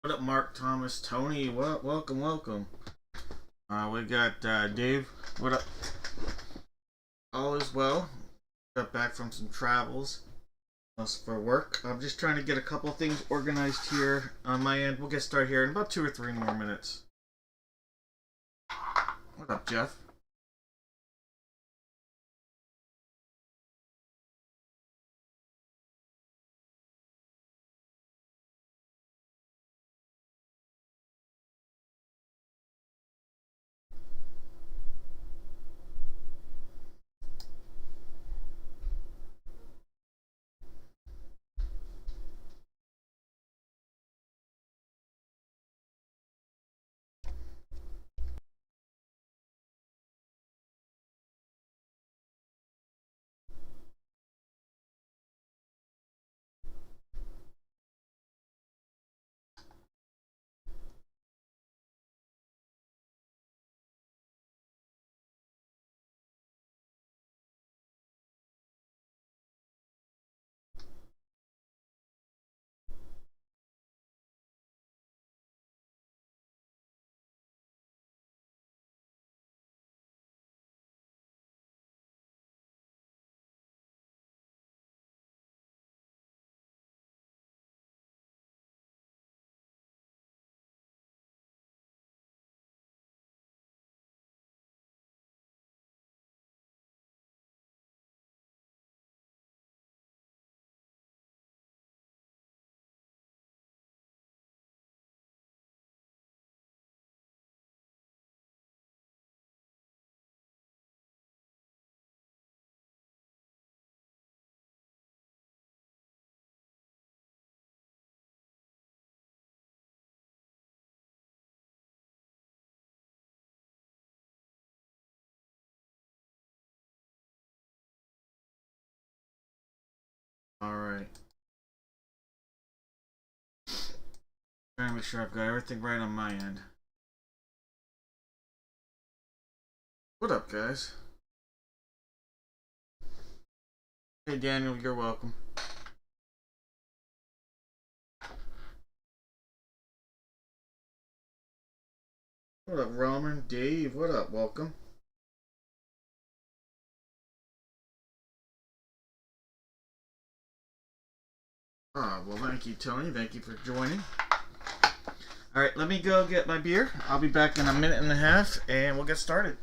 What up, Mark, Thomas, Tony? Welcome, welcome. We got Dave. What up? All is well. Got back from some travels for work. I'm just trying to get a couple of things organized here on my end. We'll get started here in about 2 or 3 more minutes. What up, Jeff? All right. Trying to make sure I've got everything right on my end. What up, guys? Hey, Daniel, you're welcome. What up, Roman? Dave, what up? Welcome. Well, thank you, Tony. Thank you for joining. All right, let me go get my beer. I'll be back in a minute and a half, and we'll get started.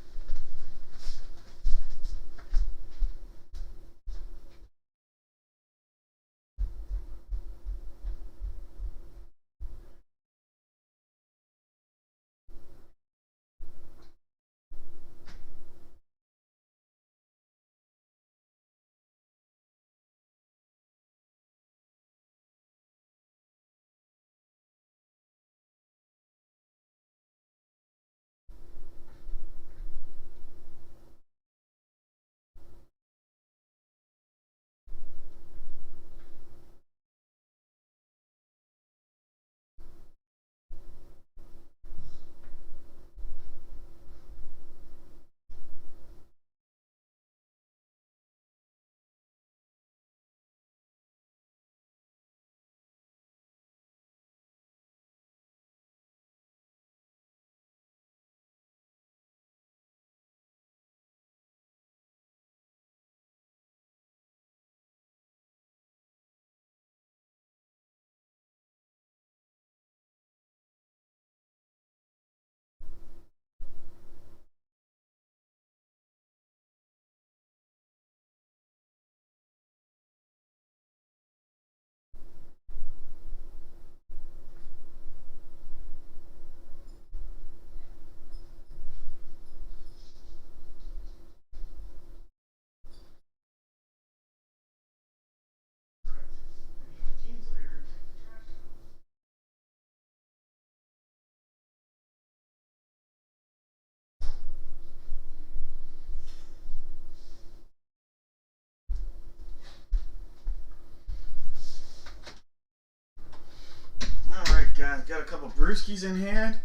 Alright, guys, got a couple brewskis in hand.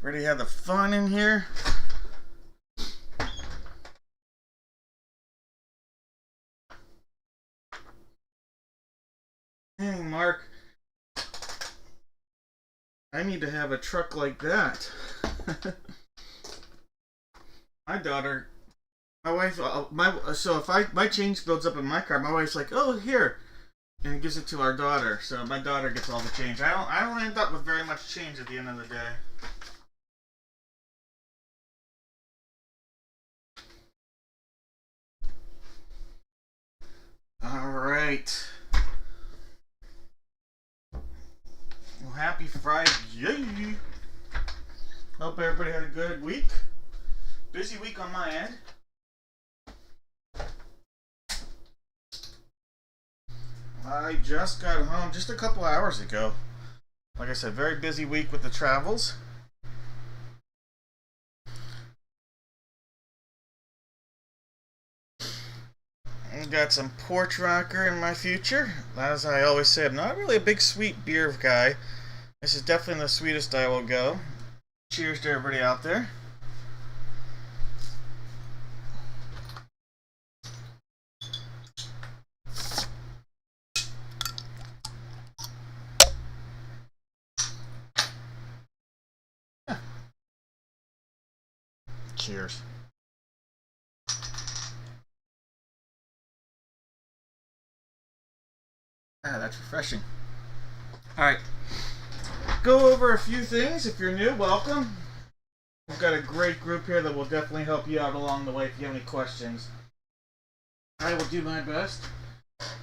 Ready to have the fun in here. Hey, Mark. I need to have a truck like that. My daughter, my wife, so if my change builds up in my car, my wife's like, "Oh, here," and gives it to our daughter. So my daughter gets all the change. I don't end up with very much change at the end of the day. All right. Well, happy Friday. Hope everybody had a good week. Busy week on my end. I just got home just a couple hours ago. Like I said, very busy week with the travels. I got some porch rocker in my future. As I always say, I'm not really a big sweet beer guy. This is definitely the sweetest I will go. Cheers to everybody out there. Cheers. That's refreshing. Alright. Go over a few things. If you're new, welcome. We've got a great group here that will definitely help you out along the way if you have any questions. I will do my best.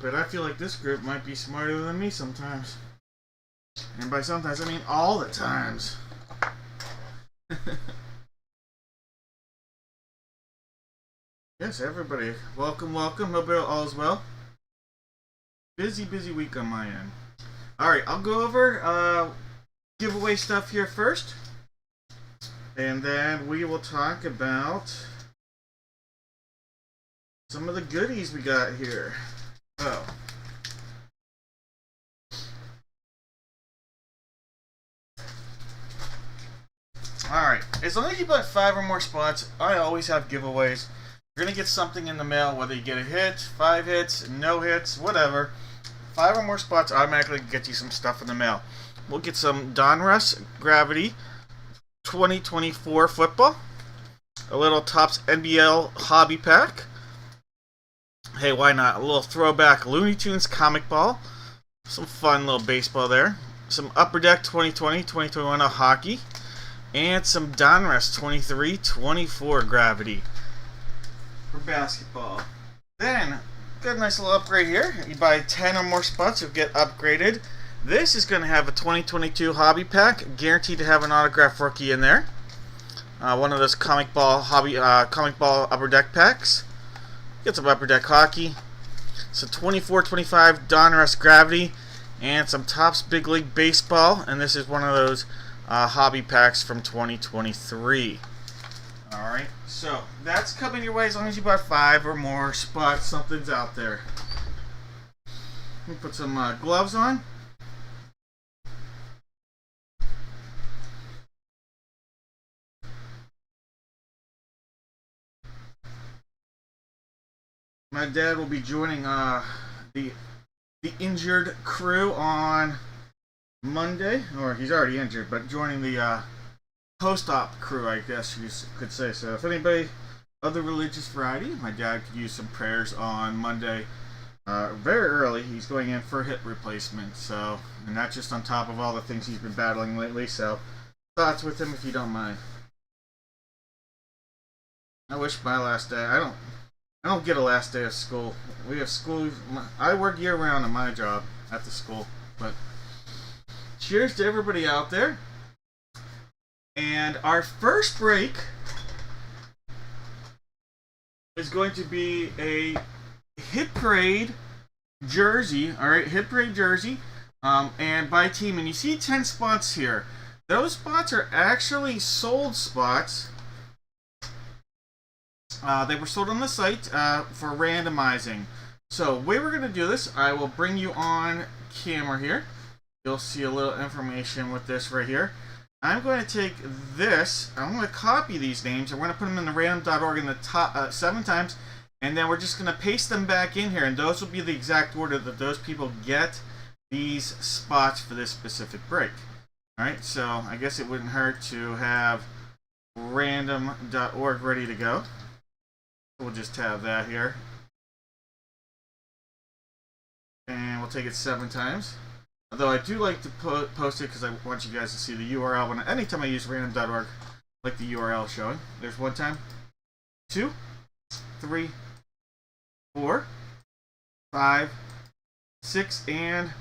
But I feel like this group might be smarter than me sometimes. And by sometimes, I mean all the times. Yes, everybody. Welcome, welcome. Hope all is well. Busy week on my end. Alright, I'll go over giveaway stuff here first. And then we will talk about some of the goodies we got here. Oh. Alright, as long as you buy 5 or more spots, I always have giveaways. You're going to get something in the mail, whether you get a hit, 5 hits, no hits, whatever. 5 or more spots automatically get you some stuff in the mail. We'll get some Donruss Gravity 2024 football. A little Topps NBL hobby pack. Hey, why not? A little throwback Looney Tunes comic ball. Some fun little baseball there. Some Upper Deck 2020-2021 hockey. And some Donruss 23-24 Gravity for basketball. Then, got a nice little upgrade here. You buy 10 or more spots, you'll get upgraded. This is going to have a 2022 hobby pack, guaranteed to have an autographed rookie in there. One of those comic ball Upper Deck packs. Get some Upper Deck hockey. Some 24-25 Donruss Gravity, and some Topps Big League Baseball. And this is one of those hobby packs from 2023. Alright, so that's coming your way as long as you buy 5 or more spots. Something's out there. Let me put some gloves on. My dad will be joining the injured crew on Monday, or he's already injured, but joining the post-op crew, I guess you could say. So if anybody of the religious variety, my dad could use some prayers on Monday. Very early, he's going in for hip replacement, so, and that's just on top of all the things he's been battling lately, so thoughts with him if you don't mind. I wish my last day, I don't get a last day of school. We have school, I work year round in my job at the school, but cheers to everybody out there. And our first break is going to be a Hit Parade jersey. Alright, Hit Parade jersey. And by team. And you see 10 spots here. Those spots are actually sold spots. They were sold on the site for randomizing. So, the way we're going to do this, I will bring you on camera here. You'll see a little information with this right here. I'm going to take this, I'm going to copy these names, and we're going to put them in the random.org in the top 7 times, and then we're just going to paste them back in here, and those will be the exact order that those people get these spots for this specific break. Alright, so I guess it wouldn't hurt to have random.org ready to go. We'll just have that here. And we'll take it 7 times. Although I do like to post it because I want you guys to see the URL. Anytime I use random.org, I like the URL showing. There's 1 time, 2, 3, 4, 5, 6, and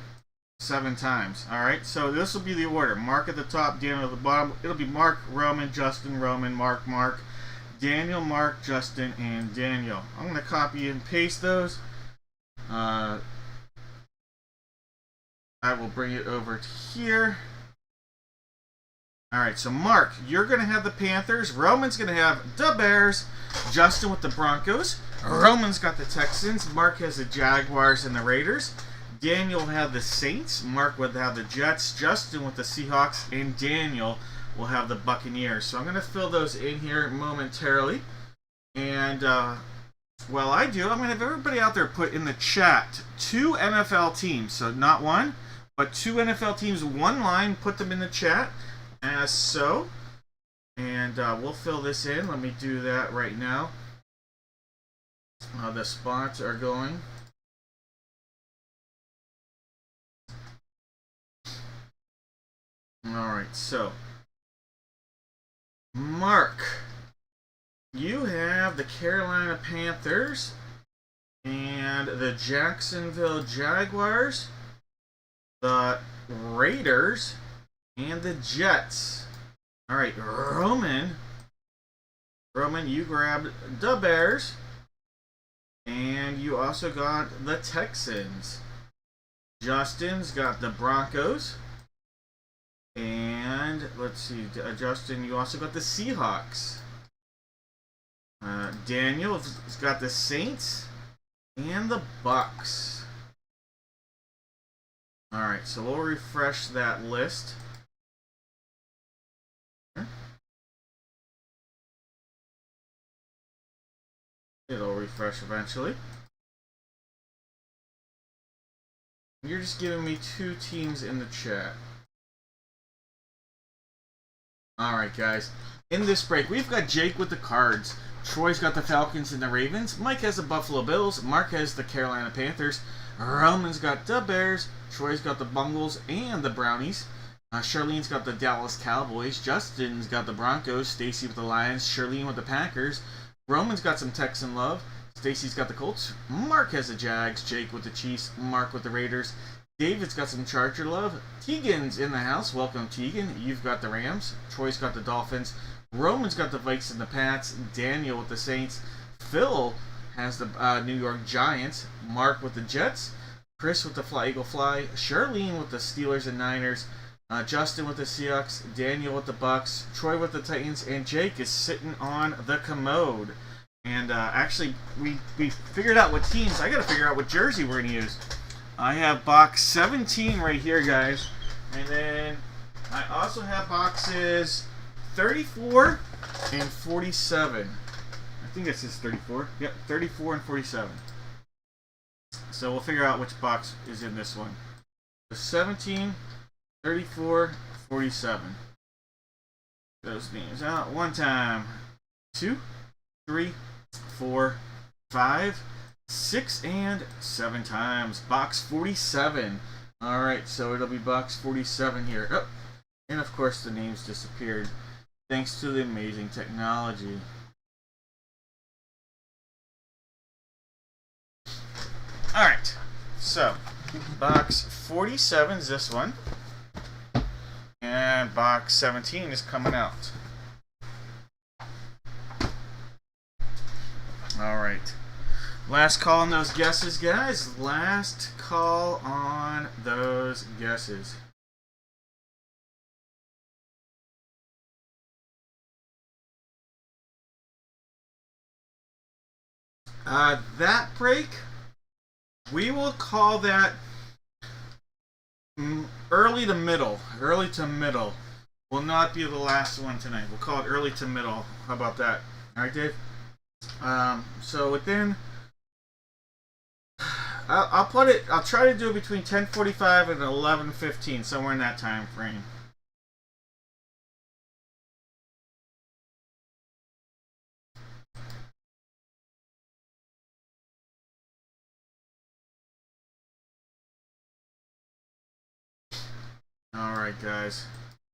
7 times. Alright, so this will be the order. Mark at the top, Daniel at the bottom. It'll be Mark, Roman, Justin, Roman, Mark, Mark, Daniel, Mark, Justin, and Daniel. I'm going to copy and paste those. I will bring it over to here. Alright, so Mark, you're going to have the Panthers. Roman's going to have the Bears. Justin with the Broncos. Roman's got the Texans. Mark has the Jaguars and the Raiders. Daniel will have the Saints. Mark will have the Jets. Justin with the Seahawks. And Daniel will have the Buccaneers. So I'm going to fill those in here momentarily. And while I do, I'm going to have everybody out there put in the chat 2 NFL teams. So not 1, but 2 NFL teams, 1 line. Put them in the chat as so. And we'll fill this in. Let me do that right now. The spots are going. Alright, so Mark, you have the Carolina Panthers and the Jacksonville Jaguars, the Raiders, and the Jets. Alright, Roman, you grabbed the Bears, and you also got the Texans. Justin's got the Broncos. And let's see, Justin, you also got the Seahawks. Daniel has got the Saints and the Bucks. Alright, so we'll refresh that list. It'll refresh eventually. You're just giving me 2 teams in the chat. Alright guys, in this break we've got Jake with the Cards, Troy's got the Falcons and the Ravens, Mike has the Buffalo Bills, Mark has the Carolina Panthers, Roman's got the Bears, Troy's got the Bungles and the Brownies, Charlene's got the Dallas Cowboys, Justin's got the Broncos, Stacy with the Lions, Charlene with the Packers, Roman's got some Texan love, Stacy's got the Colts, Mark has the Jags, Jake with the Chiefs, Mark with the Raiders, David's got some Charger love. Tegan's in the house. Welcome, Tegan. You've got the Rams. Troy's got the Dolphins. Roman's got the Vikes and the Pats. Daniel with the Saints. Phil has the New York Giants. Mark with the Jets. Chris with the Fly Eagle Fly. Charlene with the Steelers and Niners. Justin with the Seahawks. Daniel with the Bucks. Troy with the Titans. And Jake is sitting on the commode. And actually, we figured out what teams. I got to figure out what jersey we're going to use. I have box 17 right here, guys. And then I also have boxes 34 and 47. I think this is 34. Yep, 34 and 47. So we'll figure out which box is in this one. So 17, 34, 47. Those names out. 1 time. 2, 3, 4, 5, 6, and 7 times. Box 47. Alright, so it'll be box 47 here. Oh, and of course the names disappeared. Thanks to the amazing technology. Alright, so box 47 is this one. And box 17 is coming out. Alright. Last call on those guesses, guys. Last call on those guesses. That break, we will call that early to middle. Early to middle will not be the last one tonight. We'll call it early to middle. How about that? All right, Dave? So within... I'll try to do it between 10:45 and 11:15, somewhere in that time frame. Alright, guys.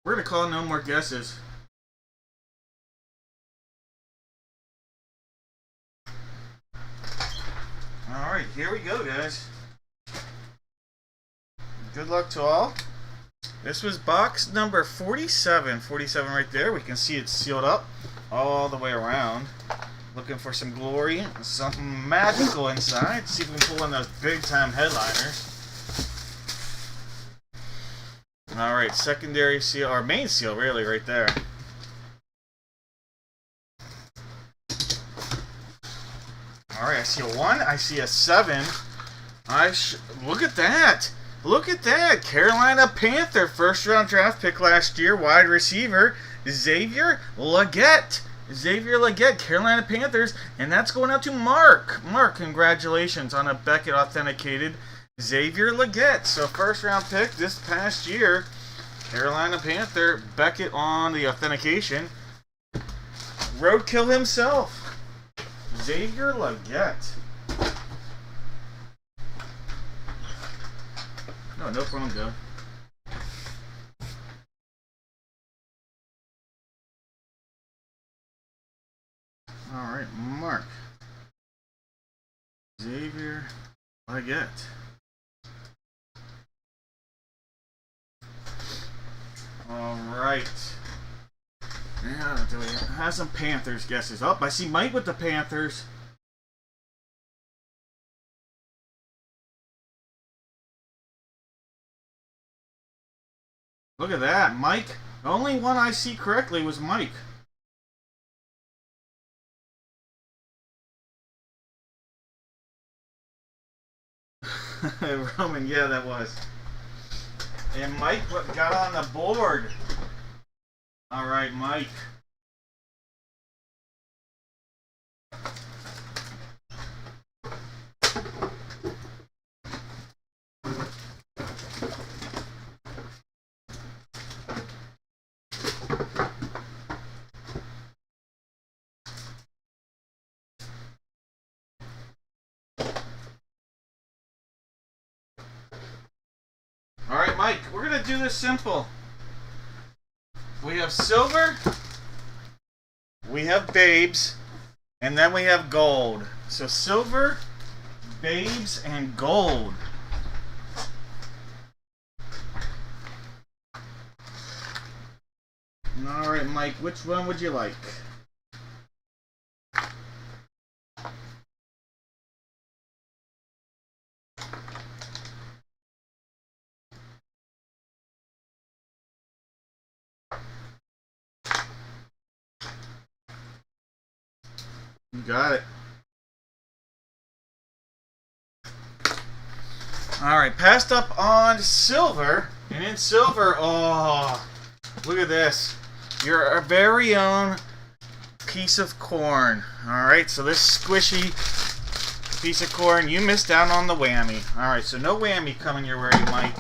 We're going to call no more guesses. Alright, here we go, guys. Good luck to all. This was box number 47. 47 right there. We can see it's sealed up all the way around. Looking for some glory, something magical inside. See if we can pull in those big time headliners. Alright, secondary seal, or main seal really, right there. Alright, I see a 1, I see a 7. Look at that! Look at that! Carolina Panther, first round draft pick last year, wide receiver, Xavier Legette. Xavier Legette, Carolina Panthers, and that's going out to Mark. Mark, congratulations on a Beckett authenticated Xavier Legette. So first round pick this past year, Carolina Panther, Beckett on the authentication. Roadkill himself, Xavier Legette. No problem, Joe. Alright, Mark. Xavier Legette. Alright. Now, do we have some Panthers guesses? Oh, I see Mike with the Panthers. Look at that, Mike. The only one I see correctly was Mike. Roman, yeah, that was. And Mike got on the board. Alright, Mike. Alright, Mike, we're going to do this simple. We have silver, we have babes, and then we have gold. So silver, babes, and gold. Alright, Mike, which one would you like? You got it. Alright, passed up on silver. And in silver, oh, look at this. Your very own piece of corn. Alright, so this squishy piece of corn, you missed out on the whammy. Alright, so no whammy coming your way, Mike.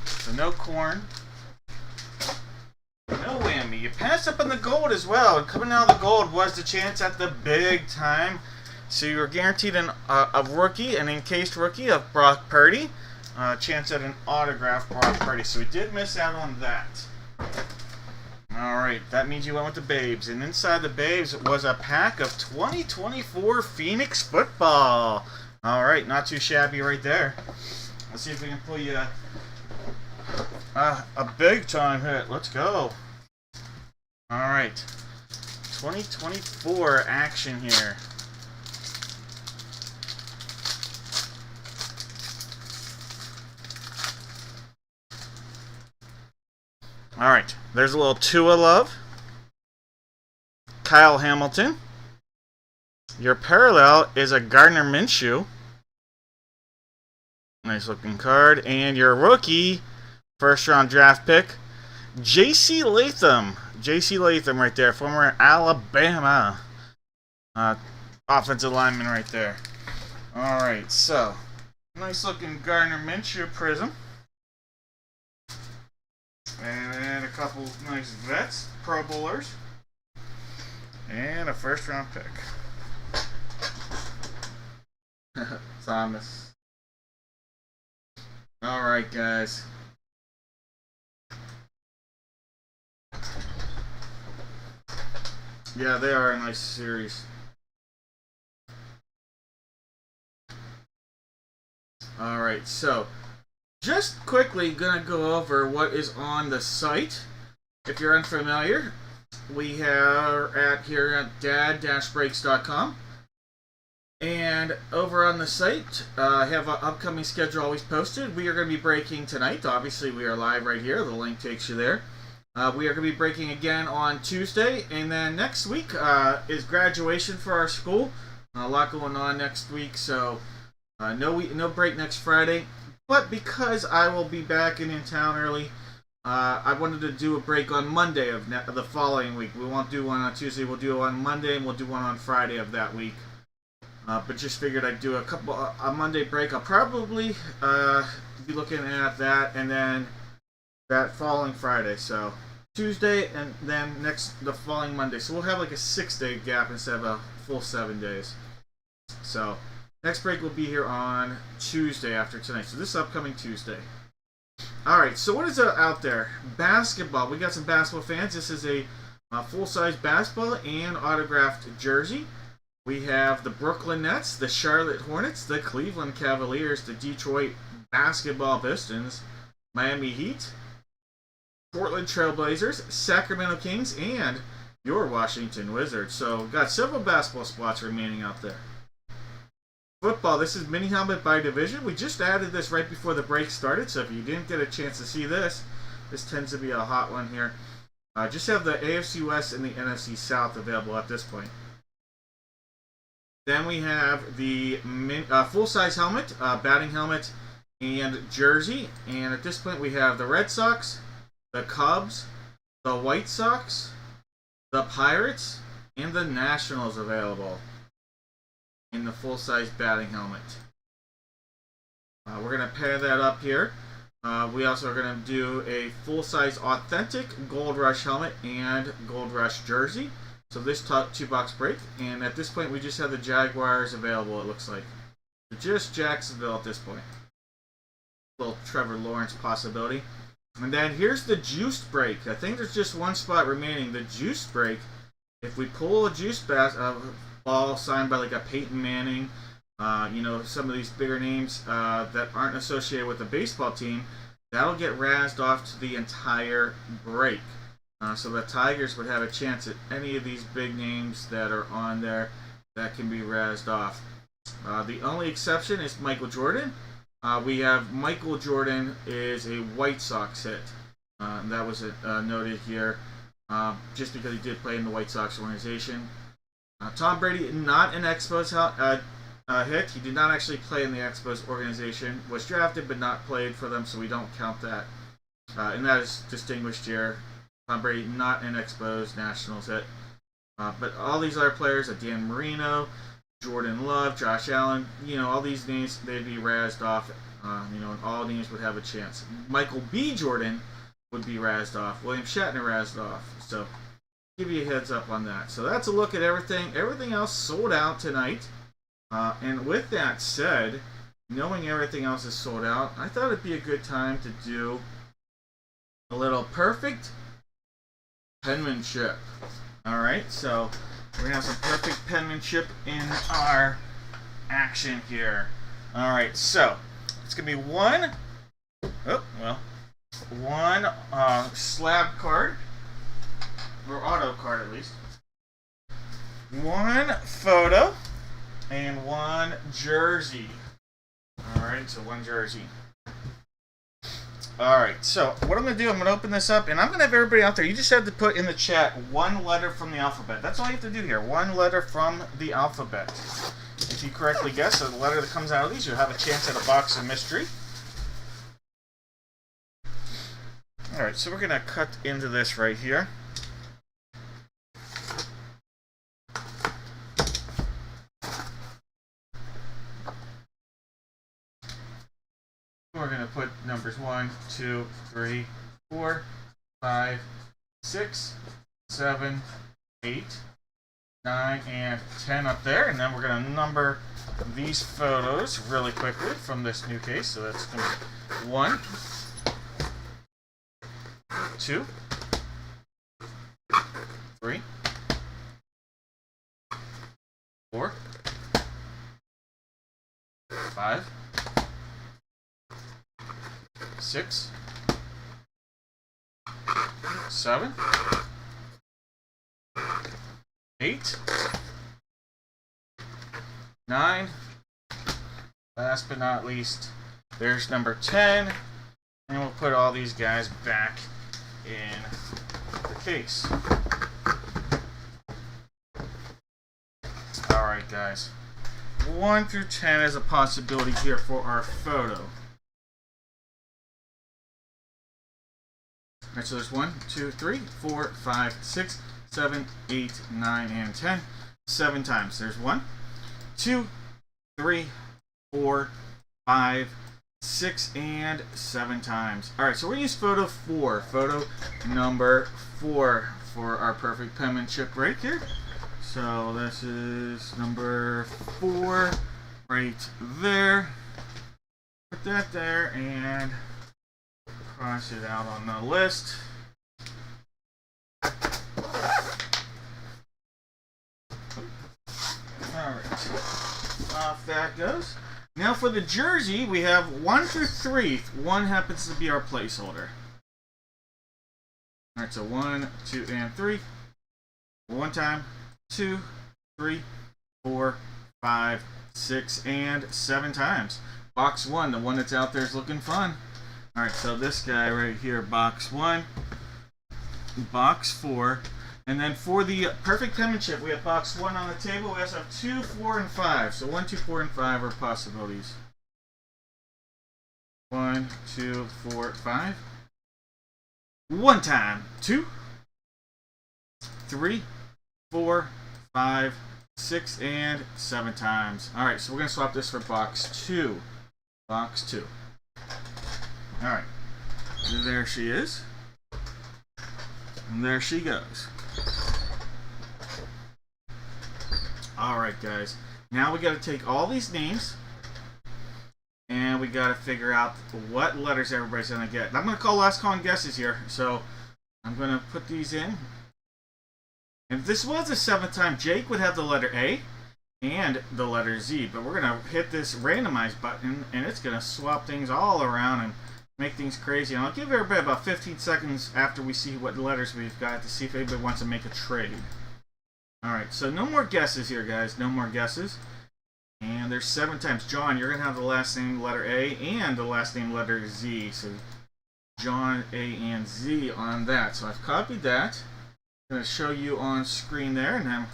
So no corn. No whammy. You passed up on the gold as well. And coming out of the gold was the chance at the big time. So you were guaranteed a rookie, an encased rookie of Brock Purdy. Chance at an autographed Brock Purdy. So we did miss out on that. Alright, that means you went with the babes. And inside the babes was a pack of 2024 Phoenix football. Alright, not too shabby right there. Let's see if we can pull you a big time hit. Let's go. Alright. 2024 action here. Alright. There's a little Tua love. Kyle Hamilton. Your parallel is a Gardner Minshew. Nice looking card. And your rookie, first round draft pick, J.C. Latham. J.C. Latham right there, former Alabama offensive lineman right there. Alright, so, nice looking Gardner Minshew prism. And then a couple nice vets, Pro Bowlers. And a first round pick. Thomas. Alright, guys. Yeah, they are a nice series. Alright, so just quickly gonna go over what is on the site. If you're unfamiliar, we are at here at dad-breaks.com. And over on the site, I have an upcoming schedule always posted. We are going to be breaking tonight. Obviously, we are live right here. The link takes you there. We are going to be breaking again on Tuesday. And then next week is graduation for our school. A lot going on next week, so no break next Friday. But because I will be back and in town early, I wanted to do a break on Monday of the following week. We won't do one on Tuesday. We'll do one on Monday, and we'll do one on Friday of that week. But just figured I'd do a Monday break. I'll probably be looking at that, and then that following Friday. So Tuesday, and then the following Monday. So we'll have like a 6-day gap instead of a full 7 days. So next break will be here on Tuesday after tonight. So this upcoming Tuesday. Alright, so what is out there? Basketball. We got some basketball fans. This is a full-size basketball and autographed jersey. We have the Brooklyn Nets, the Charlotte Hornets, the Cleveland Cavaliers, the Detroit Basketball Pistons, Miami Heat, Portland Trailblazers, Sacramento Kings, and your Washington Wizards. So we've got several basketball spots remaining out there. Football, this is mini helmet by division. We just added this right before the break started, so if you didn't get a chance to see this, this tends to be a hot one here. Just have the AFC West and the NFC South available at this point. Then we have the full-size helmet, batting helmet, and jersey. And at this point we have the Red Sox, the Cubs, the White Sox, the Pirates, and the Nationals available in the full-size batting helmet. We're going to pair that up here. We also are going to do a full-size authentic Gold Rush helmet and Gold Rush jersey. So this 2-box break, and at this point we just have the Jaguars available, it looks like. Just Jacksonville at this point. Little Trevor Lawrence possibility. And then here's the juiced break. I think there's just one spot remaining. The juiced break, if we pull a juice ball signed by like a Peyton Manning, some of these bigger names that aren't associated with the baseball team, that'll get razzed off to the entire break. So the Tigers would have a chance at any of these big names that are on there that can be razzed off. The only exception is Michael Jordan. We have Michael Jordan is a White Sox hit. And that was noted here just because he did play in the White Sox organization. Tom Brady, not an Expos hit. He did not actually play in the Expos organization. Was drafted but not played for them, so we don't count that. And that is distinguished here. Tom Brady, not an Expos Nationals hit. But all these other players, Dan Marino, Jordan Love, Josh Allen, all these names, they'd be razzed off, and all names would have a chance. Michael B. Jordan would be razzed off. William Shatner razzed off. So, give you a heads up on that. So that's a look at everything. Everything else sold out tonight. And with that said, knowing everything else is sold out, I thought it'd be a good time to do a little perfect penmanship. Alright, so we're going to have some perfect penmanship in our action here. Alright, so it's going to be one slab card, or auto card at least, one photo, and one jersey. Alright, so one jersey. Alright, so what I'm going to do, I'm going to open this up, and I'm going to have everybody out there, you just have to put in the chat one letter from the alphabet. That's all you have to do here, one letter from the alphabet. If you correctly guess the letter that comes out of these, you'll have a chance at a box of mystery. Alright, so we're going to cut into this right here. We're going to put numbers 1, 2, 3, 4, 5, 6, 7, 8, 9, and 10 up there. And then we're going to number these photos really quickly from this new case. So that's going to be 1, 2, 3, 6, 7, 8, 9. Last but not least, there's number 10. And we'll put all these guys back in the case. Alright guys, 1 through 10 is a possibility here for our photo. Alright, so there's 1, 2, 3, 4, 5, 6, 7, 8, 9, and 10. 7 times. There's 1, 2, 3, 4, 5, 6, and 7 times. Alright, so we're going to use photo 4. Photo number 4 for our perfect penmanship right here. So this is number 4 right there. Put that there and cross it out on the list. Alright, off that goes. Now for the jersey, we have 1 through 3. 1 happens to be our placeholder. Alright, so 1, 2, and 3. 1 time, 2, 3, 4, 5, 6, and 7 times. Box 1, the one that's out there is looking fun. Alright, so this guy right here, box 1, box 4, and then for the perfect penmanship, we have box 1 on the table. We also have 2, 4, and 5. So 1, 2, 4, and 5 are possibilities. 1, 2, 4, 5. 1 time, 2, 3, 4, 5, 6, and 7 times. Alright, so we're going to swap this for box 2. Box 2. Alright, there she is. And there she goes. Alright guys, now we got to take all these names and we got to figure out what letters everybody's going to get. I'm going to call last call and guesses here, so I'm going to put these in. If this was the 7th time, Jake would have the letter A and the letter Z, but we're going to hit this randomize button and it's going to swap things all around and make things crazy. And I'll give everybody about 15 seconds after we see what letters we've got to see if anybody wants to make a trade. Alright, so no more guesses here, guys. No more guesses. And there's 7 times. John, you're going to have the last name letter A and the last name letter Z. So John, A, and Z on that. So I've copied that. I'm going to show you on screen there, and then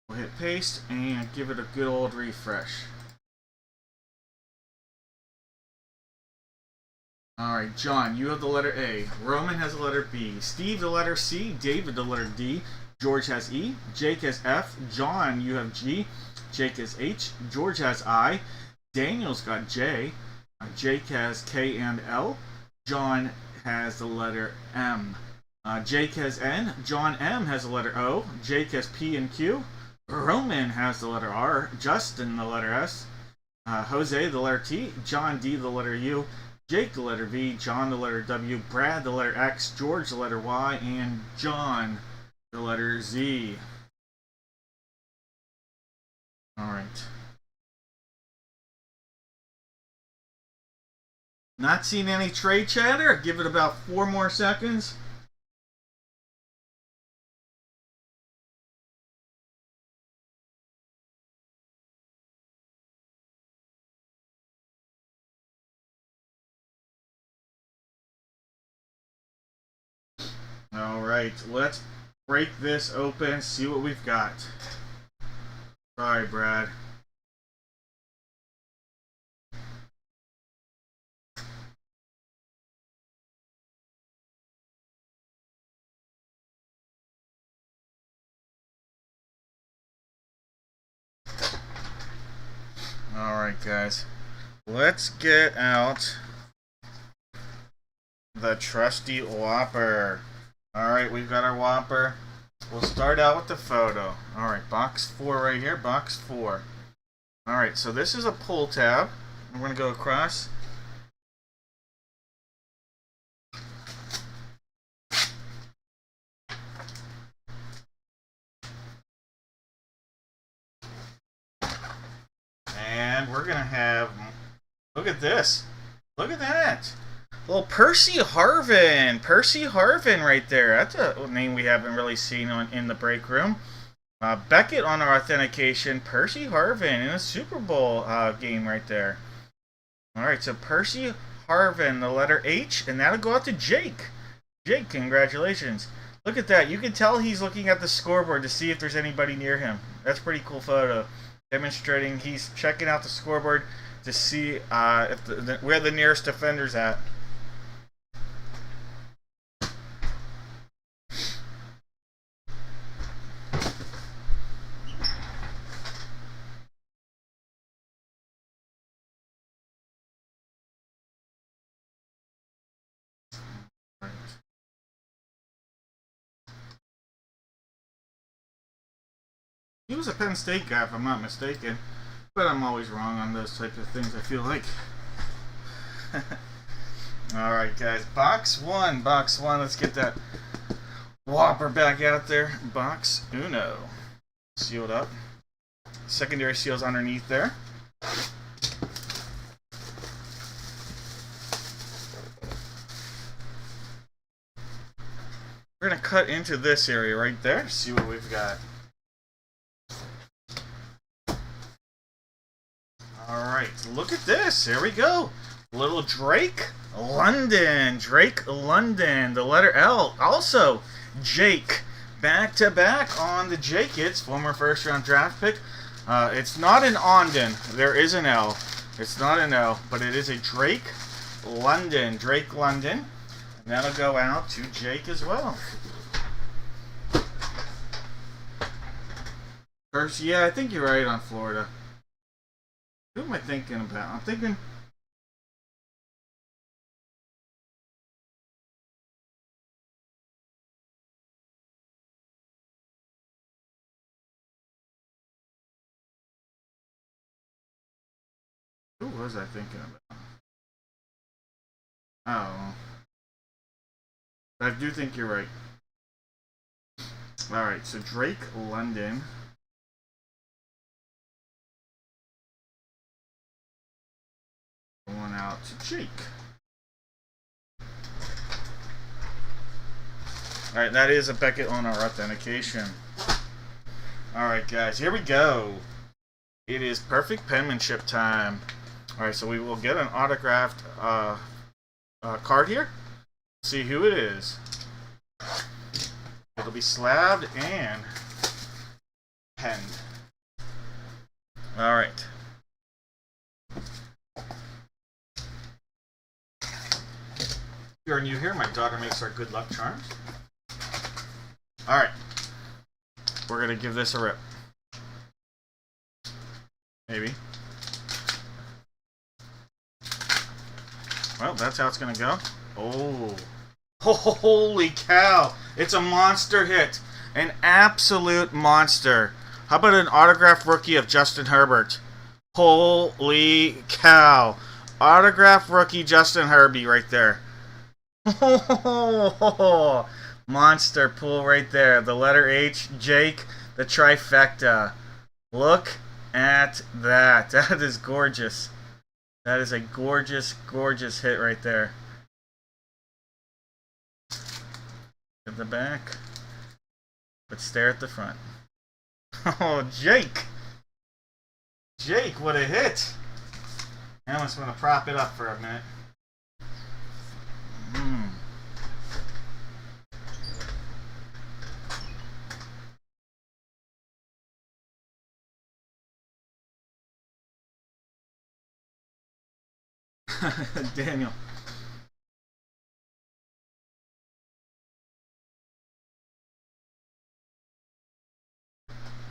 we'll hit paste and give it a good old refresh. Alright, John, you have the letter A. Roman has the letter B. Steve, the letter C. David, the letter D. George has E. Jake has F. John, you have G. Jake has H. George has I. Daniel's got J. Jake has K and L. John has the letter M. Jake has N. John M has the letter O. Jake has P and Q. Roman has the letter R. Justin, the letter S. Jose, the letter T. John D, the letter U. Jake, the letter V. John, the letter W. Brad, the letter X. George, the letter Y. And John, the letter Z. Alright. Not seeing any trade chatter. Give it about 4 more seconds. Alright, let's break this open, see what we've got. Sorry, Brad. Alright, guys. Let's get out the trusty Whopper. Alright, we've got our Whopper. We'll start out with the photo. Alright, box 4 right here, box 4. Alright, so this is a pull tab. We're going to go across. And we're going to have, look at this. Look at that. Well, Percy Harvin. Percy Harvin right there. That's a name we haven't really seen in the break room. Beckett on our authentication. Percy Harvin in a Super Bowl game right there. All right, so Percy Harvin, the letter H, and that'll go out to Jake. Jake, congratulations. Look at that. You can tell he's looking at the scoreboard to see if there's anybody near him. That's a pretty cool photo. Demonstrating he's checking out the scoreboard to see if where the nearest defender's at. He was a Penn State guy, if I'm not mistaken. But I'm always wrong on those types of things, I feel like. Alright, guys. Box one. Box one. Let's get that whopper back out there. Box uno. Sealed up. Secondary seals underneath there. We're going to cut into this area right there. See what we've got. Alright, look at this. Here we go. Little Drake London. Drake London. The letter L. Also, Jake. Back to back on the Jake hits. Former first round draft pick. It's not an Ondon. There is an L. It's not an L, but it is a Drake London. Drake London. And that'll go out to Jake as well. First, yeah, I think you're right on Florida. Who am I thinking about? I'm thinking... Who was I thinking about? Oh. I do think you're right. Alright, so Drake London. Going out to Jake. Alright, that is a Beckett on our authentication. Alright, guys, here we go. It is perfect penmanship time. Alright, so we will get an autographed card here. See who it is. It'll be slabbed and penned. Alright. If you're new here, my daughter makes our good luck charms. Alright. We're going to give this a rip. Maybe. Well, that's how it's going to go. Oh. Holy cow. It's a monster hit. An absolute monster. How about an autographed rookie of Justin Herbert? Holy cow. Autographed rookie Justin Herbie right there. Monster pull right there. The letter H, Jake, the trifecta. Look at that. That is gorgeous. That is a gorgeous, gorgeous hit right there. At the back. But stare at the front. Oh, Jake. Jake, what a hit. I almost want to prop it up for a minute. Daniel.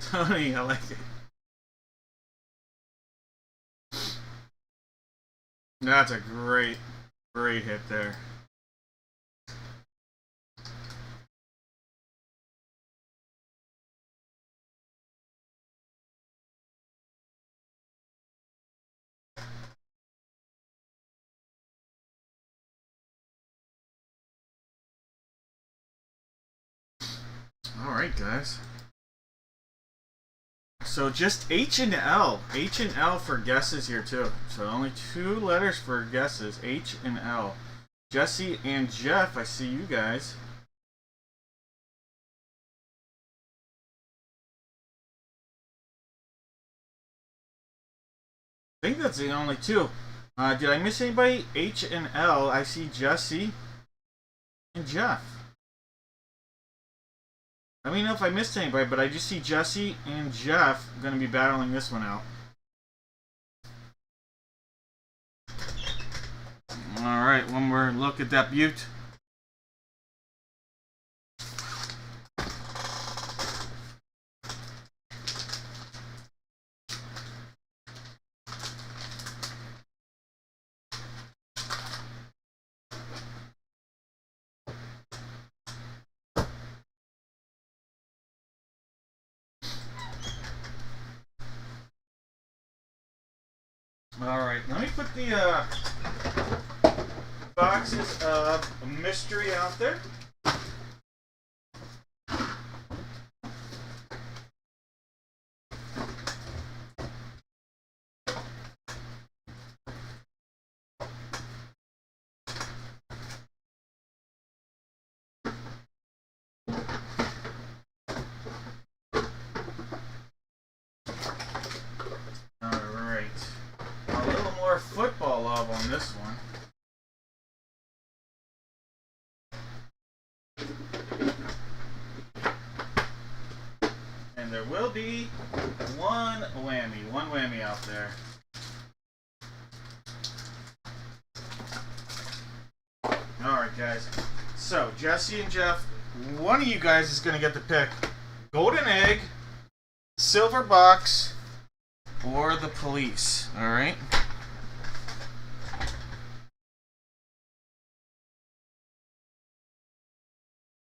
Tony, I like it. That's a great, great hit there. Alright, guys. So just H and L. H and L for guesses here, too. So only 2 letters for guesses. H and L. Jesse and Jeff, I see you guys. I think that's the only two. Did I miss anybody? H and L, I see Jesse and Jeff. Let me know if I missed anybody, but I just see Jesse and Jeff going to be battling this one out. Alright, one more look at that beaut. Alright, let me put the boxes of mystery out there. Football love on this one. And there will be one whammy out there. Alright guys, so Jesse and Jeff, one of you guys is going to get to pick golden egg, silver box, or the police. Alright?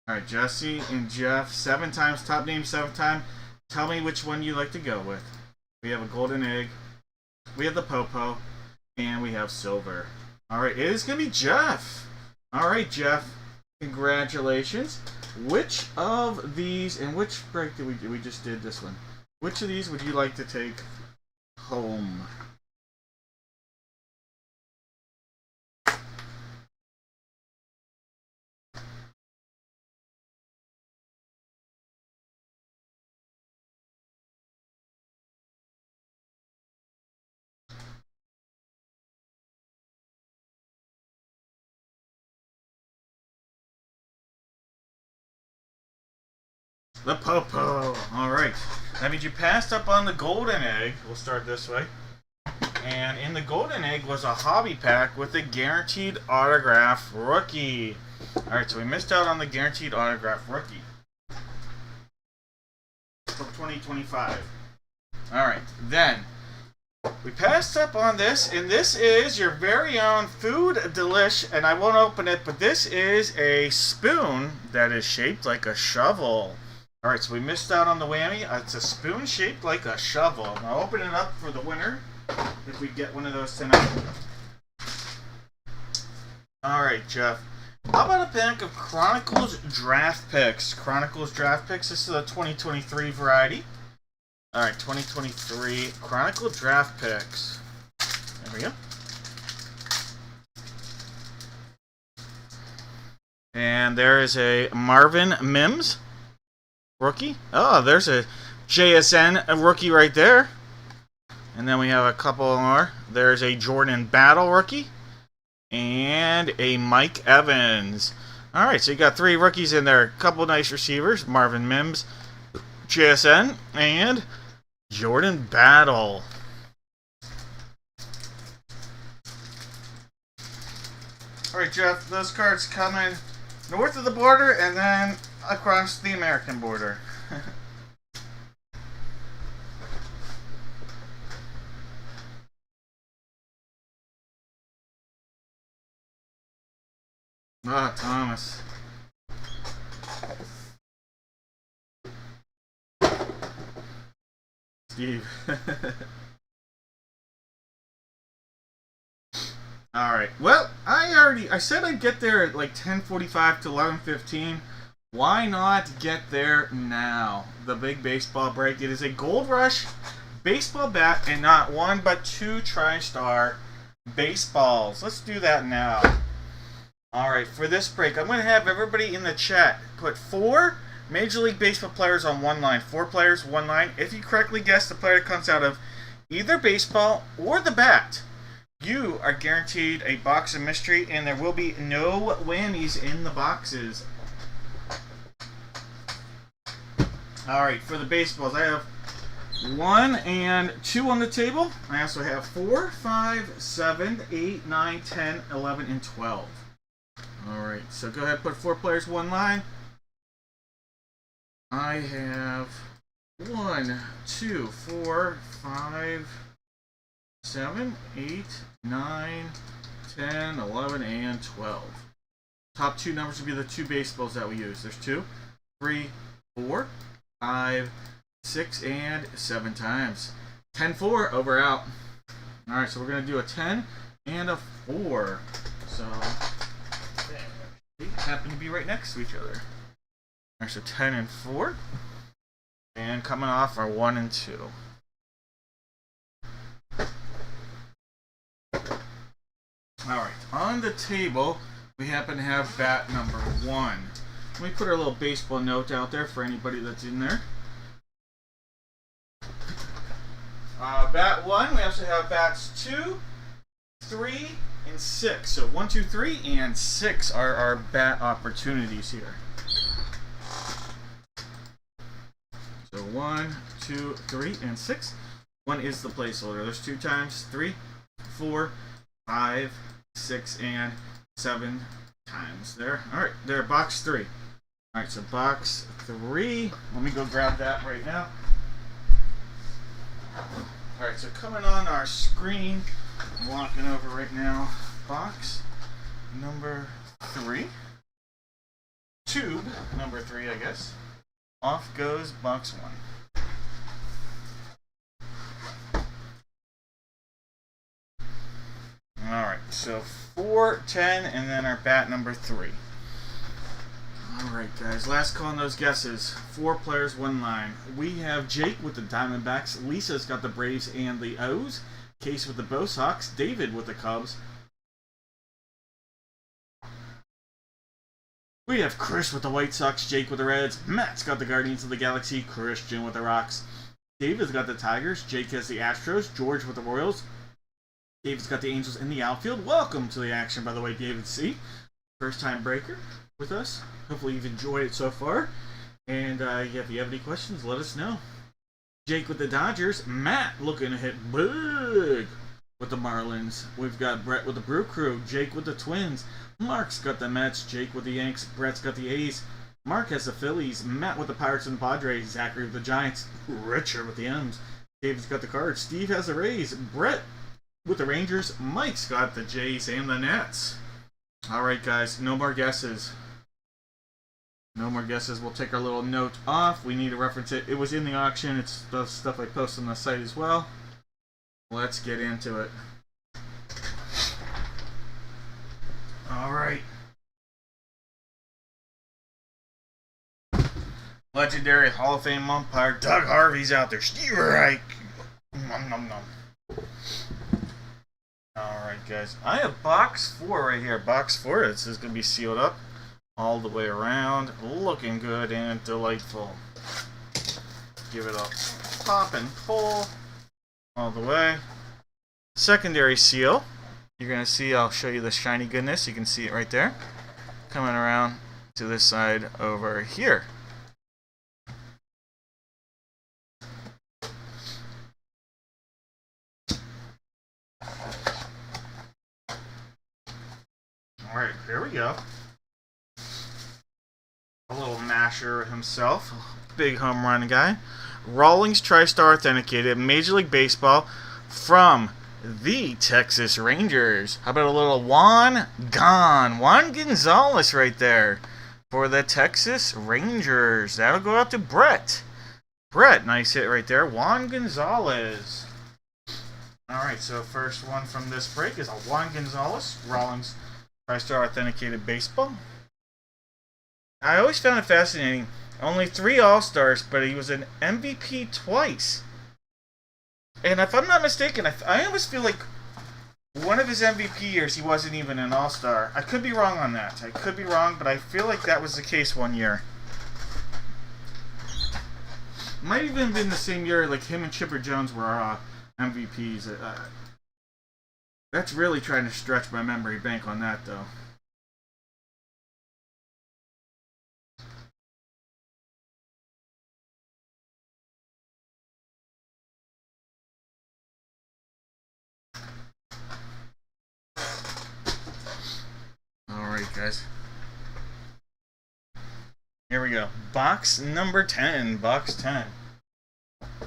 Alright, Jesse and Jeff, 7 times, top name 7 times. Tell me which one you like to go with. We have a golden egg, we have the Popo, and we have silver. Alright, it is going to be Jeff. Alright, Jeff, congratulations. Which of these, and which break did we do? We just did this one. Which of these would you like to take home? The Popo. Alright. That means you passed up on the golden egg. We'll start this way. And in the golden egg was a hobby pack with a guaranteed autograph rookie. Alright, so we missed out on the guaranteed autograph rookie from 2025. Alright, then we passed up on this, and this is your very own Food Delish, and I won't open it, but this is a spoon that is shaped like a shovel. Alright, so we missed out on the whammy. It's a spoon shaped like a shovel. I'll open it up for the winner if we get one of those tonight. Alright, Jeff. How about a pack of Chronicles Draft Picks? Chronicles Draft Picks. This is a 2023 variety. Alright, 2023 Chronicle Draft Picks. There we go. And there is a Marvin Mims rookie. Oh, there's a JSN rookie right there. And then we have a couple more. There's a Jordan Battle rookie. And a Mike Evans. Alright, so you got 3 rookies in there. A couple nice receivers. Marvin Mims, JSN, and Jordan Battle. Alright, Jeff, those cards come in north of the border and then across the American border. Ah, Thomas. Steve. Alright, well, I said I'd get there at like 10:45 to 11:15. Why not get there now? The big baseball break. It is a Gold Rush baseball bat and not 1 but 2 TriStar baseballs. Let's do that now. Alright, for this break, I'm going to have everybody in the chat put 4 Major League Baseball players on one line. 4 players, one line. If you correctly guess the player that comes out of either baseball or the bat, you are guaranteed a box of mystery, and there will be no whammies in the boxes. Alright, for the baseballs, I have 1 and 2 on the table. I also have 4, 5, 7, 8, 9, 10, 11, and 12. Alright, so go ahead and put 4 players, one line. I have 1, 2, 4, 5, 7, 8, 9, 10, 11, and 12. Top 2 numbers would be the 2 baseballs that we use. There's 2, 3, 4, 5, 6, and 7 times. 10-4, over out. Alright, so we're going to do a 10 and a 4. So, they happen to be right next to each other. Alright, so 10 and 4. And coming off are 1 and 2. Alright, on the table, we happen to have bat number 1. Let me put our little baseball note out there for anybody that's in there. Bat 1, we also have bats 2, 3, and 6. So 1, 2, 3, and 6 are our bat opportunities here. So 1, 2, 3, and 6. 1 is the placeholder. There's 2 times, 3, 4, 5, 6, and 7 times there. Alright, there, box 3. Alright, so box 3. Let me go grab that right now. Alright, so coming on our screen, I'm walking over right now, box number 3. Tube number 3, I guess. Off goes box 1. Alright, so 4, 10, and then our bat number 3. Alright guys, last call on those guesses. 4 players, 1 line. We have Jake with the Diamondbacks, Lisa's got the Braves and the O's, Case with the Bo Sox, David with the Cubs. We have Chris with the White Sox, Jake with the Reds, Matt's got the Guardians of the Galaxy, Christian with the Rocks. David's got the Tigers, Jake has the Astros, George with the Royals. David's got the Angels in the outfield. Welcome to the action, by the way, David C. First time breaker with us. Hopefully you've enjoyed it so far. And if you have any questions, let us know. Jake with the Dodgers. Matt looking to hit big with the Marlins. We've got Brett with the Brew Crew. Jake with the Twins. Mark's got the Mets. Jake with the Yanks. Brett's got the A's. Mark has the Phillies. Matt with the Pirates and Padres. Zachary with the Giants. Richard with the M's. David's got the Cards. Steve has the Rays. Brett with the Rangers. Mike's got the Jays and the Nets. Alright guys, no more guesses. No more guesses. We'll take our little note off. We need to reference it. It was in the auction. It's the stuff I post on the site as well. Let's get into it. Alright. Legendary Hall of Fame umpire Doug Harvey's out there. Steve Reich. Nom nom nom. Alright guys, I have box 4 right here. Box 4, this is going to be sealed up all the way around. Looking good and delightful. Give it a pop and pull all the way. Secondary seal. You're going to see, I'll show you the shiny goodness. You can see it right there. Coming around to this side over here. Alright, here we go. A little masher himself. Big home run guy. Rawlings TriStar Authenticated Major League Baseball from the Texas Rangers. How about a little Juan Gonzalez right there for the Texas Rangers. That'll go out to Brett. Brett, nice hit right there. Juan Gonzalez. Alright, so first one from this break is a Juan Gonzalez. Rawlings TriStar Authenticated Baseball. I always found it fascinating. Only 3 All-Stars, but he was an MVP twice. And if I'm not mistaken, I almost feel like one of his MVP years, he wasn't even an All-Star. I could be wrong on that. I could be wrong, but I feel like that was the case one year. Might even have been the same year, like him and Chipper Jones were MVPs. That's really trying to stretch my memory bank on that, though. Alright, guys. Here we go. Box number 10. Box 10.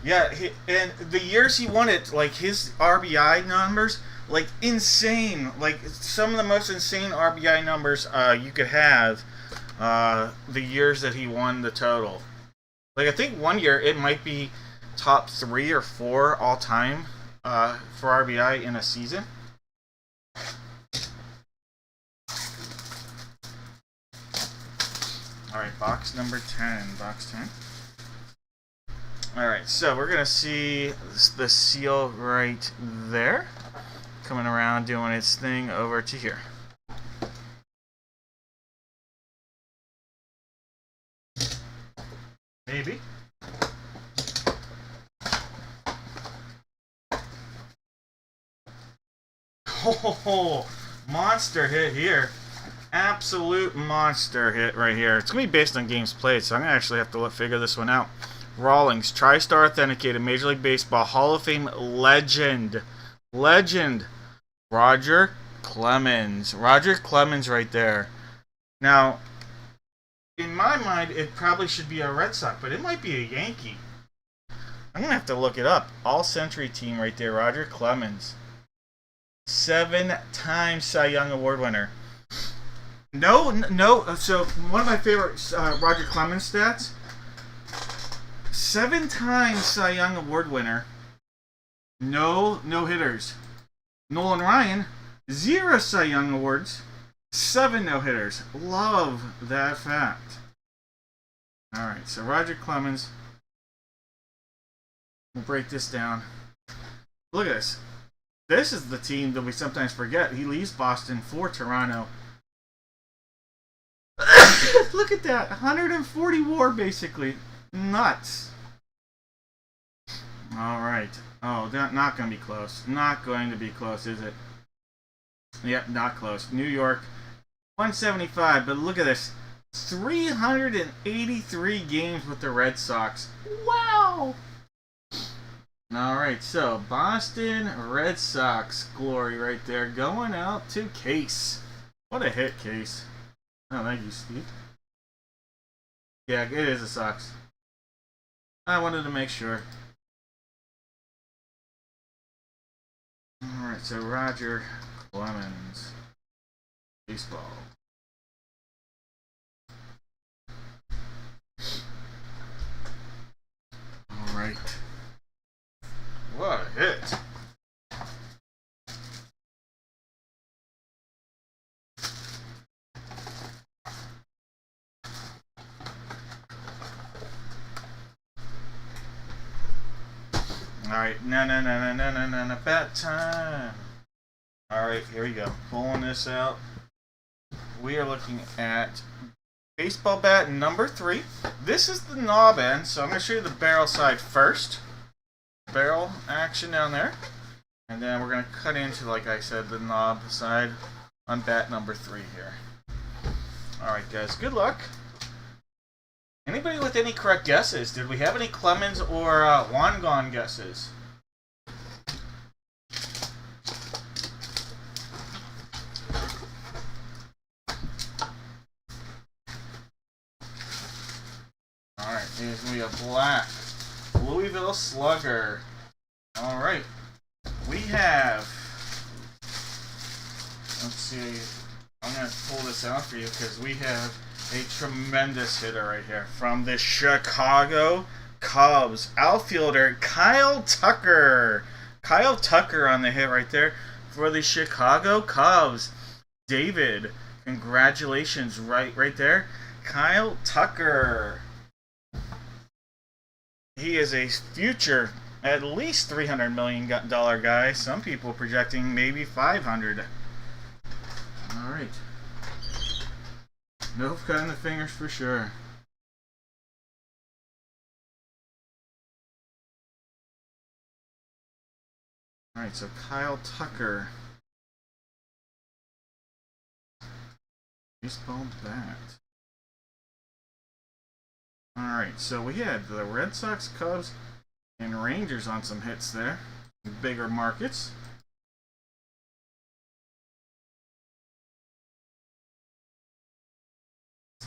Yeah, and the years he won it, like his RBI numbers, like insane. Like some of the most insane RBI numbers you could have the years that he won the total. Like I think one year it might be top 3 or 4 all time for RBI in a season. Alright, box number 10. Box 10. Alright, so we're going to see the seal right there. Coming around doing its thing over to here. Maybe. Oh, monster hit here. Absolute monster hit right here. It's going to be based on games played, so I'm going to actually have to figure this one out. Rawlings, TriStar authenticated, Major League Baseball Hall of Fame legend. Roger Clemens. Roger Clemens right there. Now, in my mind, it probably should be a Red Sox, but it might be a Yankee. I'm going to have to look it up. All-Century team right there, Roger Clemens. 7-time Cy Young Award winner. No. So, one of my favorite Roger Clemens stats. 7-time Cy Young Award winner. No hitters. Nolan Ryan, 0 Cy Young Awards, 7 no-hitters. Love that fact. Alright, so Roger Clemens. We'll break this down. Look at this. This is the team that we sometimes forget. He leaves Boston for Toronto. Look at that. 140 WAR, basically. Nuts. Alright. Oh, not going to be close. Not going to be close, is it? Yep, not close. New York, 175. But look at this. 383 games with the Red Sox. Wow! Alright, so Boston Red Sox glory right there. Going out to Case. What a hit, Case. Oh, thank you, Steve. Yeah, it is a Sox. I wanted to make sure. Alright, so Roger Clemens. Baseball. Alright. What a hit. Alright, no, bat time. Alright, here we go. Pulling this out. We are looking at baseball bat number 3. This is the knob end, so I'm going to show you the barrel side first. Barrel action down there. And then we're going to cut into, like I said, the knob side on bat number 3 here. Alright guys, good luck. Anybody with any correct guesses? Did we have any Clemens or Wangon guesses? Alright, here's going to be a black Louisville Slugger. Alright, we have, let's see, I'm going to pull this out for you because we have a tremendous hitter right here from the Chicago Cubs. Outfielder Kyle Tucker. Kyle Tucker on the hit right there for the Chicago Cubs. David, congratulations right there. Kyle Tucker. He is a future at least $300 million guy. Some people projecting maybe 500. All right. No cutting the fingers for sure. All right, so Kyle Tucker. Baseball bat. All right, so we had the Red Sox, Cubs, and Rangers on some hits there. Bigger markets.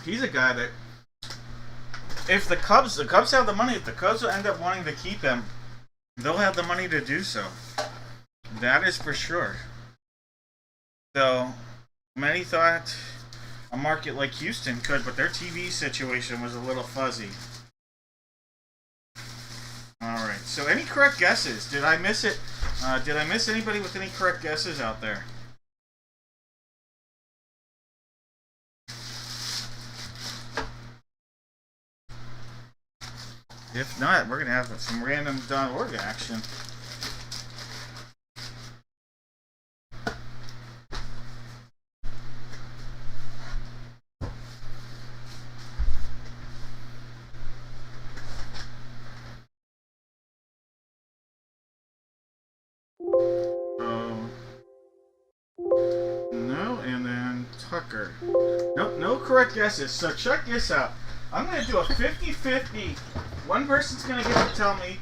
He's a guy that, if the Cubs have the money, if the Cubs will end up wanting to keep him, they'll have the money to do so. That is for sure. So, many thought a market like Houston could, but their TV situation was a little fuzzy. Alright, so any correct guesses? Did I miss it? Did I miss anybody with any correct guesses out there? If not, we're going to have some random .org action. No, and then Tucker. Nope, no correct guesses. So check this out. I'm going to do a 50-50. One person's going to get to tell me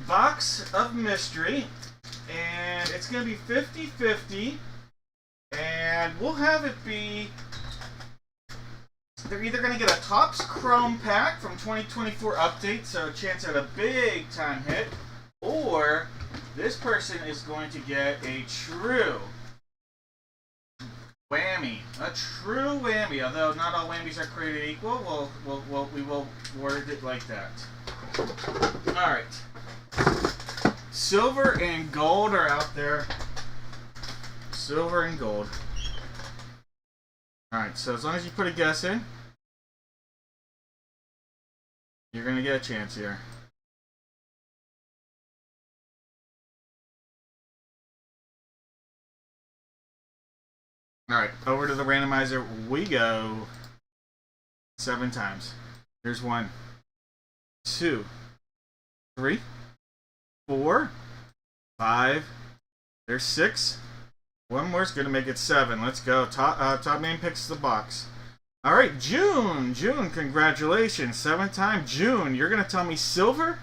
box of mystery, and it's going to be 50-50, and we'll have it be, they're either going to get a Topps Chrome pack from 2024 update, so a chance at a big time hit, or this person is going to get a true whammy. A true whammy. Although not all whammies are created equal, we will word it like that. Alright. Silver and gold are out there. Silver and gold. Alright, so as long as you put a guess in, you're going to get a chance here. Alright, over to the randomizer we go 7 times. Here's 1, 2, 3, 4, 5. There's 6. One more is going to make it 7. Let's go. Top name picks the box. Alright, June. June, congratulations. 7th time. June, you're going to tell me silver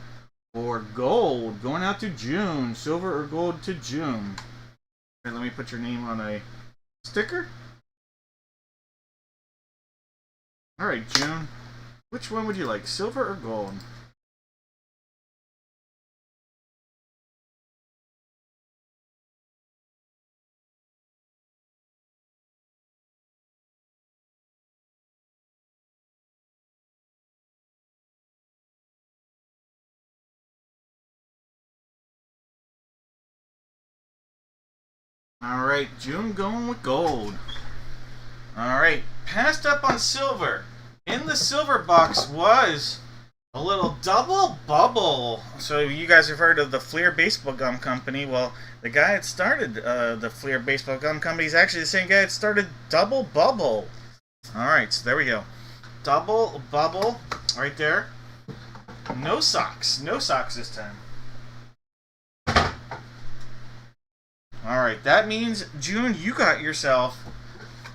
or gold. Going out to June. Silver or gold to June. Okay, let me put your name on a sticker. Alright, June. Which one would you like, silver or gold? Alright, June going with gold. Alright, passed up on silver. In the silver box was a little double bubble. So you guys have heard of the Fleer Baseball Gum Company. Well, the guy that started the Fleer Baseball Gum Company is actually the same guy that started Double Bubble. Alright, so there we go. Double bubble right there. No socks. No socks this time. Alright, that means, June, you got yourself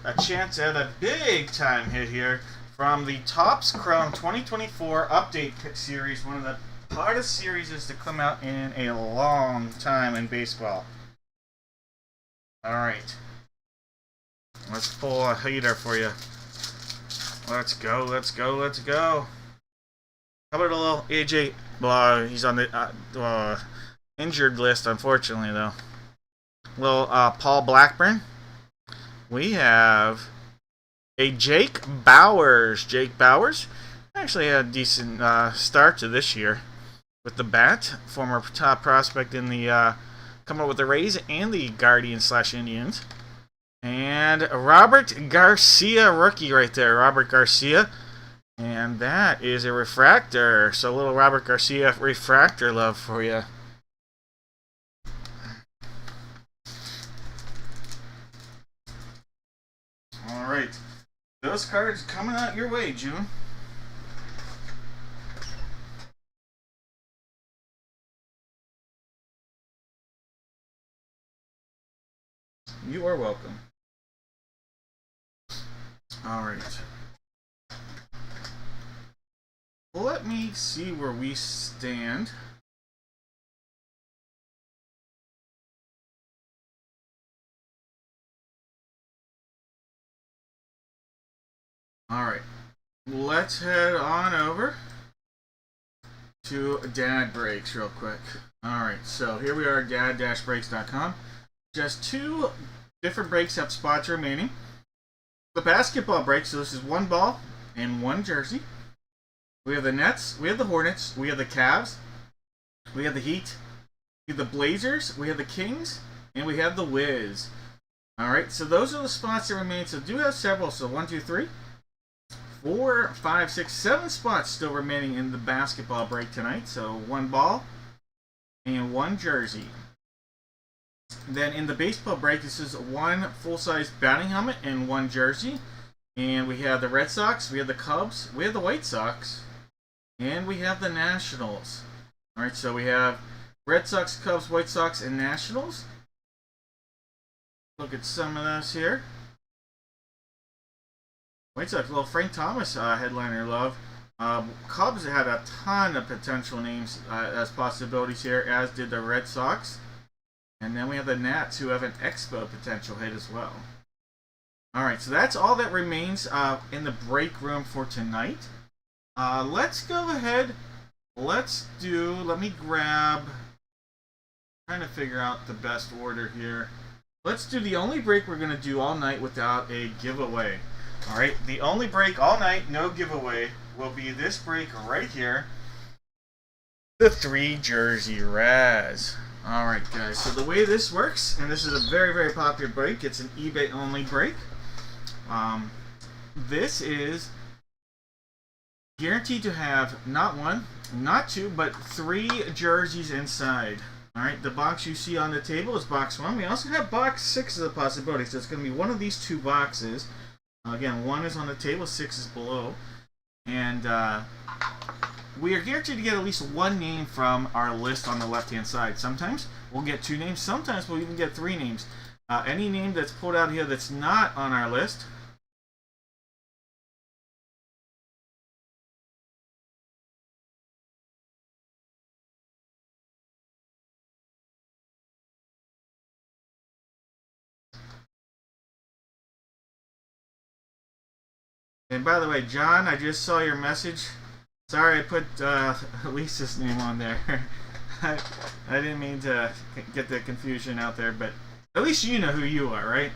a chance at a big time hit here from the Topps Chrome 2024 Update Series, one of the hottest series to come out in a long time in baseball. Alright. Let's pull a heater for you. Let's go, let's go, let's go. How about a little AJ? Well, he's on the injured list, unfortunately, though. Little Paul Blackburn. We have a Jake Bauers. Jake Bauers actually had a decent start to this year with the bat. Former top prospect in the coming up with the Rays and the Guardians/Indians. And Robert Garcia, rookie right there. Robert Garcia. And that is a refractor. So little Robert Garcia refractor love for you. Alright. Those cards coming out your way, June. You are welcome. Alright. Let me see where we stand. Alright. Let's head on over to Dad Breaks real quick. Alright, so here we are at dad-breaks.com. Just 2 different breaks have spots remaining. The basketball break, so this is 1 ball and 1 jersey. We have the Nets, we have the Hornets, we have the Cavs, we have the Heat, we have the Blazers, we have the Kings, and we have the Wiz. Alright, so those are the spots that remain. So do have several. So 1, 2, 3, 4, 5, 6, 7 spots still remaining in the basketball break tonight. So 1 ball and 1 jersey. Then in the baseball break, this is 1 full-size batting helmet and 1 jersey. And we have the Red Sox, we have the Cubs, we have the White Sox, and we have the Nationals. Alright, so we have Red Sox, Cubs, White Sox, and Nationals. Look at some of those here. White Sox, little Frank Thomas headliner love. Cubs had a ton of potential names as possibilities here, as did the Red Sox. And then we have the Nats, who have an Expo potential hit as well. Alright, so that's all that remains in the break room for tonight. Let's go ahead. Let me grab, trying to figure out the best order here. Let's do the only break we're going to do all night without a giveaway. Alright, the only break all night, no giveaway, will be this break right here. The 3 jersey Raz. Alright guys, so the way this works, and this is a very, very popular break, it's an eBay only break. This is guaranteed to have not 1, not 2, but 3 jerseys inside. Alright, the box you see on the table is box 1. We also have box 6 as a possibility, so it's going to be one of these 2 boxes. Again, 1 is on the table, 6 is below. And we are guaranteed to get at least 1 name from our list on the left-hand side. Sometimes we'll get 2 names, sometimes we'll even get 3 names. Any name that's pulled out here that's not on our list, and by the way, John, I just saw your message. Sorry I put Lisa's name on there. I didn't mean to get the confusion out there, but at least you know who you are, right?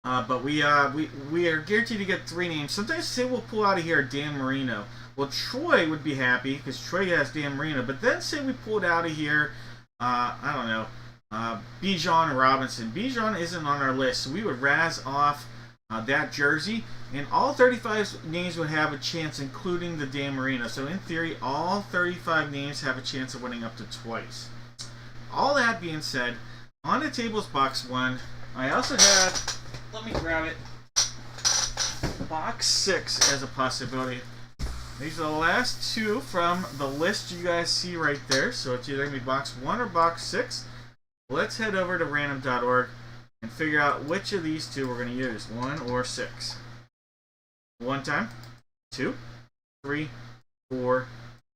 But we are guaranteed to get 3 names. Sometimes say we'll pull out of here Dan Marino. Well, Troy would be happy because Troy has Dan Marino. But then say we pulled out of here, I don't know, Bijan Robinson. Bijan isn't on our list, so we would razz off that jersey, and all 35 names would have a chance, including the Dan Marino. So in theory, all 35 names have a chance of winning up to twice. All that being said, on the table is box 1. I also have, let me grab it, box 6 as a possibility. These are the last 2 from the list you guys see right there. So it's either going to be box 1 or box 6. Let's head over to random.org and figure out which of these 2 we're going to use, 1 or 6. 1 time, 2, 3, 4,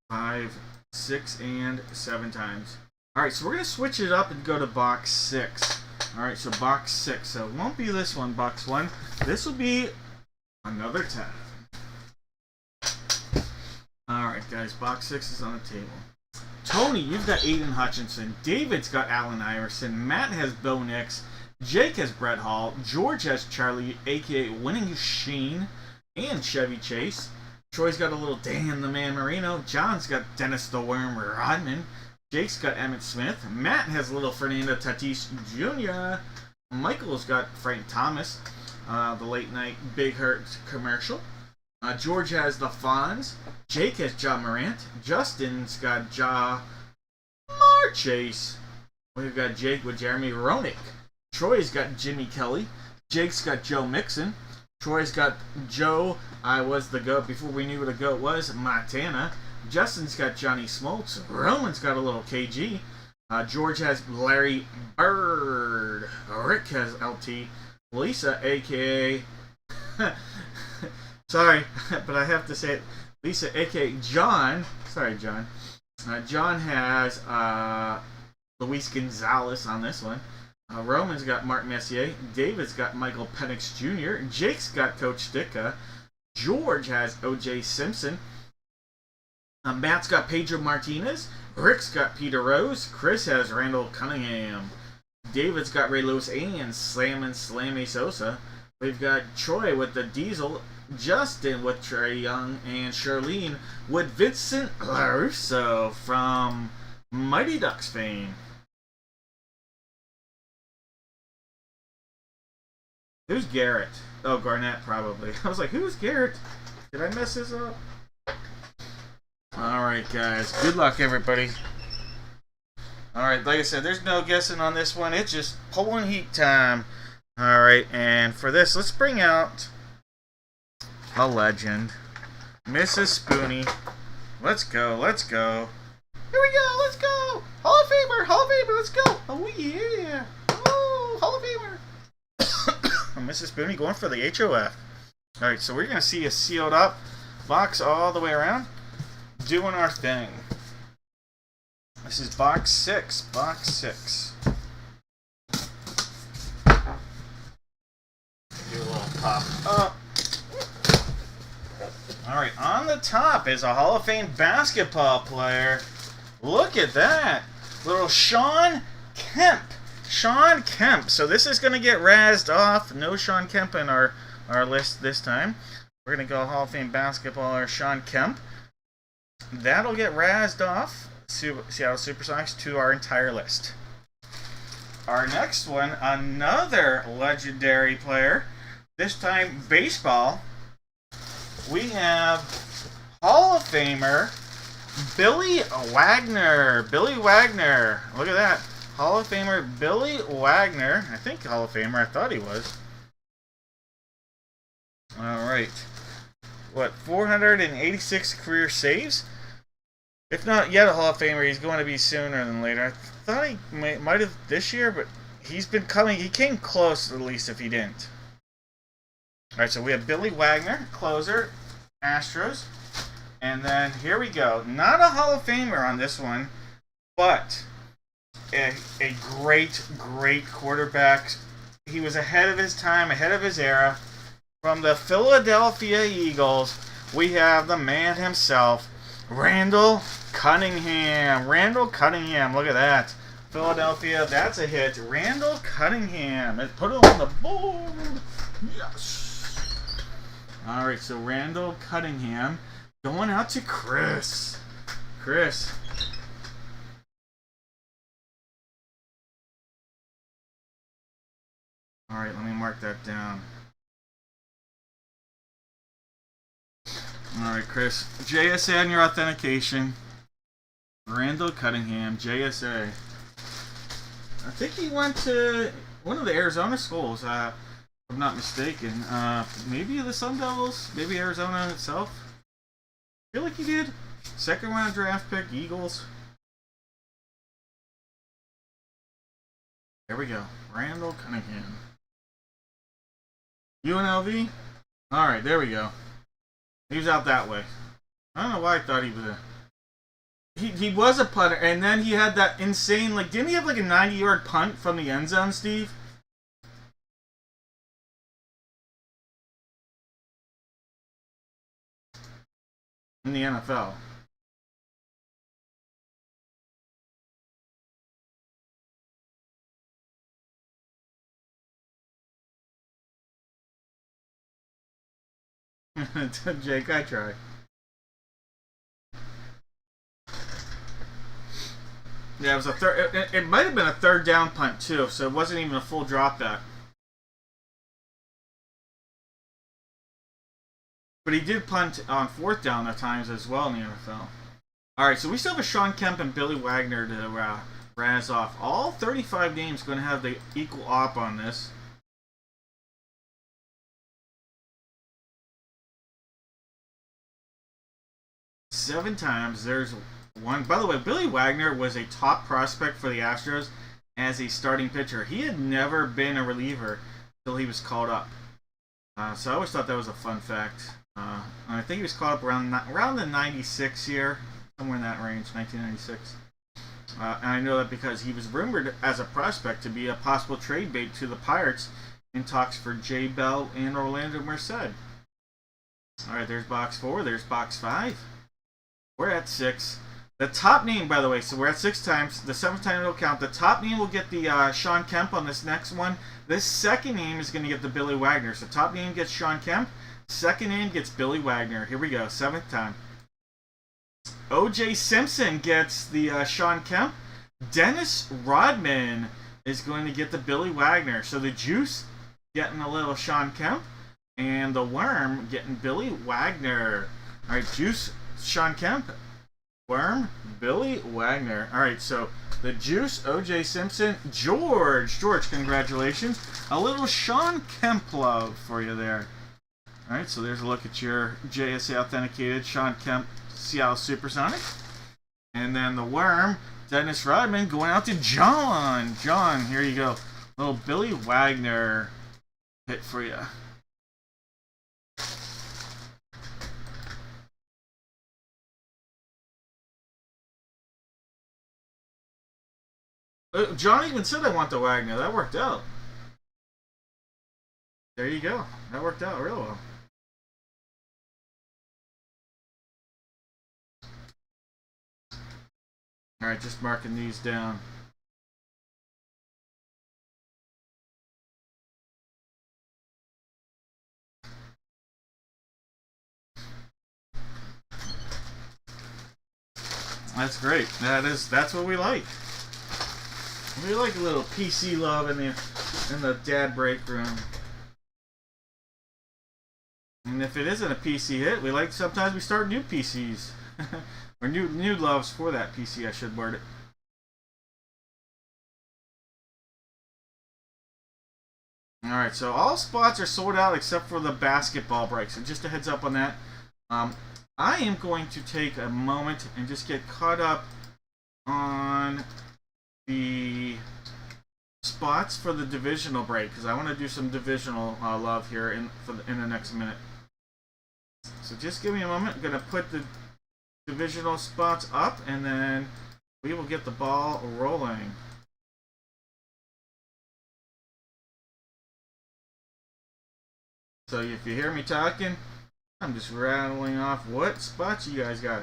5, 6, and 7 times. Alright, so we're going to switch it up and go to box 6. Alright, so box 6. So it won't be this one, box 1. This will be another time. Alright guys, box 6 is on the table. Tony, you've got Aiden Hutchinson. David's got Allen Iverson. Matt has Bo Nix. Jake has Brett Hall. George has Charlie, a.k.a. Winning Sheen, and Chevy Chase. Troy's got a little Dan the Man Marino. John's got Dennis the Worm Rodman. Jake's got Emmitt Smith. Matt has little Fernando Tatis Jr. Michael's got Frank Thomas. the late night Big Hurt commercial. George has the Fonz. Jake has John Morant. Justin's got Ja Marchase. We've got Jake with Jeremy Roenick. Troy's got Jimmy Kelly. Jake's got Joe Mixon. Troy's got Joe, I was the GOAT before we knew what a GOAT was, Montana. Justin's got Johnny Smoltz. Roman's got a little KG. George has Larry Bird. Rick has LT. Lisa, a.k.a. Sorry, but I have to say it. Lisa, a.k.a. John. Sorry, John. John has Luis Gonzalez on this one. Roman's got Mark Messier. David's got Michael Penix Jr. Jake's got Coach Dicka. George has O.J. Simpson. Matt's got Pedro Martinez. Rick's got Peter Rose. Chris has Randall Cunningham. David's got Ray Lewis and Slammy Sosa. We've got Troy with the Diesel. Justin with Trey Young. And Charlene with Vincent LaRusso from Mighty Ducks fame. Who's Garrett? Oh, Garnett, probably. I was like, who's Garrett? Did I mess this up? Alright, guys. Good luck, everybody. Alright, like I said, there's no guessing on this one. It's just pulling heat time. Alright, and for this, let's bring out a legend. Mrs. Spoonie. Let's go, let's go. Here we go, let's go! Hall of Famer, let's go! Oh, yeah! Oh, Hall of Famer! Mrs. Spoonie going for the HOF. Alright, so we're going to see a sealed up box all the way around. Doing our thing. This is box 6. Box 6. Do a little pop up. Alright, on the top is a Hall of Fame basketball player. Look at that. Little Shawn Kemp. Shawn Kemp. So this is going to get razzed off. No Shawn Kemp in our list this time. We're going to go Hall of Fame basketballer Shawn Kemp. That'll get razzed off. Seattle Supersonics to our entire list. Our next one, another legendary player. This time baseball. We have Hall of Famer Billy Wagner. Billy Wagner. Look at that. Hall of Famer Billy Wagner. I think Hall of Famer. I thought he was. Alright. What, 486 career saves? If not yet a Hall of Famer, he's going to be sooner than later. I thought he might have this year, but he's been coming. He came close, at least, if he didn't. Alright, so we have Billy Wagner, closer, Astros. And then, here we go. Not a Hall of Famer on this one, but a great, great quarterback. He was ahead of his time, ahead of his era. From the Philadelphia Eagles, we have the man himself, Randall Cunningham. Randall Cunningham, look at that. Philadelphia, that's a hit. Randall Cunningham. Let's put it on the board. Yes. Alright, so Randall Cunningham going out to Chris. Chris. Alright, let me mark that down. Alright, Chris. JSA on your authentication. Randall Cunningham, JSA. I think he went to one of the Arizona schools, if I'm not mistaken. Maybe the Sun Devils, maybe Arizona itself. I feel like he did. Second round draft pick, Eagles. There we go. Randall Cunningham. UNLV? Alright, there we go. He was out that way. I don't know why I thought he was a... He was a punter, and then he had that insane, like, didn't he have like a 90-yard punt from the end zone, Steve? In the NFL. Jake, I try. Yeah, it was a third. It might have been a third down punt too, so it wasn't even a full drop back. But he did punt on 4th down at times as well in the NFL. Alright, so we still have a Sean Kemp and Billy Wagner to razz off. All 35 names going to have the equal op on this. Seven times. There's one. By the way, Billy Wagner was a top prospect for the Astros as a starting pitcher. He had never been a reliever until he was called up. So I always thought that was a fun fact. I think he was called up around the 96 year, somewhere in that range, 1996. And I know that because he was rumored as a prospect to be a possible trade bait to the Pirates in talks for Jay Bell and Orlando Merced. Alright, there's box 4, there's box 5. We're at 6. The top name, by the way, so we're at 6 times. The 7th time it'll count. The top name will get the Sean Kemp on this next one. This second name is going to get the Billy Wagner. So top name gets Sean Kemp. Second name gets Billy Wagner. Here we go. 7th time. O.J. Simpson gets the Sean Kemp. Dennis Rodman is going to get the Billy Wagner. So the Juice getting a little Sean Kemp. And the Worm getting Billy Wagner. All right, Juice, Sean Kemp. Worm, Billy Wagner. Alright, so the Juice, O.J. Simpson, George, congratulations. A little Sean Kemp love for you there. Alright, so there's a look at your JSA authenticated Sean Kemp Seattle Supersonics. And then the Worm, Dennis Rodman, going out to John. John, here you go. Little Billy Wagner hit for you. John even said I want the Wagner. That worked out. There you go. That worked out real well. Alright, just marking these down. That's great. That's what we like. We like a little PC love in the dad break room. And if it isn't a PC hit, we like sometimes we start new PCs. Or new loves for that PC, I should word it. Alright, so all spots are sold out except for the basketball break. So just a heads up on that. I am going to take a moment and just get caught up on the spots for the divisional break because I want to do some divisional love here in the next minute. So just give me a moment. I'm going to put the divisional spots up and then we will get the ball rolling. So if you hear me talking, I'm just rattling off what spots you guys got.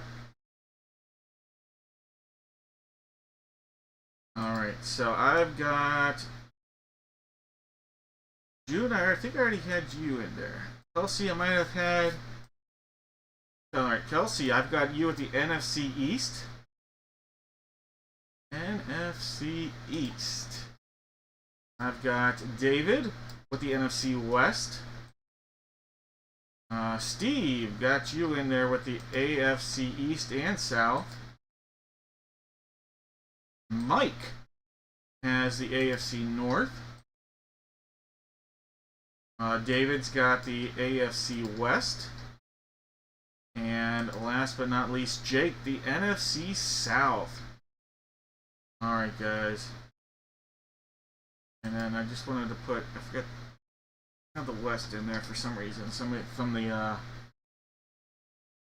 Alright, so I've got June. I think I already had you in there. Kelsey, I might have had. Alright, Kelsey, I've got you at the NFC East. NFC East. I've got David with the NFC West. Steve, got you in there with the AFC East and South. Mike has the AFC North. David's got the AFC West. And last but not least, Jake, the NFC South. Alright, guys. And then I just wanted to put, I forget, I have the West in there for some reason. Somebody from the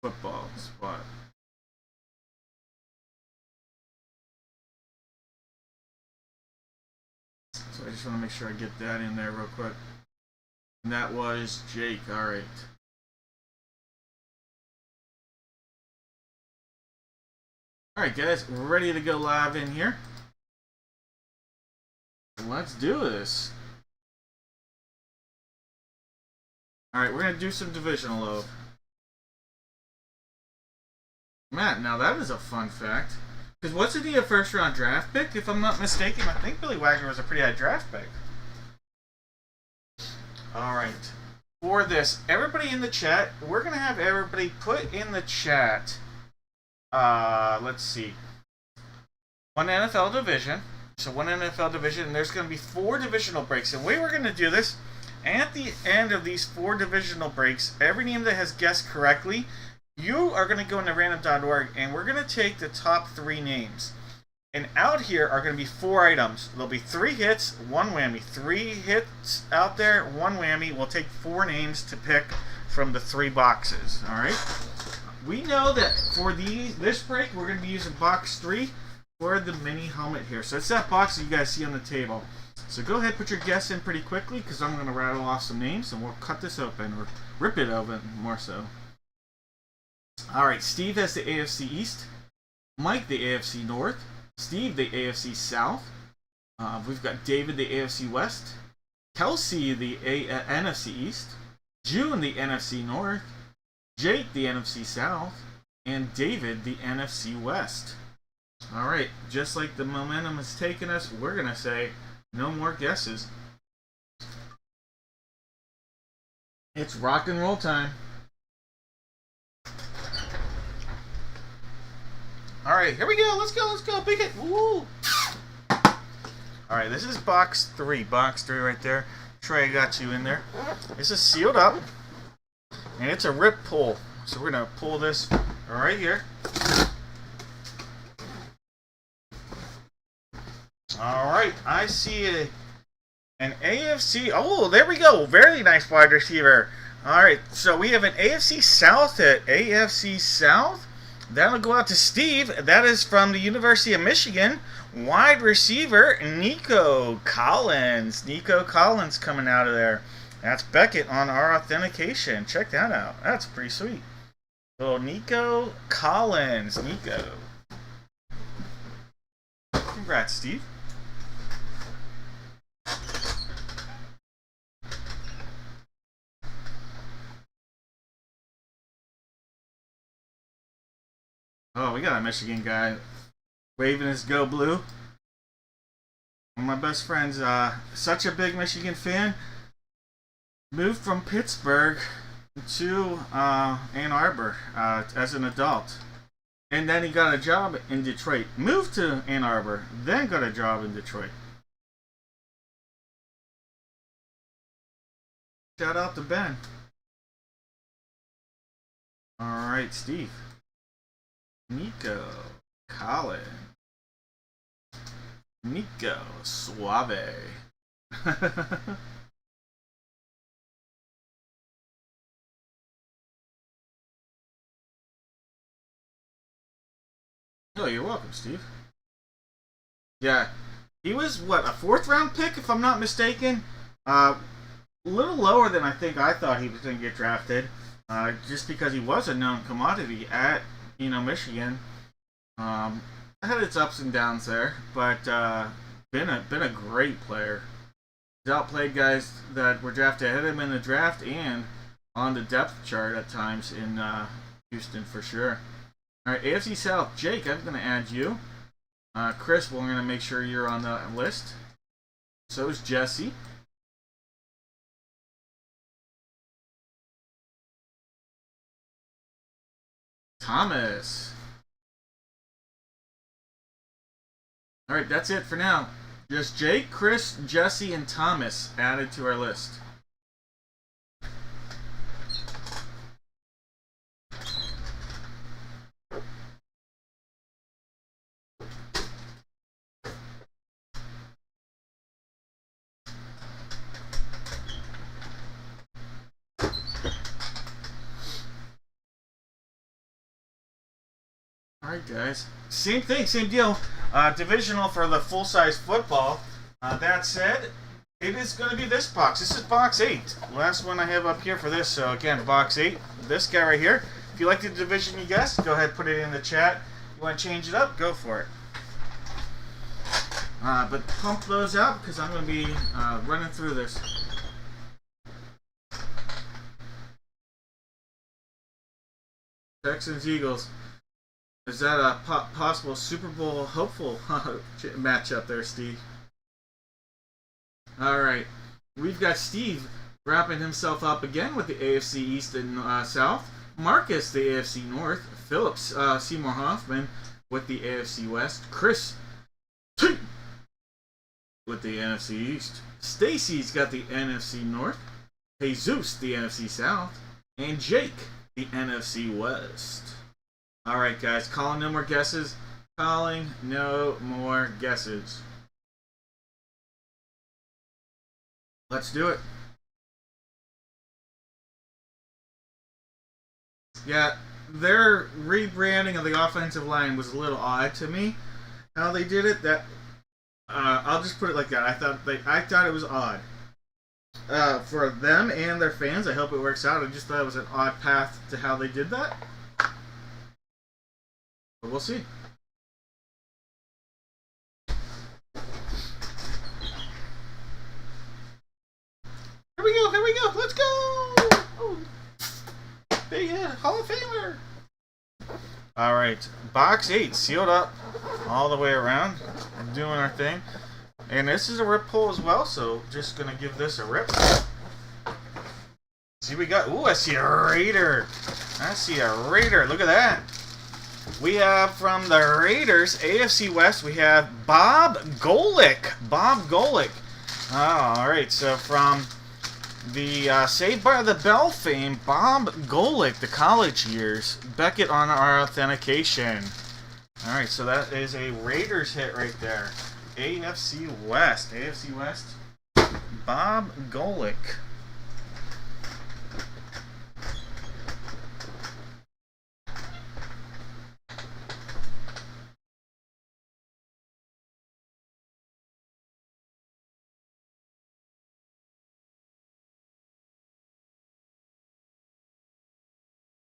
football spot. So I just want to make sure I get that in there real quick. And that was Jake. Alright. Alright, guys. Ready to go live in here. Let's do this. Alright, we're going to do some divisional love. Matt, now that is a fun fact. Because wasn't he a first round draft pick? If I'm not mistaken, I think Billy Wagner was a pretty high draft pick. Alright. for this, everybody in the chat, we're going to have everybody put in the chat, let's see, one NFL division. So one NFL division, and there's going to be 4 divisional breaks. And the way we're going to do this, at the end of these 4 divisional breaks, every name that has guessed correctly, you are going to go into random.org, and we're going to take the top 3 names. And out here are going to be 4 items. There'll be 3 hits, 1 whammy. 3 hits out there, 1 whammy. We'll take 4 names to pick from the 3 boxes. All right. We know that for this break, we're going to be using box 3 for the mini helmet here. So it's that box that you guys see on the table. So go ahead, put your guess in pretty quickly, because I'm going to rattle off some names, and we'll cut this open, or rip it open, more so. All right, Steve has the AFC East, Mike the AFC North, Steve the AFC South. We've got David the AFC West, Kelsey the NFC East, June the NFC North, Jake the NFC South, and David the NFC West. All right, just like the momentum has taken us, we're going to say no more guesses. It's rock and roll time. All right, here we go. Let's go. Pick it. Woo! All right, this is box 3. Box 3 right there. Trey got you in there. This is sealed up, and it's a rip pull. So we're going to pull this right here. All right, I see an AFC. Oh, there we go. Very nice wide receiver. All right, so we have an AFC South at AFC South. That'll go out to Steve. That is from the University of Michigan. Wide receiver, Nico Collins. Nico Collins coming out of there. That's Beckett on our authentication. Check that out. That's pretty sweet. So Nico Collins. Nico. Congrats, Steve. Oh, we got a Michigan guy waving his Go Blue. One of my best friends, such a big Michigan fan, moved from Pittsburgh to Ann Arbor as an adult. And then he got a job in Detroit. Moved to Ann Arbor, then got a job in Detroit. Shout out to Ben. All right, Steve. Nico Collins. Nico Suave. Oh, you're welcome, Steve. Yeah, he was, what, a 4th round pick, if I'm not mistaken? A little lower than I thought he was going to get drafted, just because he was a known commodity at Michigan. Had its ups and downs there, but been a great player. He's outplayed guys that were drafted ahead of him in the draft and on the depth chart at times in Houston for sure. All right, AFC South, Jake, I'm going to add you. Chris, we're going to make sure you're on the list. So is Jesse. Thomas. All right, that's it for now. Just Jake, Chris, Jesse, and Thomas added to our list. Alright guys, same thing, same deal. Divisional for the full-size football. That said, it is going to be this box. This is box 8. Last one I have up here for this. So again, box 8. This guy right here. If you like the division you guessed, go ahead, put it in the chat. If you want to change it up, go for it. But pump those out because I'm going to be running through this. Texans, Eagles. Is that a possible Super Bowl hopeful matchup there, Steve? All right. We've got Steve Wrapping himself up again with the AFC East and South. Marcus, the AFC North. Phillips, Seymour Hoffman with the AFC West. Chris T with the NFC East. Stacy's got the NFC North. Jesus, the NFC South. And Jake, the NFC West. Alright, guys, calling no more guesses. Calling no more guesses. Let's do it. Yeah, their rebranding of the offensive line was a little odd to me. How they did it, that I'll just put it like that. I thought it was odd. For them and their fans, I hope it works out. I just thought it was an odd path to how they did that. But we'll see. Here we go, let's go! Oh. Big Hall of Famer! Alright, box 8 sealed up all the way around. We're doing our thing. And this is a rip pull as well, so just gonna give this a rip. See, we got. Ooh, I see a Raider. I see a Raider. Look at that. We have from the Raiders, AFC West, we have Bob Golick. Bob Golick. Oh, alright, so from the Saved by the Bell fame, Bob Golick, the college years. Beckett on our authentication. Alright, so that is a Raiders hit right there. AFC West. AFC West. Bob Golick.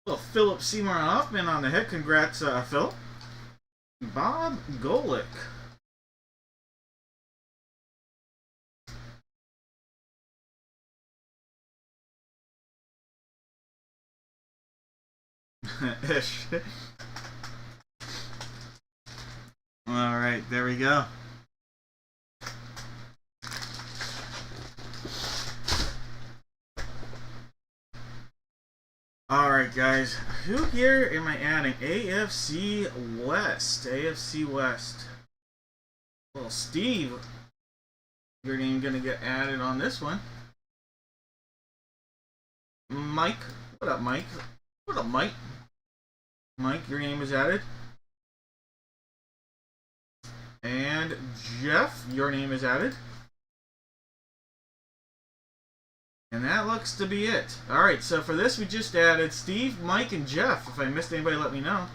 Well, Philip Seymour Hoffman on the hit. Congrats, Phil. Bob Golick. Ish. Alright, there we go. Alright, guys. Who here am I adding? AFC West. AFC West. Well, Steve, your name gonna get added on this one. Mike. What up, Mike? What up, Mike? Mike, your name is added. And Jeff, your name is added. And that looks to be it. Alright, so for this we just added Steve, Mike, and Jeff. If I missed anybody, let me know.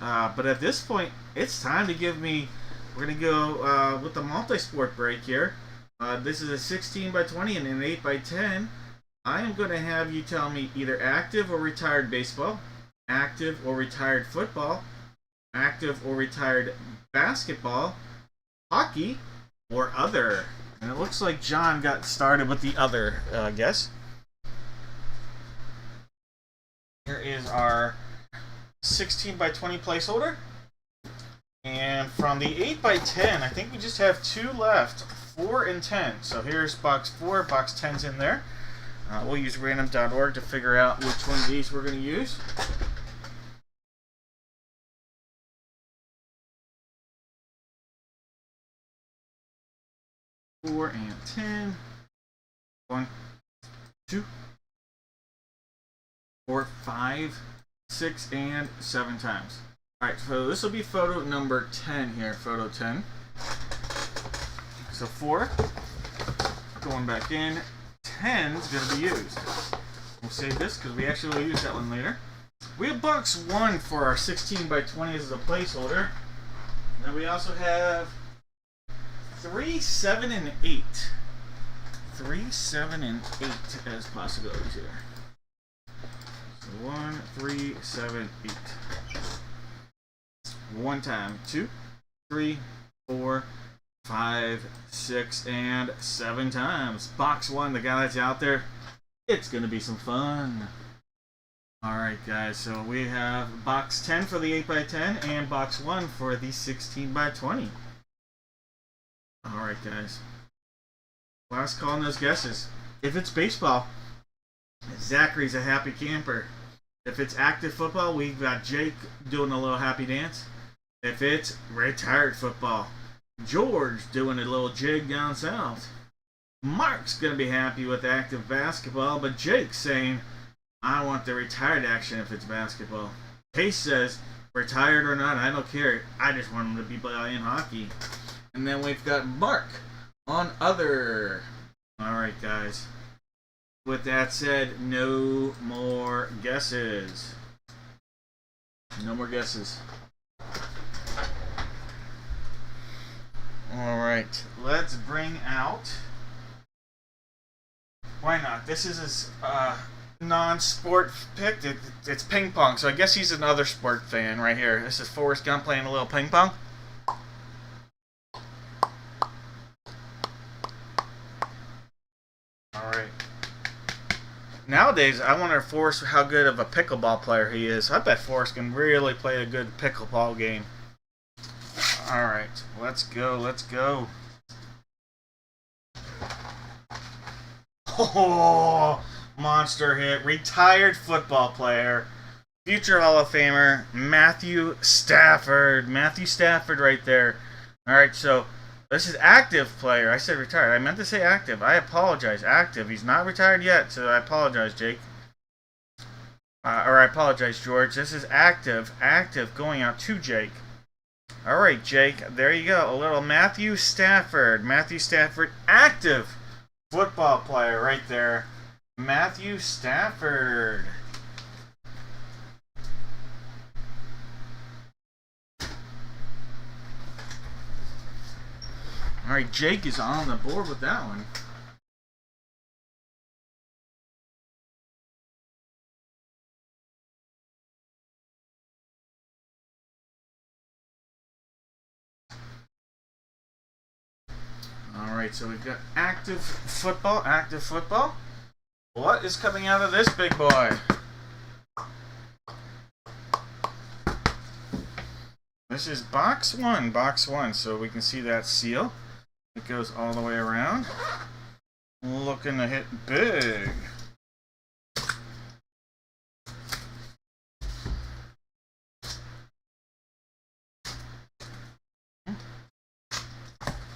But at this point, it's time to give me... We're going to go with the multi-sport break here. This is a 16 by 20 and an 8 by 10. I am going to have you tell me either active or retired baseball, active or retired football, active or retired basketball, hockey, or other. And it looks like John got started with the other guess. Here is our 16 by 20 placeholder. And from the 8 by 10, I think we just have 2 left, 4 and 10. So here's box 4, box 10's in there. We'll use random.org to figure out which one of these we're going to use. Four and 10. 1, 2, 4, 5, 6, and 7 times. Alright, so this will be photo number 10 here, photo 10. So 4, going back in, 10 is going to be used. We'll save this because we actually will use that one later. We have box 1 for our 16 by 20 as a placeholder. And then we also have 3, 7, and 8. 3, 7, and 8 as possibilities here. So 1, 3, 7, 8. One time. 2, 3, 4, 5, 6, and 7 times. Box 1, the guy that's out there. It's going to be some fun. Alright, guys. So we have box 10 for the 8 by 10 and box 1 for the 16 by 20. Alright, guys. Last call on those guesses. If it's baseball, Zachary's a happy camper. If it's active football, we've got Jake doing a little happy dance. If it's retired football, George doing a little jig down south. Mark's going to be happy with active basketball, but Jake's saying, I want the retired action if it's basketball. Case says, retired or not, I don't care. I just want him to be playing hockey. And then we've got Mark on other. Alright, guys. With that said, no more guesses. No more guesses. Alright, let's bring out. Why not? This is a non-sport pick. It's ping pong, so I guess he's another sport fan right here. This is Forrest Gump playing a little ping pong. Alright. Nowadays, I wonder Forrest how good of a pickleball player he is. I bet Forrest can really play a good pickleball game. Alright, let's go, let's go. Oh, monster hit. Retired football player. Future Hall of Famer, Matthew Stafford. Matthew Stafford right there. Alright, so this is active player. I said retired. I meant to say active. I apologize. Active. He's not retired yet, so I apologize, Jake. Or I apologize, George. This is active. Active going out to Jake. Alright, Jake. There you go. A little Matthew Stafford. Matthew Stafford, active football player right there. Matthew Stafford. Alright, Jake is on the board with that one. Alright, so we've got active football, active football. What is coming out of this big boy? This is box one, so we can see that seal. It goes all the way around. Looking to hit big.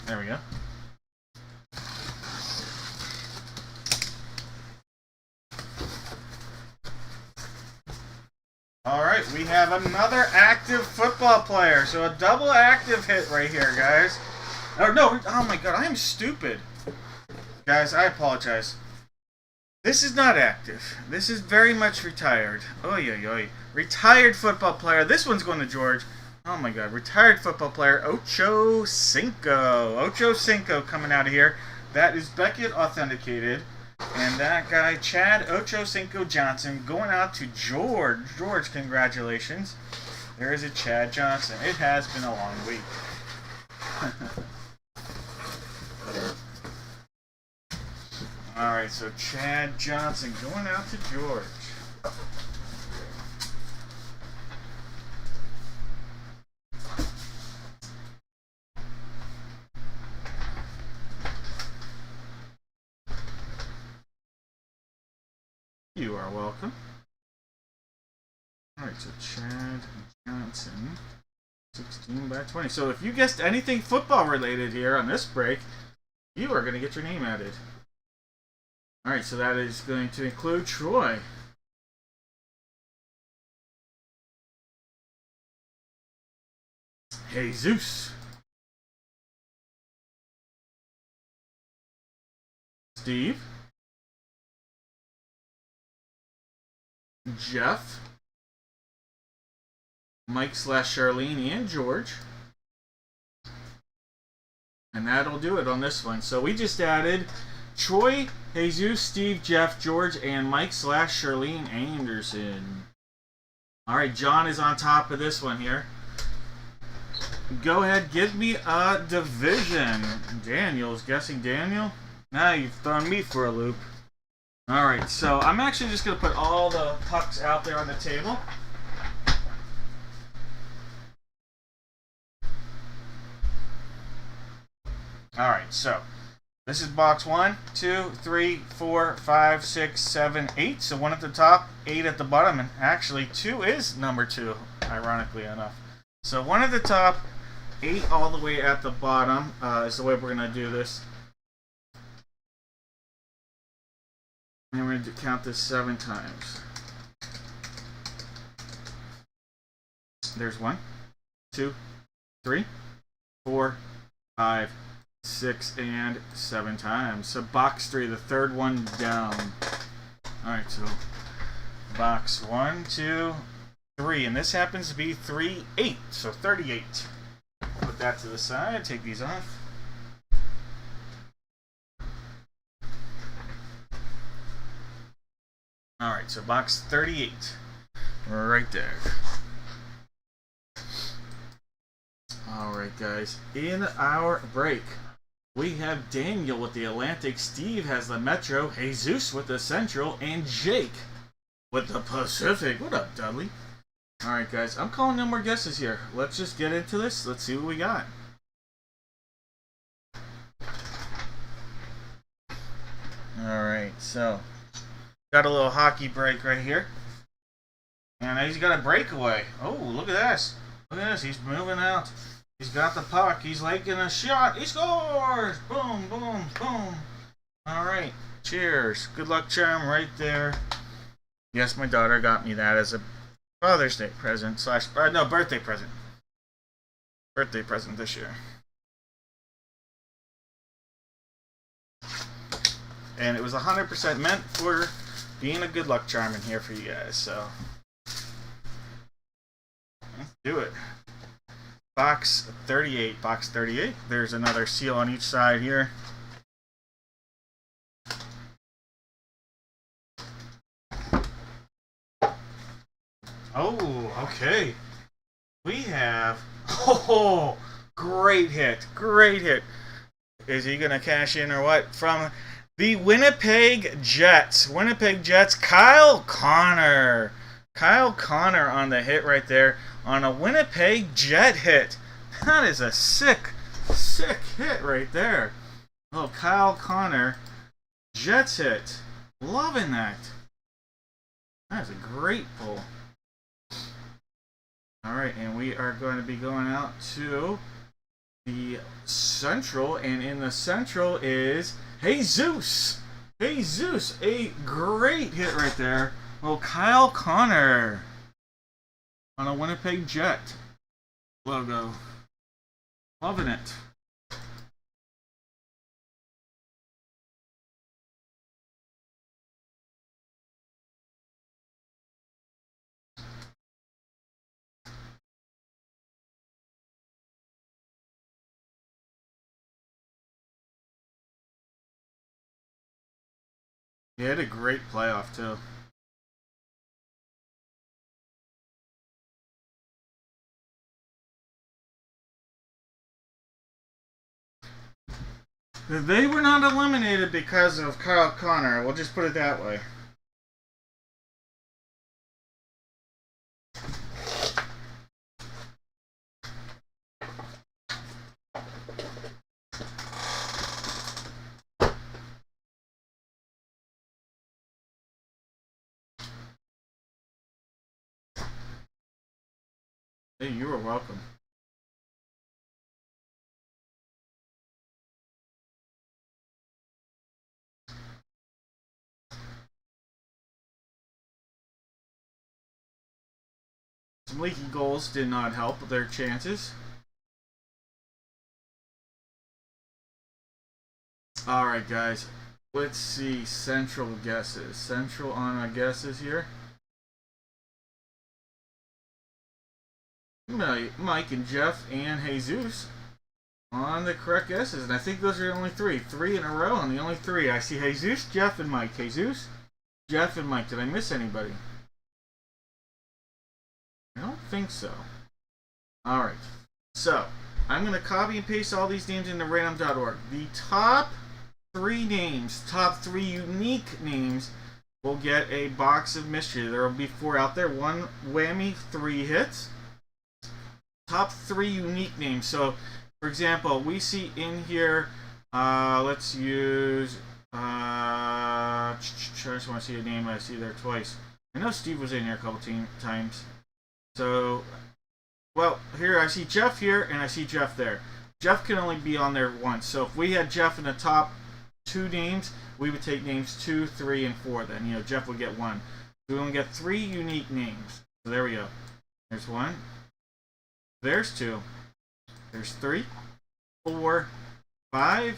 There we go. Alright, we have another active football player. So a double active hit right here, guys. Oh, no. Oh, my God. I am stupid. Guys, I apologize. This is not active. This is very much retired. Oy, oy, oy. Retired football player. This one's going to George. Oh, my God. Retired football player, Ocho Cinco. Ocho Cinco coming out of here. That is Beckett authenticated. And that guy, Chad Ocho Cinco Johnson, going out to George. George, congratulations. There is a Chad Johnson. It has been a long week. Alright, so Chad Johnson going out to George. You are welcome. Alright, so Chad Johnson, 16/20. So if you guessed anything football related here on this break, you are going to get your name added. Alright, so that is going to include Troy. Jesus. Steve. Jeff. Mike / Charlene and George. And that'll do it on this one. So we just added Troy, Jesus, Steve, Jeff, George, and Mike / Charlene Anderson. Alright, John is on top of this one here. Go ahead, give me a division. Daniel's guessing Daniel? Now you've thrown me for a loop. Alright, so I'm actually just going to put all the pucks out there on the table. Alright, so This is box 1, 2, 3, 4, 5, 6, 7, 8. So 1 at the top, 8 at the bottom, and actually 2 is number 2, ironically enough. So 1 at the top, 8 all the way at the bottom is the way we're going to do this. And we're going to count this 7 times. There's 1, 2, 3, 4, 5, 6, and 7 times. So box 3, the third one down. Alright, so box 1, 2, 3. And this happens to be 3, 8. So 38. Put that to the side. Take these off. Alright, so box 38. Right there. Alright, guys. In our break, we have Daniel with the Atlantic, Steve has the Metro, Jesus with the Central, and Jake with the Pacific. What up, Dudley? Alright, guys. I'm calling no more guesses here. Let's just get into this. Let's see what we got. Alright, so got a little hockey break right here. And he's got a breakaway. Oh, look at this. Look at this. He's moving out. He's got the puck. He's making a shot. He scores! Boom, boom, boom. Alright. Cheers. Good luck charm right there. Yes, my daughter got me that as a Father's Day present slash... no, birthday present. Birthday present this year. And it was 100% meant for being a good luck charm in here for you guys, so... let's do it. Box 38. Box 38. There's another seal on each side here. Oh, okay. We have... oh, great hit. Great hit. Is he going to cash in or what? From the Winnipeg Jets. Winnipeg Jets, Kyle Connor. Kyle Connor on the hit right there on a Winnipeg Jet hit. That is a sick, sick hit right there. Oh, Kyle Connor Jets hit. Loving that. That is a great pull. Alright, and we are going to be going out to the Central, and in the Central is Jesus. Jesus, a great hit right there. Well, Kyle Connor on a Winnipeg Jet logo. Loving it. He had a great playoff, too. They were not eliminated because of Kyle Connor. We'll just put it that way. Hey, you are welcome. Some leaky goals did not help their chances. Alright, guys. Let's see Central guesses. Central on our guesses here. Mike and Jeff and Jesus on the correct guesses. And I think those are the only 3. 3 in a row, and the only 3. I see Jesus, Jeff, and Mike. Jesus, Jeff, and Mike. Did I miss anybody? I don't think so. Alright. So, I'm going to copy and paste all these names into random.org. The top 3 names, top 3 unique names, will get a box of mystery. There will be 4 out there. 1 whammy, 3 hits. Top 3 unique names. So, for example, we see in here Let's use. I just want to see a name I see there twice. I know Steve was in here a couple times. So, well, here I see Jeff here and I see Jeff there. Jeff can only be on there once. So if we had Jeff in the top 2 names, we would take names 2, 3, and 4. Then Jeff would get 1. So we only get 3 unique names. So there we go. There's 1. There's 2. There's 3, 4, 5,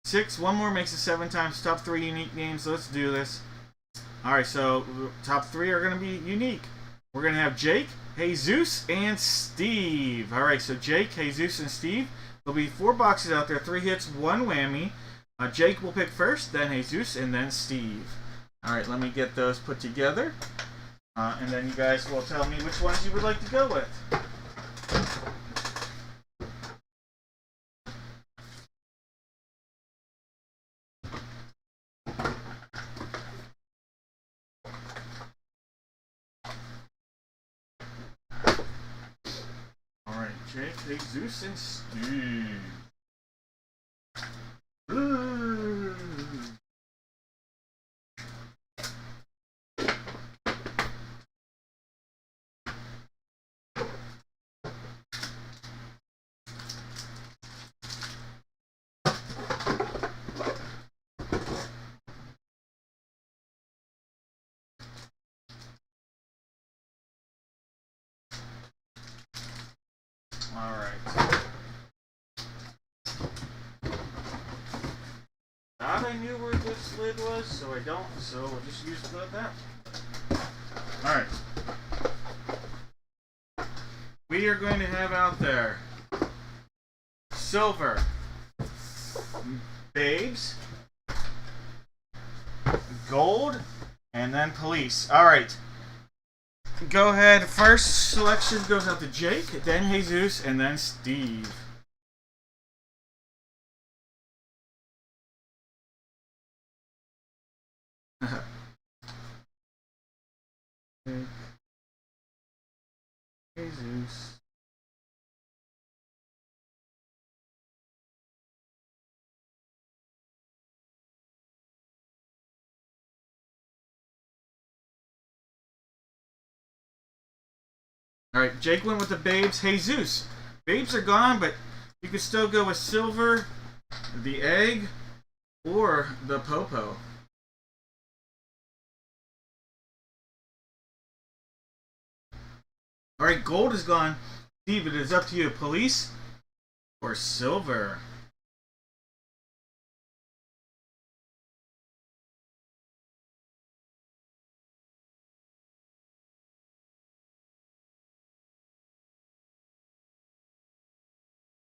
6. 1 more makes it 7 times. Top 3 unique names. Let's do this. Alright, so top 3 are going to be unique. We're going to have Jake, Jesus, and Steve. Alright, so Jake, Jesus, and Steve. There'll be 4 boxes out there. 3 hits, 1 whammy. Jake will pick first, then Jesus, and then Steve. Alright, let me get those put together. And then you guys will tell me which ones you would like to go with. Alright, Jake, Jesus, and Steve. Alright. Thought I knew where this lid was, so I don't, so we'll just use that. Alright. We are going to have out there silver, babes, gold, and then police. Alright. Go ahead. First selection goes out to Jake, then Jesus, and then Steve. Jesus. Alright, Jake went with the babes. Jesus. Babes are gone, but you can still go with silver, the egg, or the popo. Alright, gold is gone. Steve, it is up to you. Police or silver?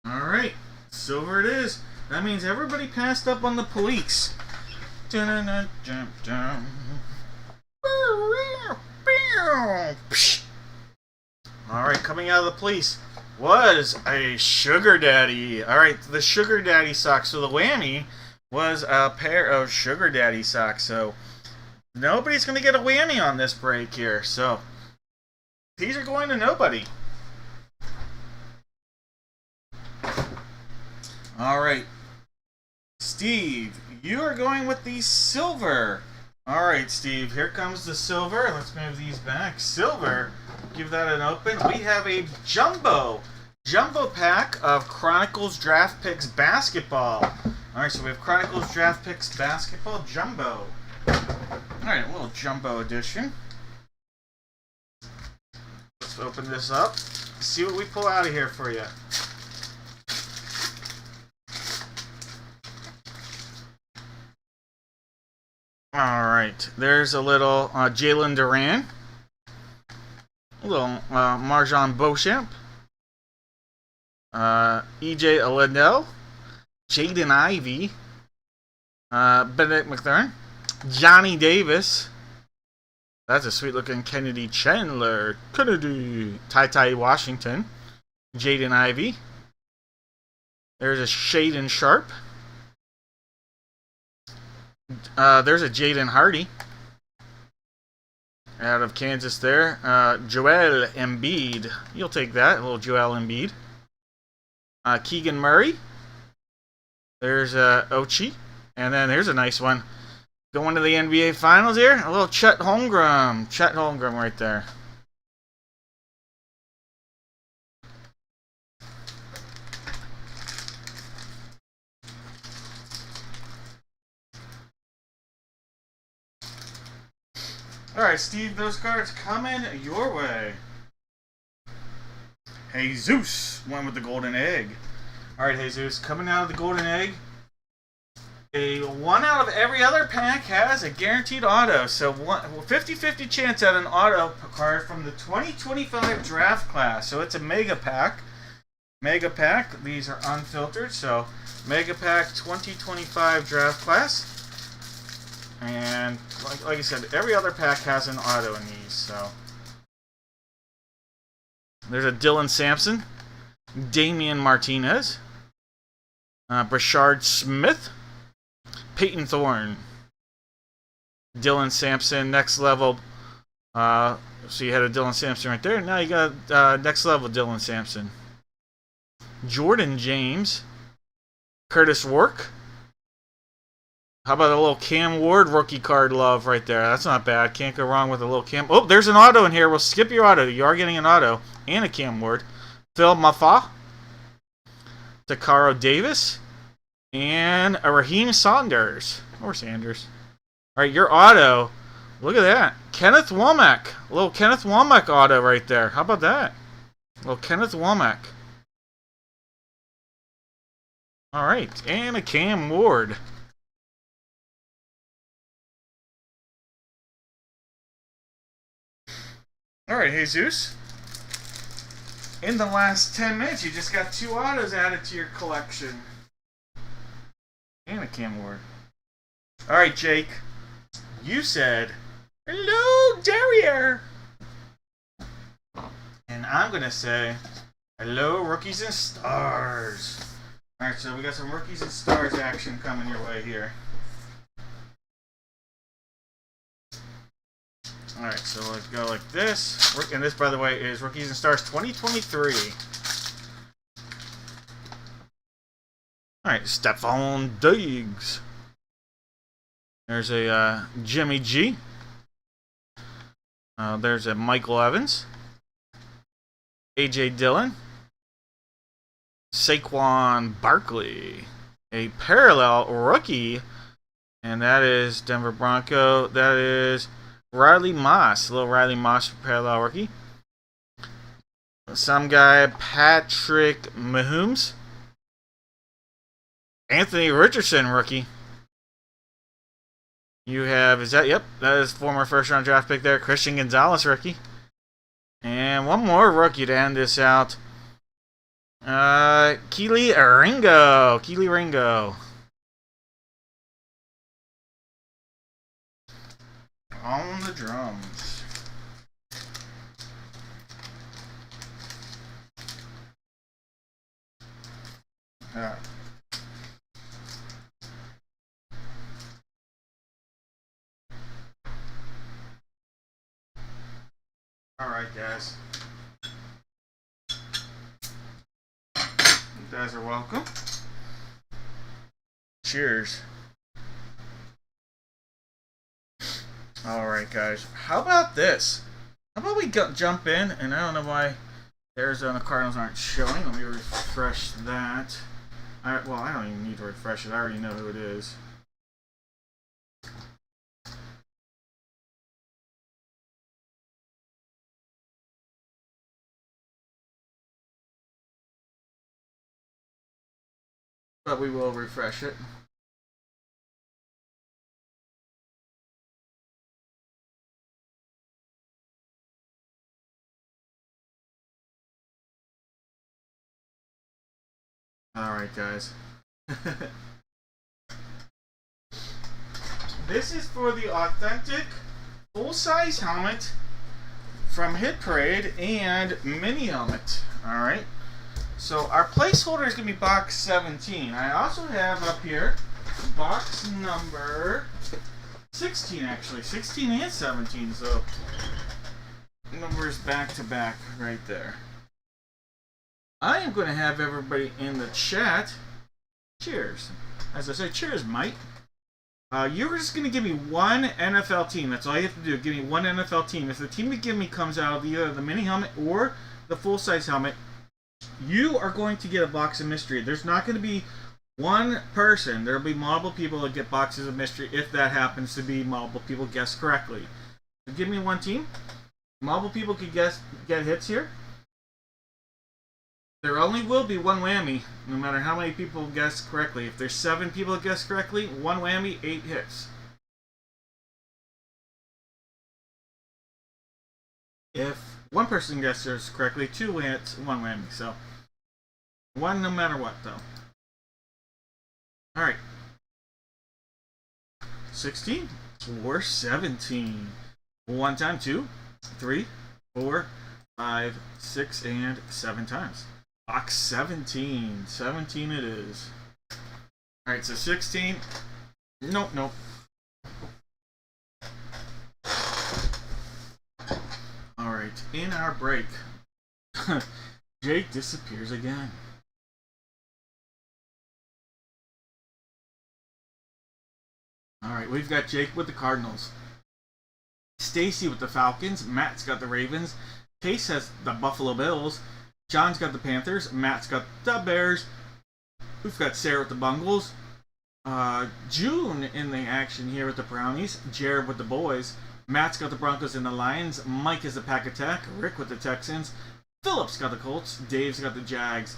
Alright, silver it is. That means everybody passed up on the police. Alright, coming out of the police was a sugar daddy. Alright, the sugar daddy socks. So the whammy was a pair of sugar daddy socks. So nobody's going to get a whammy on this break here. So these are going to nobody. Alright, Steve, you are going with the silver. Alright, Steve, here comes the silver. Let's move these back. Silver, give that an open. We have a jumbo pack of Chronicles Draft Picks Basketball. Alright, so we have Chronicles Draft Picks Basketball Jumbo. Alright, a little jumbo edition. Let's open this up. See what we pull out of here for you. Alright, there's a little Jalen Duran, a little Marjan Beauchamp, EJ Liddell, Jaden Ivey, Benedict McLaren, Johnny Davis, that's a sweet looking Kennedy Chandler, Ty Washington, Jaden Ivey, there's a Shaden Sharp, there's a Jaden Hardy out of Kansas there. Joel Embiid. You'll take that. A little Joel Embiid. Keegan Murray. There's Ochi. And then here's a nice one. Going to the NBA Finals here. A little Chet Holmgren. Chet Holmgren right there. Alright, Steve, those cards coming your way. Jesus went with the golden egg. Alright, Jesus, coming out of the golden egg. A 1 out of every other pack has a guaranteed auto. So 50-50 chance at an auto card from the 2025 draft class. So it's a mega pack. Mega pack. These are unfiltered. So mega pack 2025 draft class. And like I said, every other pack has an auto in these. So there's a Dylan Sampson, Damian Martinez, Brashard Smith, Peyton Thorne, Dylan Sampson, next level. So you had a Dylan Sampson right there. Now you got next level Dylan Sampson. Jordan James, Curtis Work. How about a little Cam Ward rookie card love right there? That's not bad. Can't go wrong with a little Cam. Oh, there's an auto in here. We'll skip your auto. You are getting an auto and a Cam Ward. Phil Mafa, Takaro Davis, and a Raheem Saunders. Or Sanders. All right, your auto. Look at that. Kenneth Womack. A little Kenneth Womack auto right there. How about that? A little Kenneth Womack. All right, and a Cam Ward. Alright, Jesus. In the last 10 minutes, you just got 2 autos added to your collection. And a Cam Ward. Alright, Jake. You said, hello, Derriere. And I'm going to say, hello, Rookies and Stars. Alright, so we got some Rookies and Stars action coming your way here. Alright, so let's go like this. And this, by the way, is Rookies and Stars 2023. Alright, Stephon Diggs. There's a Jimmy G. There's a Michael Evans. AJ Dillon. Saquon Barkley. A parallel rookie. And that is Denver Bronco. That is Riley Moss, a little Riley Moss parallel rookie. Some guy, Patrick Mahomes. Anthony Richardson rookie. You have, yep, that is former first round draft pick there, Christian Gonzalez rookie. And one more rookie to end this out. Keely Ringo. On the drums. Alright. Alright, guys. You guys are welcome. Cheers. Alright, guys. How about this? How about we jump in, and I don't know why the Arizona Cardinals aren't showing. Let me refresh that. Well, I don't even need to refresh it. I already know who it is. But we will refresh it. Alright, guys. This is for the authentic full-size helmet from Hit Parade and mini helmet. Alright. So our placeholder is going to be box 17. I also have up here box number 16, actually. 16 and 17. So numbers back to back right there. I am going to have everybody in the chat Cheers. As I say, cheers, Mike. You're just going to give me one NFL team. That's all you have to do. Give me one NFL team. If the team you give me comes out of either the mini helmet or the full-size helmet, you are going to get a box of mystery. There's not going to be one person. There will be multiple people that get boxes of mystery if that happens to be multiple people guess correctly. So give me one team. Multiple people could get hits here. There only will be one whammy, no matter how many people guess correctly. If there's 7 people that guess correctly, one whammy, 8 hits. If one person guesses correctly, 2 hits, 1 whammy. So, 1 no matter what, though. Alright. 16 or 17. One time, 2, 3, 4, 5, 6, and 7 times. Box 17. 17 it is. Alright, so 16. Nope, nope. Alright, in our break, Jake disappears again. Alright, we've got Jake with the Cardinals. Stacy with the Falcons. Matt's got the Ravens. Case has the Buffalo Bills. John's got the Panthers. Matt's got the Bears. We've got Sarah with the Bungles. June in the action here with the Brownies. Jared with the Boys. Matt's got the Broncos and the Lions. Mike has the Pack Attack. Rick with the Texans. Philip's got the Colts. Dave's got the Jags.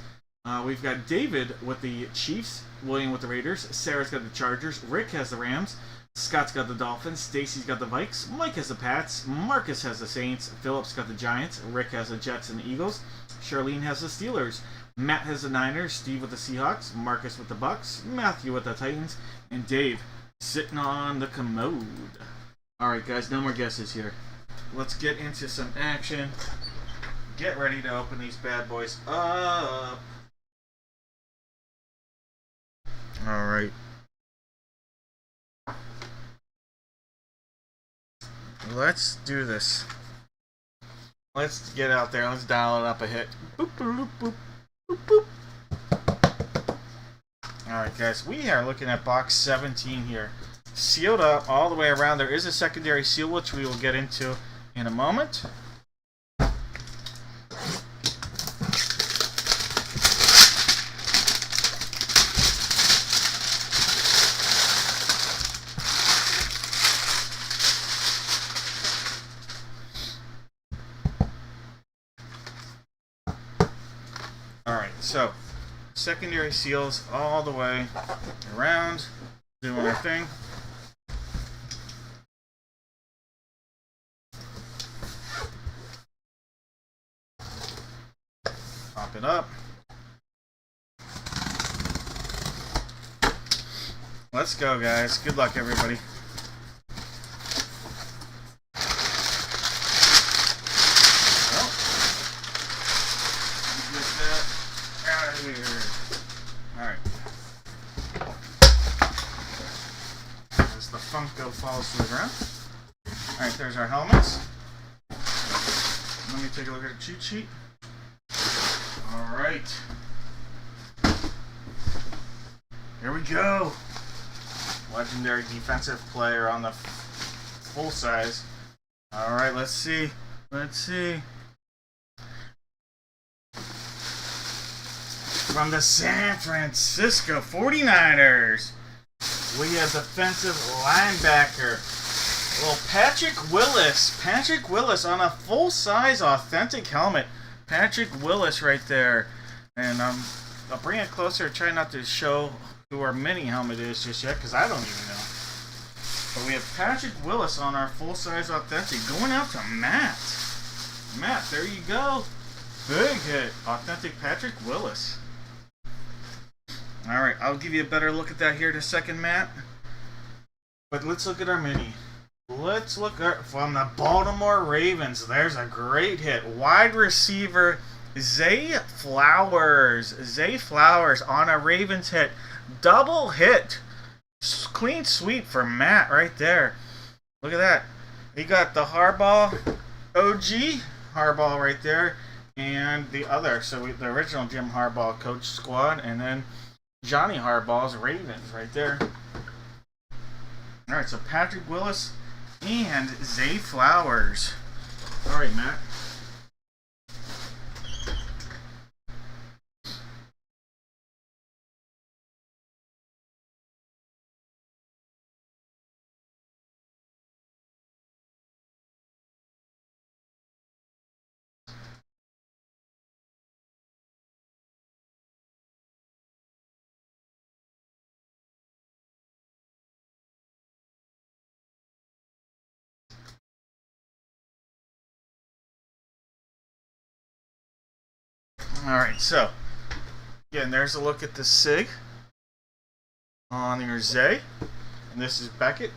We've got David with the Chiefs. William with the Raiders. Sarah's got the Chargers. Rick has the Rams. Scott's got the Dolphins. Stacy's got the Vikes. Mike has the Pats. Marcus has the Saints. Philip's got the Giants. Rick has the Jets and the Eagles. Charlene has the Steelers. Matt has the Niners. Steve with the Seahawks. Marcus with the Bucks. Matthew with the Titans. And Dave sitting on the commode. Alright guys, no more guesses here. Let's get into some action. Get ready to open these bad boys up. Alright. Let's do this. Let's get out there. Let's dial it up a hit. Boop, boop, boop, boop, boop. Alright guys, we are looking at box 17 here. Sealed up all the way around. There is a secondary seal which we will get into in a moment. Alright, so secondary seals all the way around, doing our thing. Pop it up. Let's go, guys. Good luck, everybody. Alright. As the Funko falls to the ground. Alright, there's our helmets. Let me take a look at the cheat sheet. Alright. Here we go. Legendary defensive player on the full size. Alright, let's see. Let's see. From the San Francisco 49ers, we have defensive linebacker, little Patrick Willis. Patrick Willis on a full-size authentic helmet. Patrick Willis right there. And I'll bring it closer, try not to show who our mini helmet is just yet, because I don't even know. But we have Patrick Willis on our full-size authentic, going out to Matt. Matt, there you go. Big hit. Authentic Patrick Willis. Alright, I'll give you a better look at that here in a second, Matt. But let's look at our mini. Let's look at from the Baltimore Ravens. There's a great hit. Wide receiver Zay Flowers. Zay Flowers on a Ravens hit. Double hit. Clean sweep for Matt right there. Look at that. He got the Harbaugh OG. Harbaugh right there. And the other. So the original Jim Harbaugh coach squad. And then Johnny Harbaugh's Ravens right there. All right, so Patrick Willis and Zay Flowers. All right, Matt. All right, so again, there's a look at the SIG on your Zay, and this is Beckett,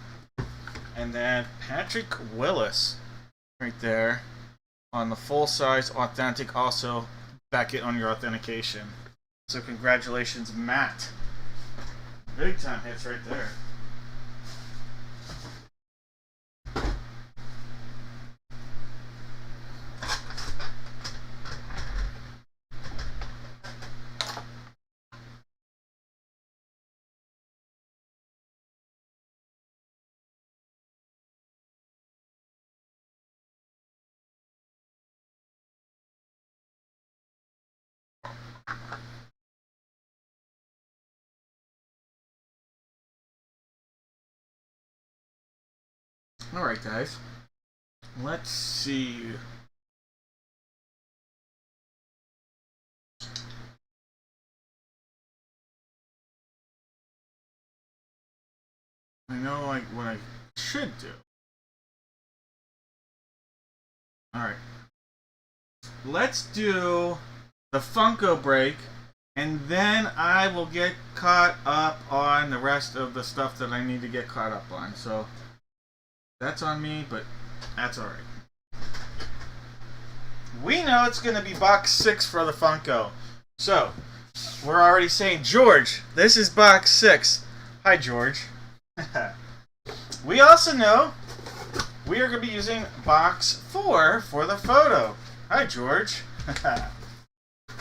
and then Patrick Willis right there on the full-size authentic, also Beckett on your authentication. So congratulations, Matt. Big time hits right there. All right, guys. Let's see. I know like what I should do. All right. Let's do the Funko break, and then I will get caught up on the rest of the stuff that I need to get caught up on. So that's on me, but that's all right. We know it's going to be box 6 for the Funko. So we're already saying, George, this is box 6. Hi, George. We also know we are going to be using box 4 for the photo. Hi, George.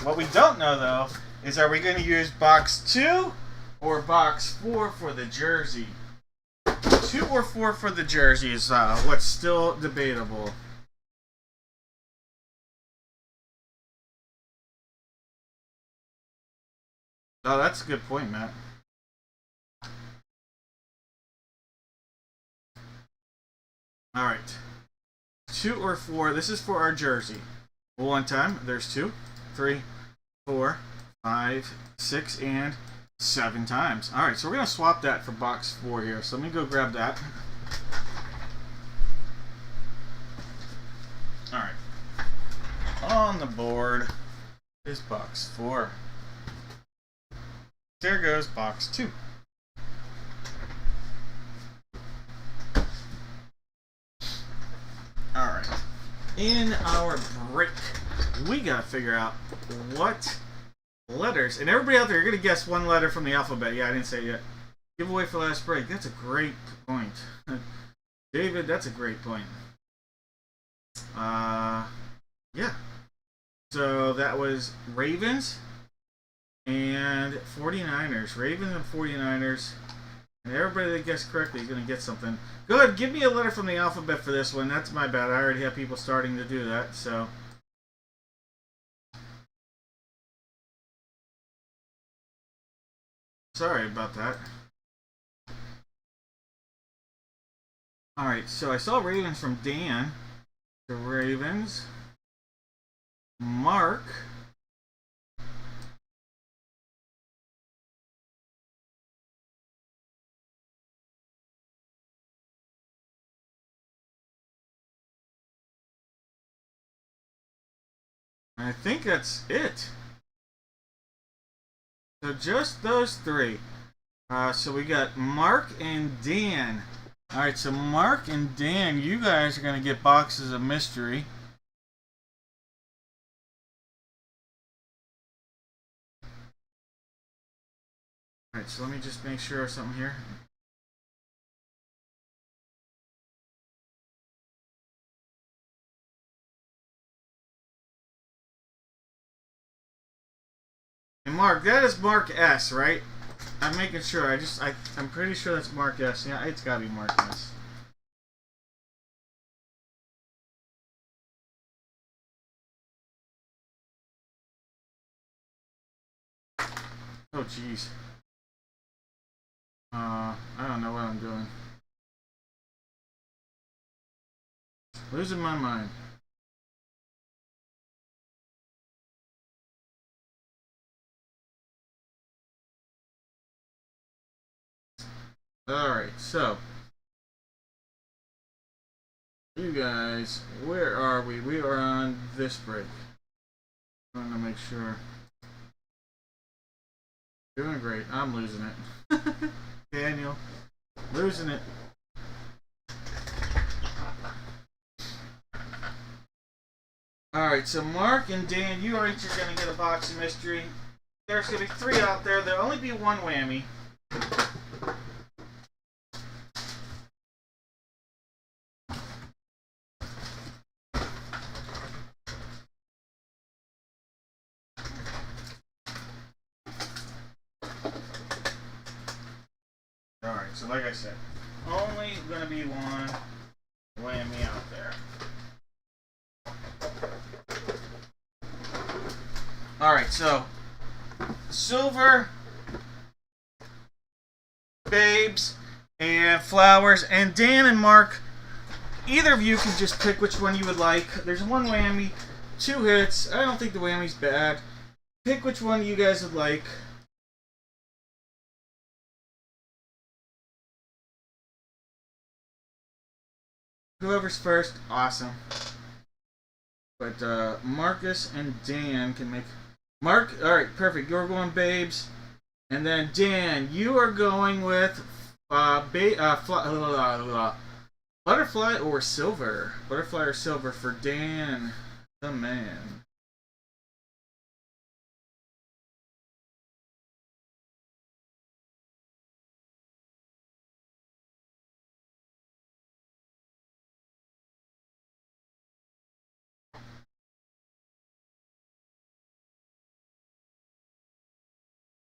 What we don't know, though, is are we going to use box 2 or box 4 for the jersey? 2 or 4 for the jersey is what's still debatable. Oh, that's a good point, Matt. All right. 2 or 4. This is for our jersey. One time. There's 2, 3, 4, 5, 6, and 7 times. All right, so we're going to swap that for box 4 here. So let me go grab that. All right. On the board is box 4. There goes box 2. Alright. In our break, we gotta figure out what letters, and everybody out there, you're gonna guess one letter from the alphabet. Yeah, I didn't say it yet. Giveaway for last break. That's a great point. David, that's a great point. Yeah. So that was Ravens and 49ers. Ravens and 49ers. And everybody that guessed correctly is going to get something. Good. Give me a letter from the alphabet for this one. That's my bad. I already have people starting to do that. So. Sorry about that. Alright, so I saw Ravens from Dan. The Ravens. Mark. I think that's it. So just those 3. So we got Mark and Dan. Alright, so Mark and Dan, you guys are going to get boxes of mystery. Alright, so let me just make sure of something here. And Mark, that is Mark S, right? I'm making sure. I'm pretty sure that's Mark S. Yeah, it's gotta be Mark S. Oh, jeez. I don't know what I'm doing. Losing my mind. Alright, so. You guys, where are we? We are on this break. I want to make sure. Doing great. I'm losing it. Daniel, losing it. Alright, so Mark and Dan, you are each going to get a box of mystery. There's going to be 3 out there. There'll only be 1 whammy. Alright, so like I said, only going to be 1 whammy out there. Alright, so silver, babes, and flowers, and Dan and Mark, either of you can just pick which one you would like. There's 1 whammy, 2 hits. I don't think the whammy's bad. Pick which one you guys would like. Whoever's first, awesome. But Marcus and Dan can make... Mark, alright, perfect. You're going babes. And then Dan, you are going with butterfly or silver. Butterfly or silver for Dan, the man.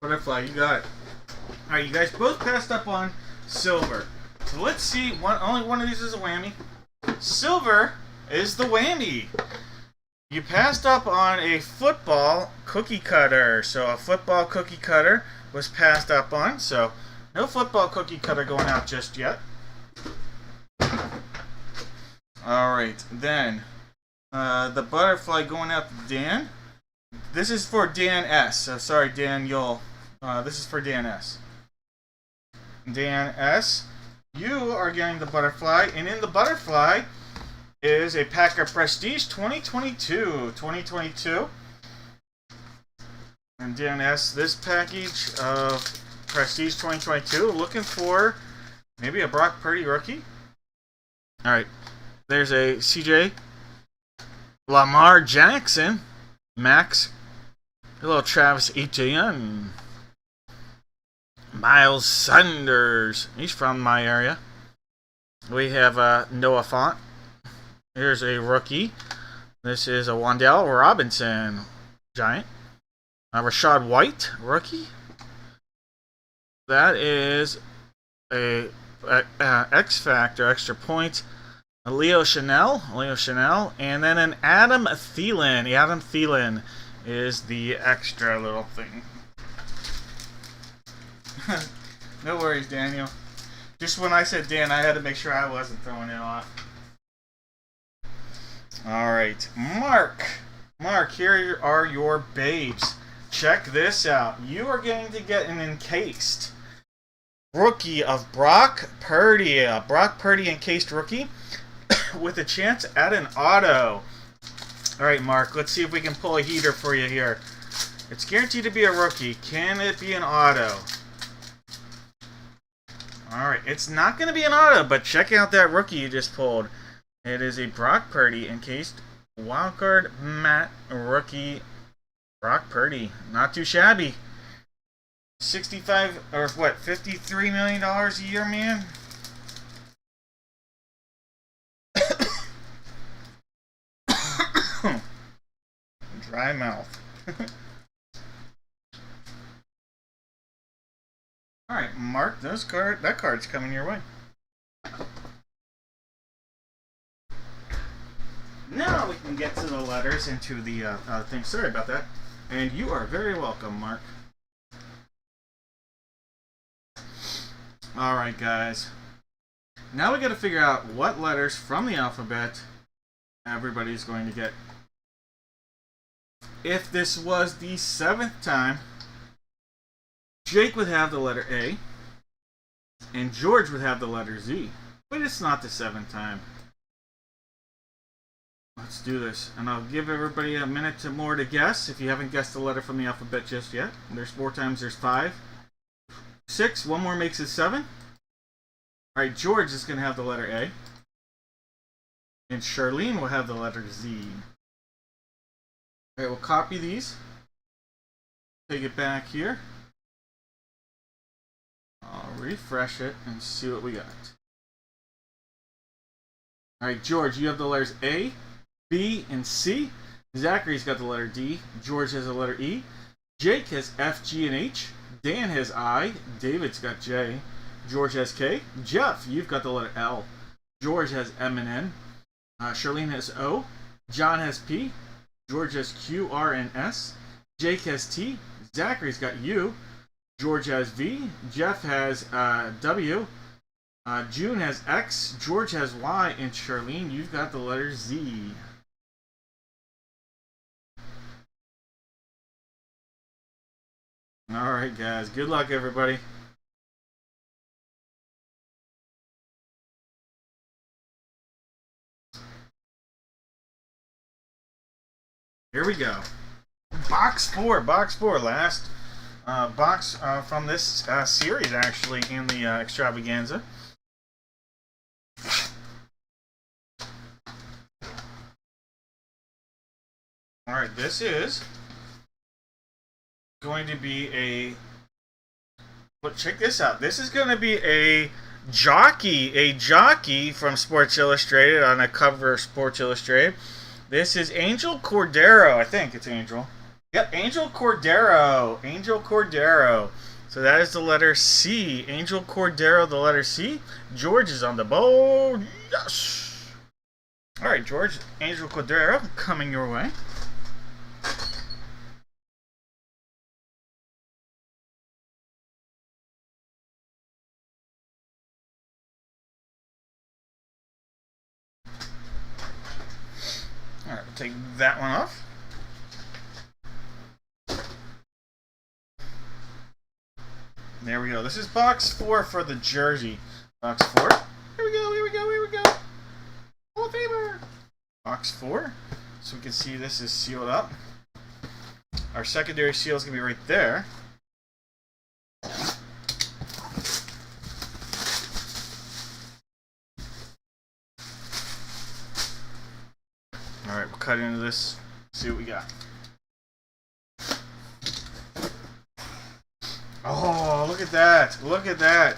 Butterfly, you got it. Alright, you guys both passed up on silver. So let's see, only one of these is a whammy. Silver is the whammy. You passed up on a football cookie cutter. So a football cookie cutter was passed up on. So no football cookie cutter going out just yet. Alright, then the butterfly going out to Dan. This is for Dan S. So sorry, Daniel. This is for Dan S. Dan S. You are getting the butterfly, and in the butterfly is a pack of Prestige 2022. And Dan S. This package of Prestige 2022, looking for maybe a Brock Purdy rookie. All right, there's a CJ Lamar Jackson, Max. A little Travis Etienne. Miles Sanders. He's from my area. We have Noah Font. Here's a rookie. This is a Wan'Dale Robinson Giant. Rashad White, rookie. That is a X Factor, extra points. A Leo Chanel, and then an Adam Thielen. Adam Thielen is the extra little thing. No worries, Daniel. Just when I said Dan, I had to make sure I wasn't throwing it off. Alright, Mark, here are your babes. Check this out. You are going to get an encased rookie of Brock Purdy. A Brock Purdy encased rookie with a chance at an auto. Alright, Mark, let's see if we can pull a heater for you here. It's guaranteed to be a rookie. Can it be an auto? Alright, it's not going to be an auto, but check out that rookie you just pulled. It is a Brock Purdy encased wildcard matte rookie Brock Purdy. Not too shabby. 65 or what, $53 million a year, man? Dry mouth. Alright, Mark, that card's coming your way. Now we can get to the letters and to the thing. Sorry about that. And you are very welcome, Mark. Alright, guys. Now we got to figure out what letters from the alphabet everybody's going to get. If this was the 7th time, Jake would have the letter A, and George would have the letter Z. But it's not the 7th time. Let's do this, and I'll give everybody a minute more to guess if you haven't guessed the letter from the alphabet just yet. There's 4 times, there's 5. 6, one more makes it 7. Alright, George is going to have the letter A. And Charlene will have the letter Z. Alright, we'll copy these. Take it back here. I'll refresh it and see what we got. Alright, George, you have the letters A, B, and C. Zachary's got the letter D. George has the letter E. Jake has F, G, and H. Dan has I. David's got J. George has K. Jeff, you've got the letter L. George has M and N. Charlene has O. John has P. George has Q, R, and S. Jake has T. Zachary's got U. George has V. Jeff has W. June has X. George has Y. And Charlene, you've got the letter Z. Alright, guys. Good luck, everybody. Here we go. Box 4. Last box from this series, actually, in the extravaganza. Alright, this is going to be a... But check this out. This is going to be a jockey from Sports Illustrated, on a cover of Sports Illustrated. This is Angel Cordero. I think it's Angel. Yep, Angel Cordero. So that is the letter C. Angel Cordero, the letter C. George is on the board. Yes! Alright, George. Angel Cordero coming your way. Alright, we'll take that one off. There we go. This is box 4 for the jersey. Box 4. Here we go. Hall of Famer. Box 4. So we can see this is sealed up. Our secondary seal is going to be right there. Alright, we'll cut into this, see what we got. Oh, look at that.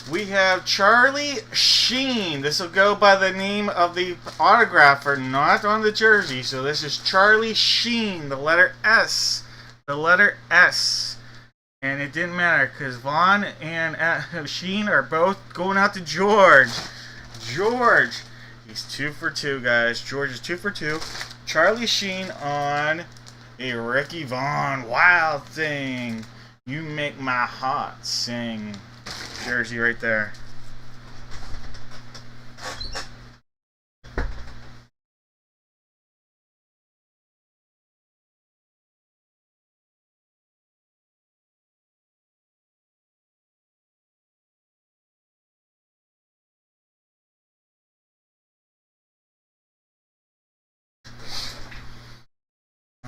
We have Charlie Sheen. This will go by the name of the autographer, not on the jersey. So this is Charlie Sheen, the letter S. And it didn't matter because Vaughn and Sheen are both going out to George. He's 2 for 2, guys. George is 2 for 2. Charlie Sheen on a Ricky Vaughn Wild Thing. You make my heart sing. Jersey right there.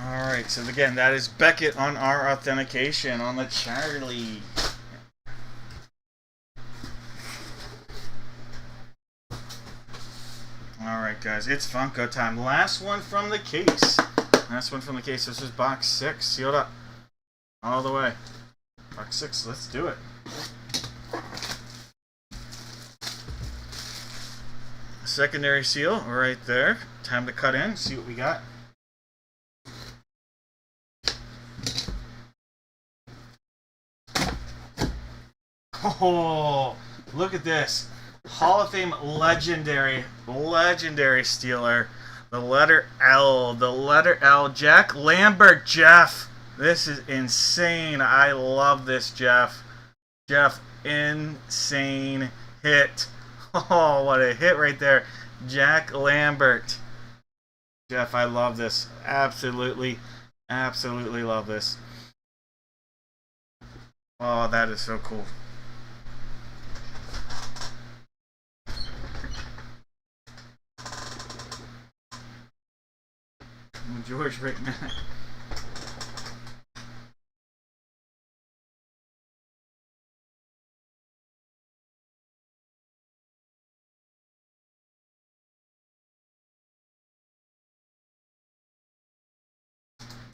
Alright, so again, that is Beckett on our authentication on the Charlie. Alright, guys, it's Funko time. Last one from the case. This is box 6, sealed up. All the way. Box 6, let's do it. Secondary seal right there. Time to cut in, see what we got. Oh, look at this. Hall of Fame legendary Steeler. The letter L. The letter L. Jack Lambert, Jeff. This is insane. I love this, Jeff. Jeff, insane hit. Oh, what a hit right there. Jack Lambert. Jeff, I love this. Absolutely, absolutely love this. Oh, that is so cool. George Rickman.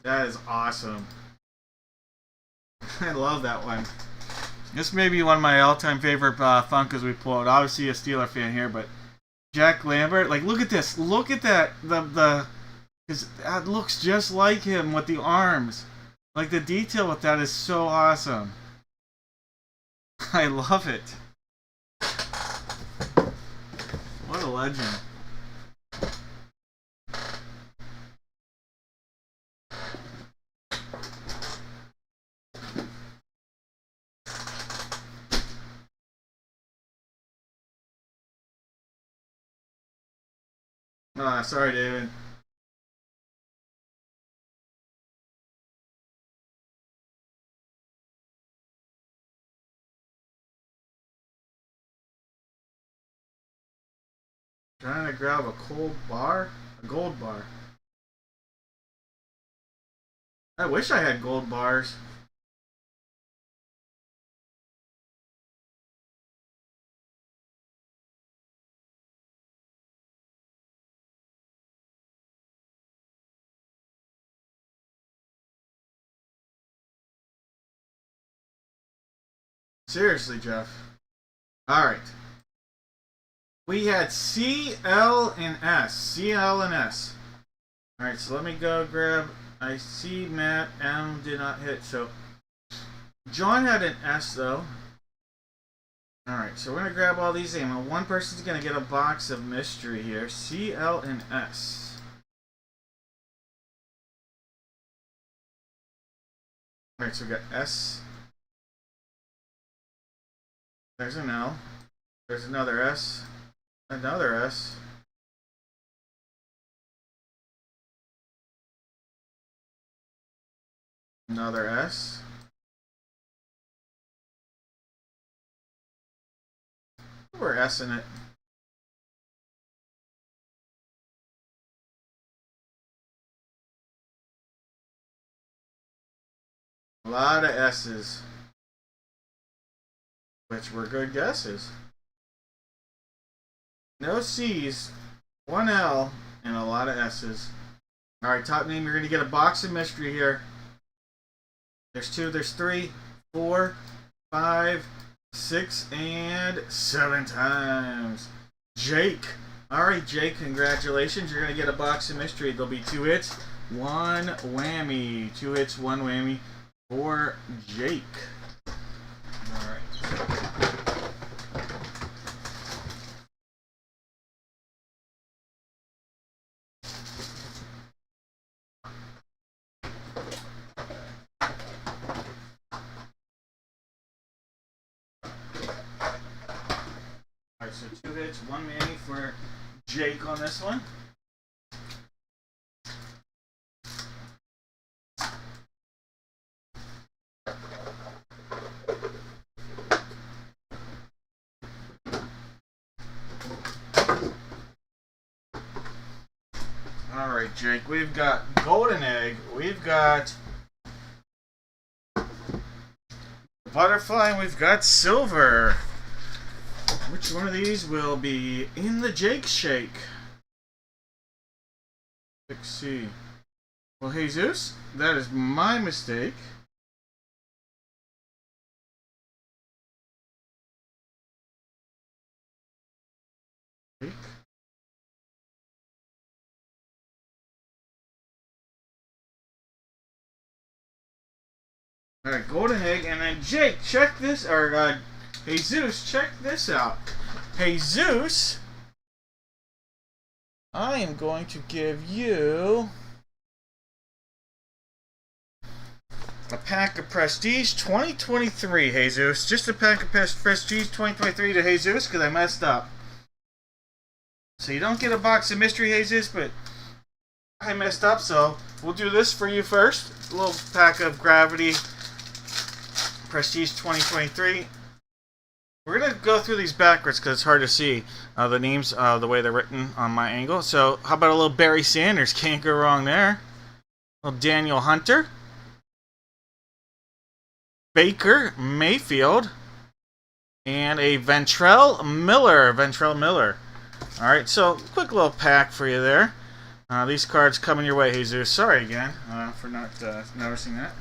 That is awesome. I love that one. This may be one of my all-time favorite Funkos we pulled. Obviously a Steeler fan here, but Jack Lambert, like, look at this. Look at that. That looks just like him with the arms. Like, the detail with that is so awesome. I love it. What a legend. Sorry, David. Trying to grab a gold bar. I wish I had gold bars. Seriously, Jeff. Alright. We had C, L, and S. C, L, and S. Alright, so let me go grab... I see Matt. M did not hit, so... John had an S, though. Alright, so we're going to grab all these in. One person's going to get a box of mystery here. C, L, and S. Alright, so we got S. There's an L. There's another S. Another S. Another S. We're S-ing it. A lot of S's. Which were good guesses. No C's, one L, and a lot of S's. Alright, top name, you're going to get a box of mystery here. There's 2, there's 3, 4, 5, 6, and 7 times. Jake. Alright, Jake, congratulations. You're going to get a box of mystery. There'll be 2 hits, 1 whammy. 2 hits, 1 whammy for Jake. Alright. Alright, so 2 hits, 1 whammy for Jake on this one. Alright, Jake, we've got golden egg, we've got butterfly, and we've got silver. Which one of these will be in the Jake Shake? Let's see. Well, Jesus, that is my mistake. Jake. Alright, golden egg, and then Jake, check this, or Jesus, check this out. Jesus, I am going to give you a pack of Prestige 2023, Jesus. Just a pack of Prestige 2023 to Jesus because I messed up. So you don't get a box of mystery, Jesus, but I messed up, so we'll do this for you first. A little pack of Gravity Prestige 2023. We're going to go through these backwards because it's hard to see the names the way they're written on my angle. So how about a little Barry Sanders? Can't go wrong there. A little Daniel Hunter. Baker Mayfield. And a Ventrell Miller. Alright, so quick little pack for you there. These cards coming your way, Jesus. Sorry again for not noticing that.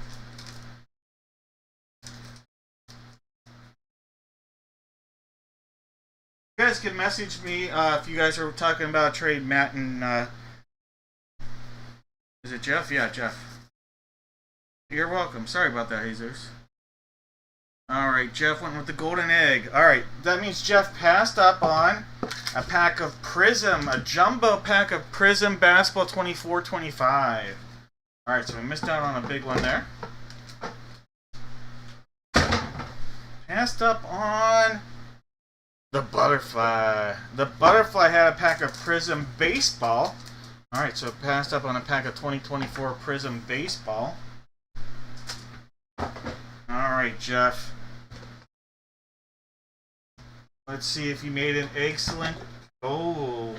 You guys can message me if you guys are talking about trade Matt and is it Jeff? Yeah, Jeff. You're welcome. Sorry about that, Jesus. Alright, Jeff went with the golden egg. Alright, that means Jeff passed up on a pack of Prism, a jumbo pack of Prism Basketball 24-25. Alright, so we missed out on a big one there. Passed up on the Butterfly. The Butterfly had a pack of Prism Baseball. Alright, so passed up on a pack of 2024 Prism Baseball. Alright, Jeff. Let's see if you made an excellent... Oh.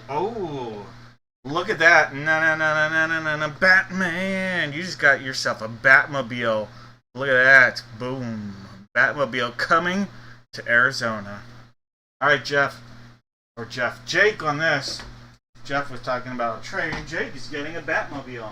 Look at that. No. Batman. You just got yourself a Batmobile. Look at that. Boom. Batmobile coming to Arizona. Alright, Jeff. Or Jake on this. Jeff was talking about a trade. Jake is getting a Batmobile.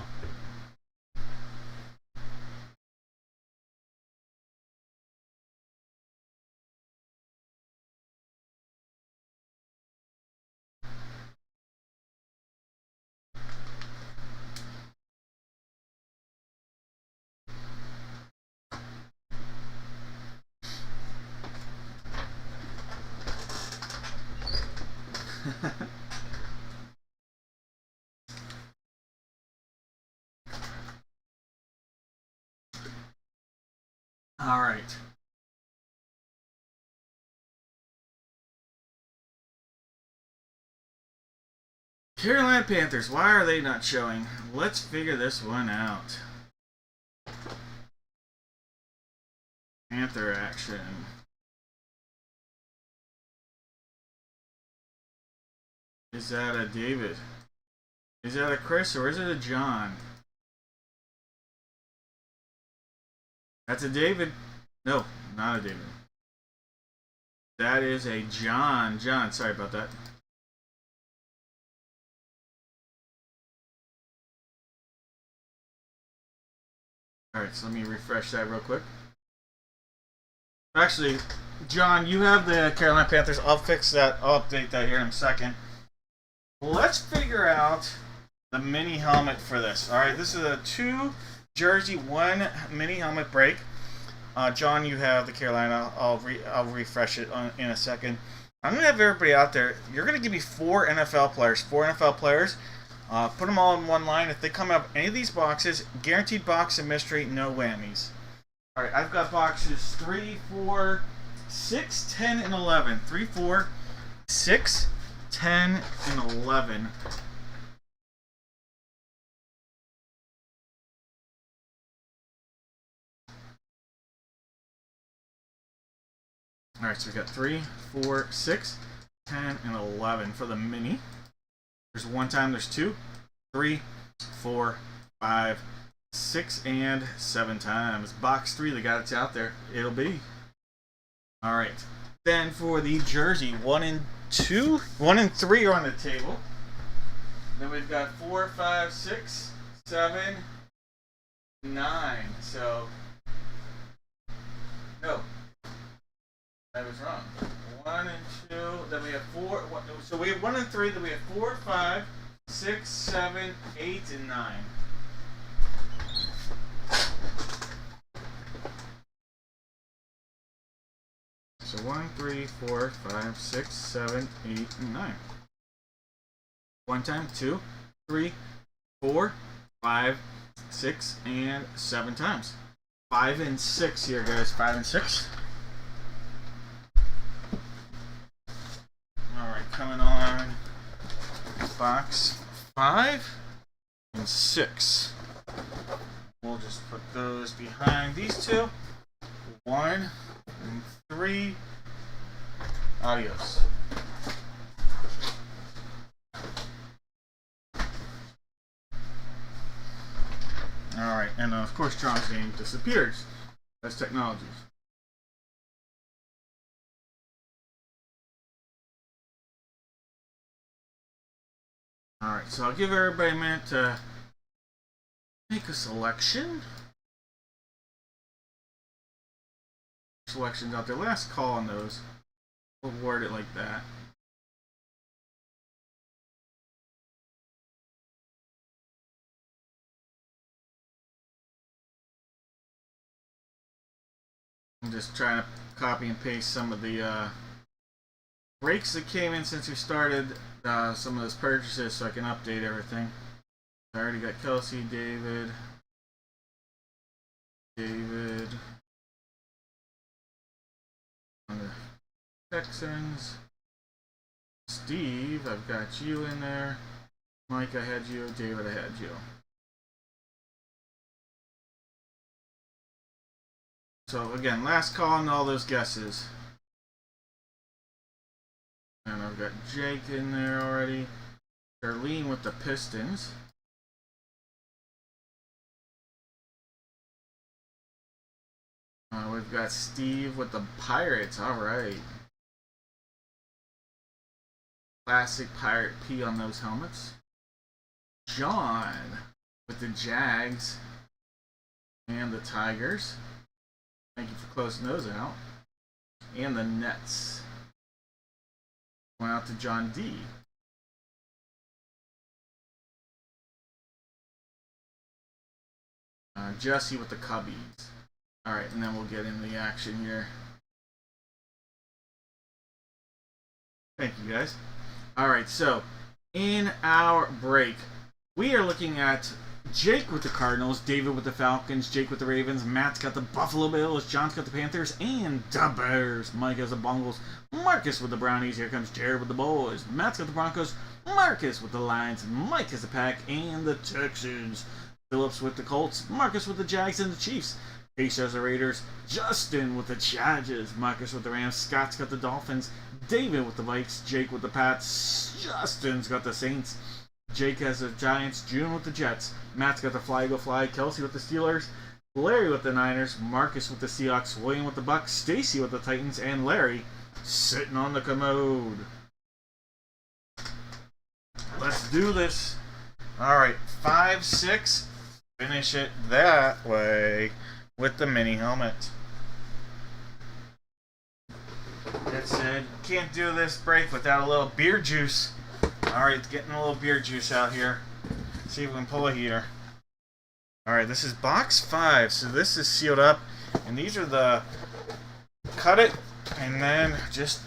All right. Carolina Panthers, why are they not showing? Let's figure this one out. Panther action. Is that a David? Is that a Chris or is it a John? That's a David. No, not a David. That is a John. John, sorry about that. Alright, so let me refresh that real quick. Actually, John, you have the Carolina Panthers. I'll fix that. I'll update that here in a second. Let's figure out the mini helmet for this. Alright, this is a 2 jersey, 1 mini helmet break. John, you have the Carolina. I'll refresh it in a second. I'm going to have everybody out there. You're going to give me 4 NFL players. 4 NFL players. Put them all in one line. If they come up any of these boxes, guaranteed box of mystery, no whammies. Alright, I've got boxes 3, 4, 6, 10, and 11. 3, 4, 6, 10, and 11. Alright, so we've got 3, 4, 6, 10, and 11 for the mini. There's 1 time, there's 2, 3, 4, 5, 6, and 7 times. Box 3, the guy that's out there, it'll be. Alright. Then for the jersey, 1 and 2, 1 and 3 are on the table. Then we've got 4, 5, 6, 7, 9. So, no. That was wrong. 1 and 2, then we have 4. So we have 1 and 3, then we have 4, 5, 6, 7, 8, and 9. So 1, 3, 4, 5, 6, 7, 8, and 9. One time, 2, 3, 4, 5, 6, and 7 times. 5 and 6 here, guys. 5 and 6. Alright, coming on box 5 and 6. We'll just put those behind these two. 1 and 3. Adios. Alright, and of course John's name disappears. That's technology. Alright, so I'll give everybody a minute to make a selection. Selections out there. Last call on those. We'll word it like that. I'm just trying to copy and paste some of the breaks that came in since we started some of those purchases so I can update everything. I already got Kelsey, David, on the Texans, Steve, I've got you in there, Mike, I had you, David, I had you. So again, last call on all those guesses. And I've got Jake in there already. Darlene with the Pistons. We've got Steve with the Pirates. Alright. Classic Pirate P on those helmets. John with the Jags and the Tigers. Thank you for closing those out. And the Nets. Went out to John D. Jesse with the Cubbies. Alright, and then we'll get into the action here. Thank you, guys. Alright, so in our break, we are looking at Jake with the Cardinals, David with the Falcons, Jake with the Ravens, Matt's got the Buffalo Bills, John's got the Panthers, and the Bears. Mike has the Bungles, Marcus with the Brownies, here comes Jared with the Boys, Matt's got the Broncos, Marcus with the Lions, Mike has the Pack, and the Texans. Phillips with the Colts, Marcus with the Jags and the Chiefs. Pace has the Raiders, Justin with the Chargers, Marcus with the Rams, Scott's got the Dolphins, David with the Vikes, Jake with the Pats, Justin's got the Saints, Jake has the Giants, June with the Jets, Matt's got the Fly Go Fly, Kelsey with the Steelers, Larry with the Niners, Marcus with the Seahawks, William with the Bucks, Stacy with the Titans, and Larry sitting on the commode. Let's do this. Alright, 5, 6, finish it that way with the mini helmet. That said, can't do this break without a little beer juice. Alright, getting a little beer juice out here. See if we can pull a heater. Alright, this is box 5. So this is sealed up. And these are the cut it and then just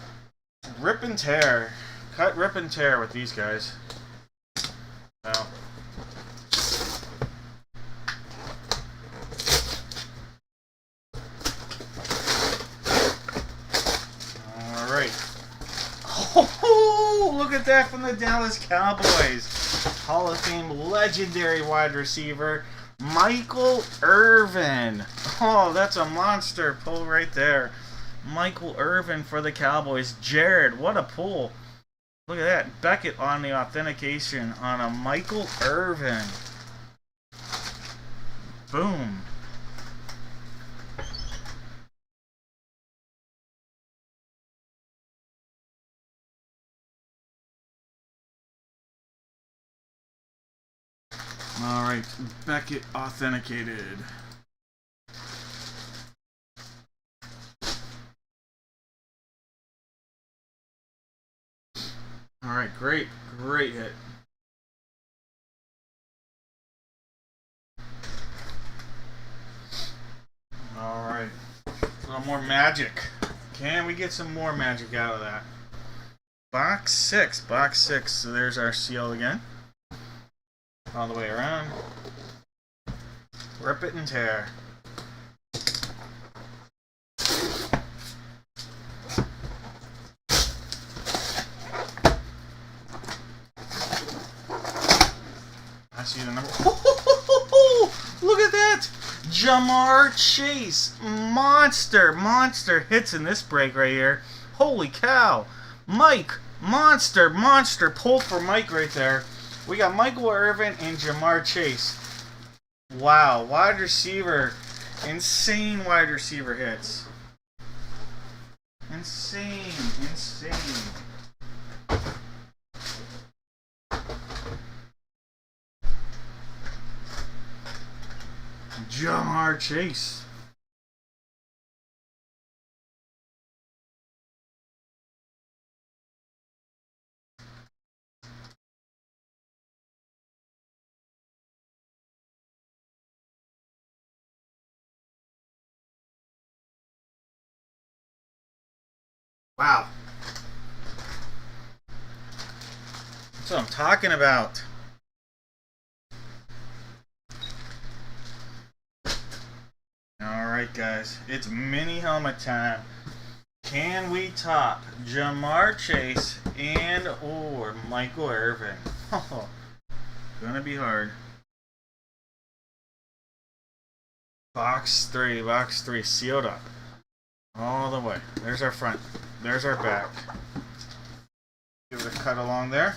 rip and tear. Cut, rip, and tear with these guys. So, alright. Oh, look at that from the Dallas Cowboys. Hall of Fame legendary wide receiver, Michael Irvin. Oh, that's a monster pull right there. Michael Irvin for the Cowboys. Jared, what a pull. Look at that. Beckett on the authentication on a Michael Irvin. Boom. Alright, Beckett authenticated. Alright, great hit. Alright, a little more magic. Can we get some more magic out of that? Box 6. Box 6. So there's our seal again. All the way around. Rip it and tear. I see the number. Look at that! Jamar Chase. Monster hits in this break right here. Holy cow. Mike. Monster pull for Mike right there. We got Michael Irvin and Jamar Chase. Wow. Wide receiver. Insane wide receiver hits. Insane. Jamar Chase. Wow. That's what I'm talking about. Alright guys, it's mini helmet time. Can we top Jamar Chase and or Michael Irvin? Oh, gonna be hard. Box 3, sealed up. All the way. There's our front. There's our back. Give it a cut along there.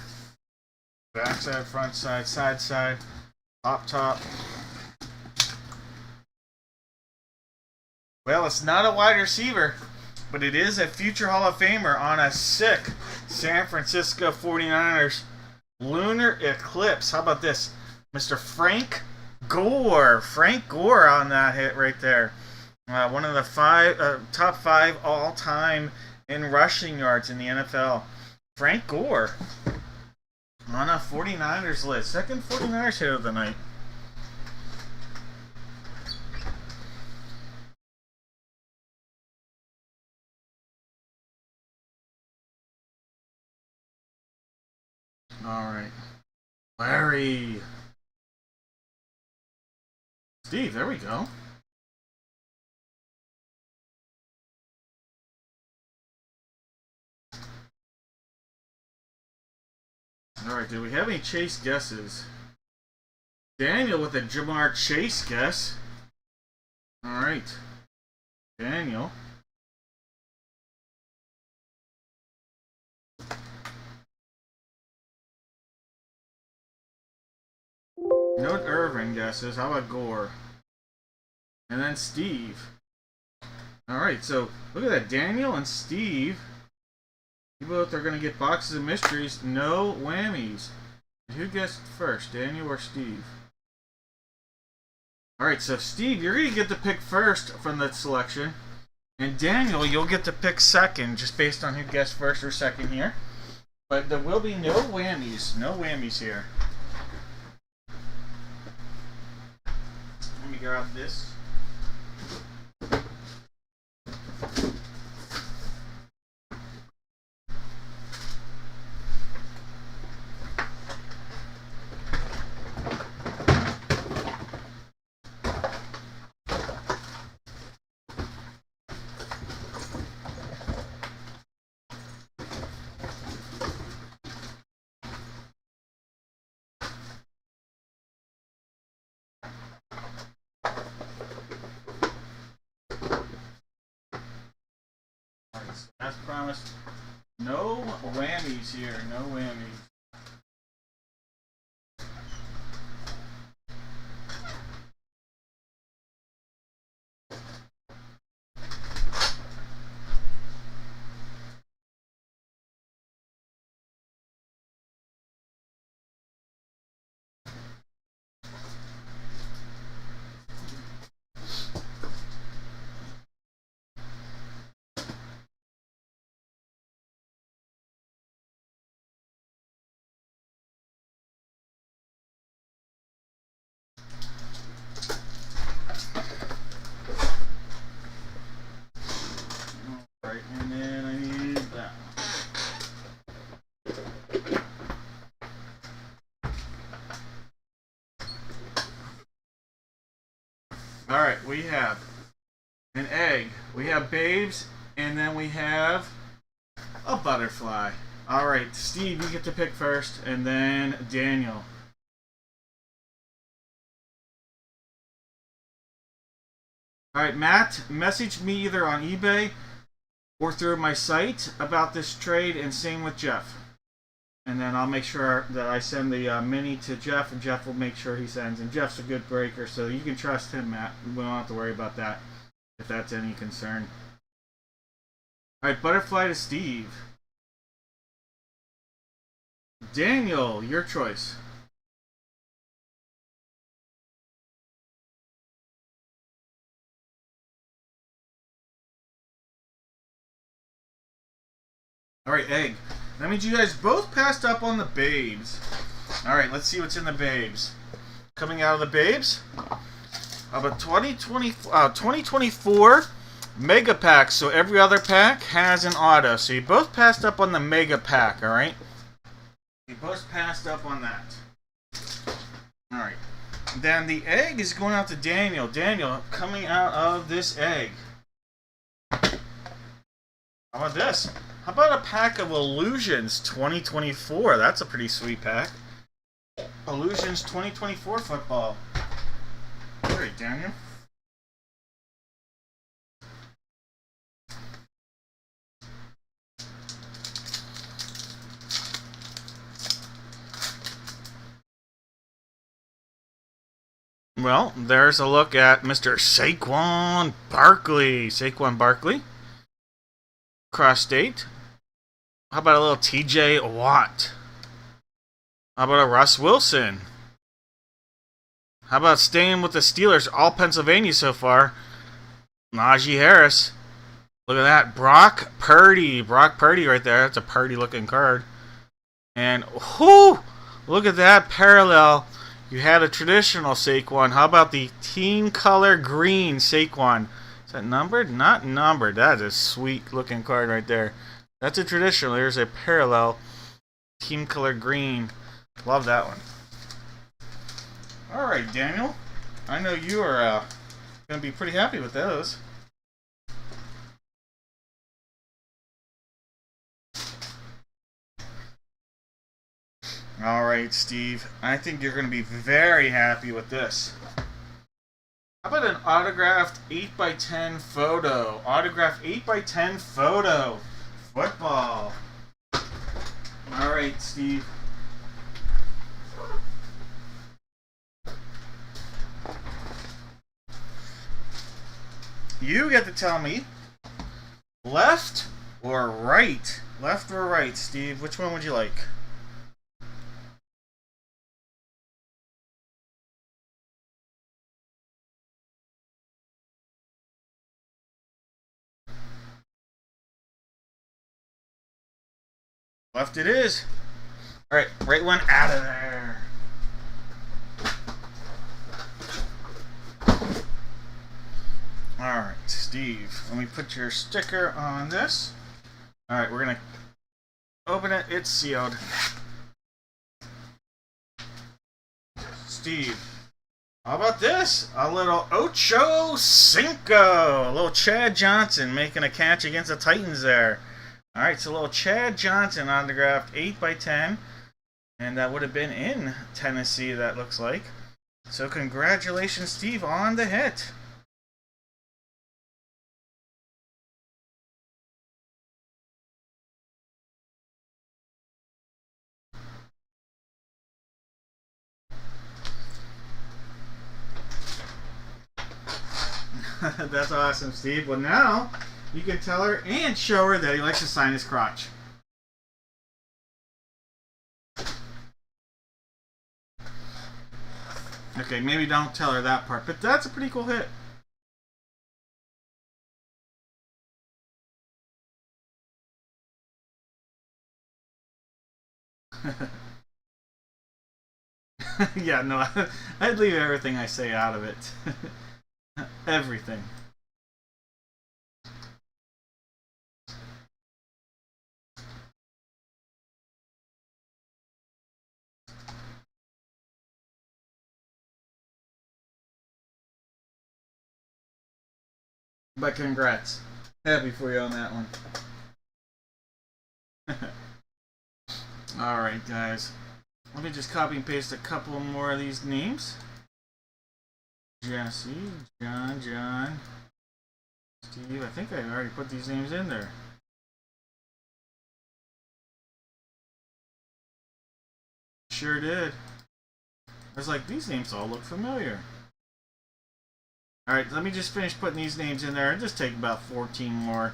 Back side, front side, side, top. Well, it's not a wide receiver, but it is a future Hall of Famer on a sick San Francisco 49ers lunar eclipse. How about this? Mr. Frank Gore. Frank Gore on that hit right there. One of the top 5 all-time in rushing yards in the NFL. Frank Gore on a 49ers list. Second 49ers hit of the night. Alright. Larry. Steve, there we go. Alright, do we have any Chase guesses? Daniel with a Jamar Chase guess. Alright. Daniel. No Irvin guesses. How about Gore? And then Steve. Alright, so look at that. Daniel and Steve. You both are going to get boxes of mysteries. No whammies. Who guessed first, Daniel or Steve? Alright, so Steve, you're going to get to pick first from that selection. And Daniel, you'll get to pick second, just based on who guessed first or second here. But there will be no whammies. No whammies here. Let me grab this. As promised, no whammies here, no whammies. Alright, we have an egg. We have babes. And then we have a butterfly. Alright, Steve, you get to pick first. And then Daniel. Alright, Matt, message me either on eBay or through my site about this trade, and same with Jeff. And then I'll make sure that I send the mini to Jeff, and Jeff will make sure he sends. And Jeff's a good breaker, so you can trust him, Matt. We don't have to worry about that, if that's any concern. Alright, butterfly to Steve. Daniel, your choice. Alright, egg. That means you guys both passed up on the babes. Alright, let's see what's in the babes. Coming out of the babes, about 2024 mega pack. So every other pack has an auto. So you both passed up on the mega pack, alright? You both passed up on that. Alright. Then the egg is going out to Daniel. Daniel, coming out of this egg. How about this? How about a pack of Illusions 2024? That's a pretty sweet pack. Illusions 2024 football. Alright, Daniel. Well, there's a look at Mr. Saquon Barkley. Saquon Barkley. Cross state. How about a little TJ Watt? How about a Russ Wilson? How about staying with the Steelers? All Pennsylvania so far. Najee Harris. Look at that. Brock Purdy. Brock Purdy right there. That's a Purdy looking card. And, whoo! Look at that parallel. You had a traditional Saquon. How about the team color green Saquon? Is that numbered? Not numbered. That is a sweet looking card right there. That's a traditional. There's a parallel team color green. Love that one. Alright, Daniel. I know you are going to be pretty happy with those. Alright, Steve. I think you're going to be very happy with this. How about an autographed 8x10 photo? Autographed 8x10 photo. Football. Alright, Steve. You get to tell me left or right. Left or right, Steve? Which one would you like? Left it is. Alright, right one out of there. Alright, Steve. Let me put your sticker on this. Alright, we're going to open it. It's sealed. Steve. How about this? A little Ocho Cinco. A little Chad Johnson making a catch against the Titans there. Alright, so a little Chad Johnson autographed 8x10. And that would have been in Tennessee, that looks like. So congratulations, Steve, on the hit. That's awesome, Steve. Well, now you can tell her and show her that he likes to sign his crotch. Okay, maybe don't tell her that part, but that's a pretty cool hit. Yeah, no, I'd leave everything I say out of it. Everything. But congrats. Happy for you on that one. Alright, guys. Let me just copy and paste a couple more of these names. Jesse, John, Steve. I think I already put these names in there. Sure did. I was like, these names all look familiar. Alright, let me just finish putting these names in there. It'll just take about 14 more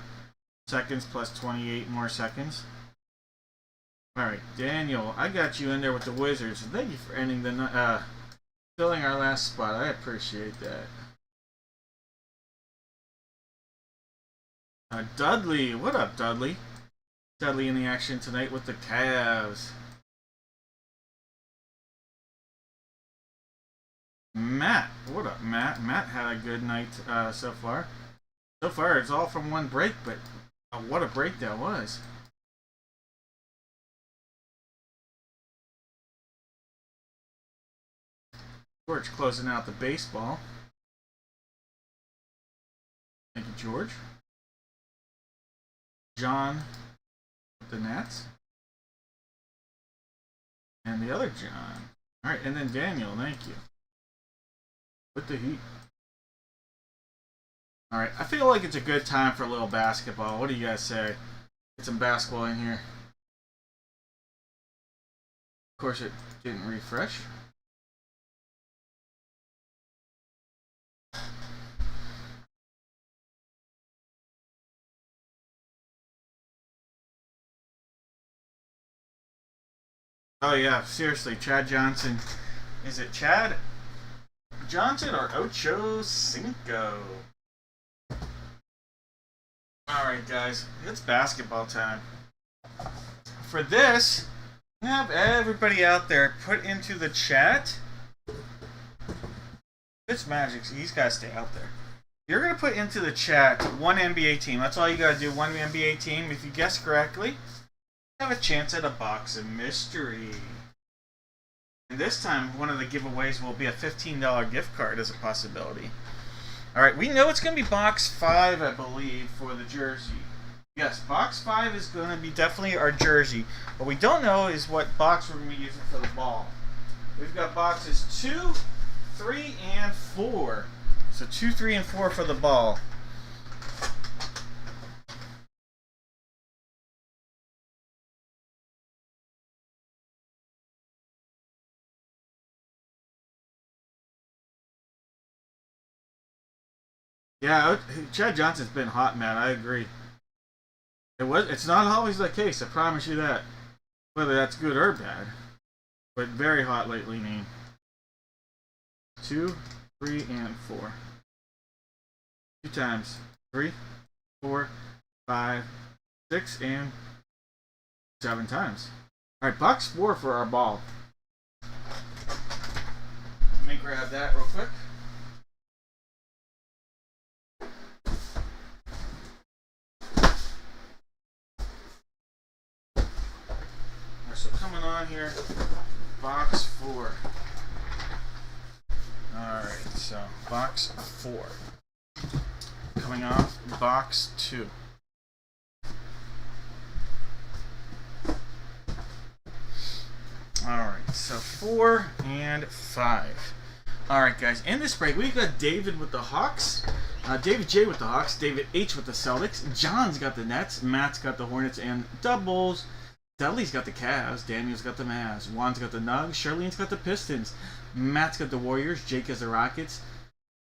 seconds plus 28 more seconds. Alright, Daniel, I got you in there with the Wizards. Thank you for ending the filling our last spot. I appreciate that. Dudley, what up, Dudley? Dudley in the action tonight with the Cavs. Matt, what up, Matt? Matt had a good night so far. So far, it's all from one break, but what a break that was. George closing out the baseball. Thank you, George. John with the Nats. And the other John. Alright, and then Daniel, thank you. With the Heat. Alright, I feel like it's a good time for a little basketball. What do you guys say? Get some basketball in here. Of course, it didn't refresh. Oh yeah, seriously, Chad Johnson. Is it Chad Johnson or Ocho Cinco? Alright guys, it's basketball time. For this, I'm gonna have everybody out there put into the chat. It's Magic, so he's gotta stay out there. You're gonna put into the chat one NBA team. That's all you gotta do, one NBA team. If you guess correctly, have a chance at a box of mystery. And this time, one of the giveaways will be a $15 gift card as a possibility. Alright, we know it's going to be box 5, I believe, for the jersey. Yes, box 5 is going to be definitely our jersey. What we don't know is what box we're going to be using for the ball. We've got boxes 2, 3, and 4. So 2, 3, and 4 for the ball. Yeah, Chad Johnson's been hot, man. I agree. It's not always the case. I promise you that. Whether that's good or bad, but very hot lately. Name 2, 3, and 4. 2 times 3, 4, 5, 6, and 7 times. All right, box 4 for our ball. Let me grab that real quick. So coming on here, box 4. Alright, so box 4. Coming off, box 2. Alright, so 4 and 5. Alright guys, in this break we got David with the Hawks, David J with the Hawks, David H with the Celtics, John's got the Nets, Matt's got the Hornets and doubles. Dudley's got the Cavs, Daniel's got the Mavs, Juan's got the Nugs, Charlene's got the Pistons, Matt's got the Warriors, Jake has the Rockets,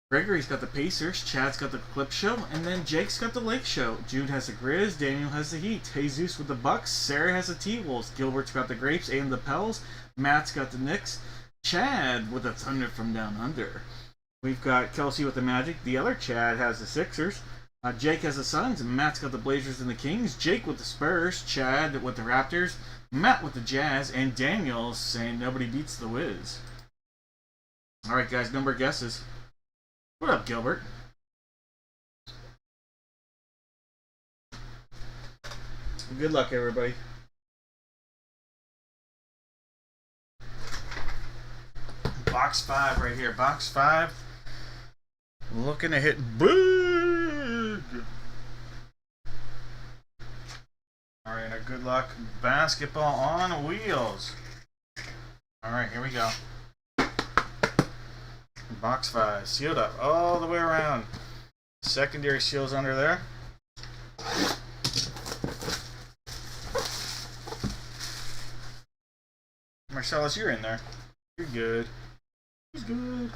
Gregory's got the Pacers, Chad's got the Clip Show, and then Jake's got the Lake Show. Jude has the Grizz, Daniel has the Heat, Jesus with the Bucks, Sarah has the T-Wolves, Gilbert's got the Grapes and the Pels, Matt's got the Knicks, Chad with the Thunder from Down Under. We've got Kelsey with the Magic, the other Chad has the Sixers, Jake has the Suns, Matt's got the Blazers and the Kings, Jake with the Spurs, Chad with the Raptors, Matt with the Jazz, and Daniel saying nobody beats the Wiz. Alright guys, number of guesses. What up, Gilbert? Good luck, everybody. Box 5 right here. Box 5. Looking to hit boo. Good luck. Basketball on wheels. Alright, here we go. Box 5. Sealed up all the way around. Secondary seals under there. Marcellus, you're in there. You're good. He's good.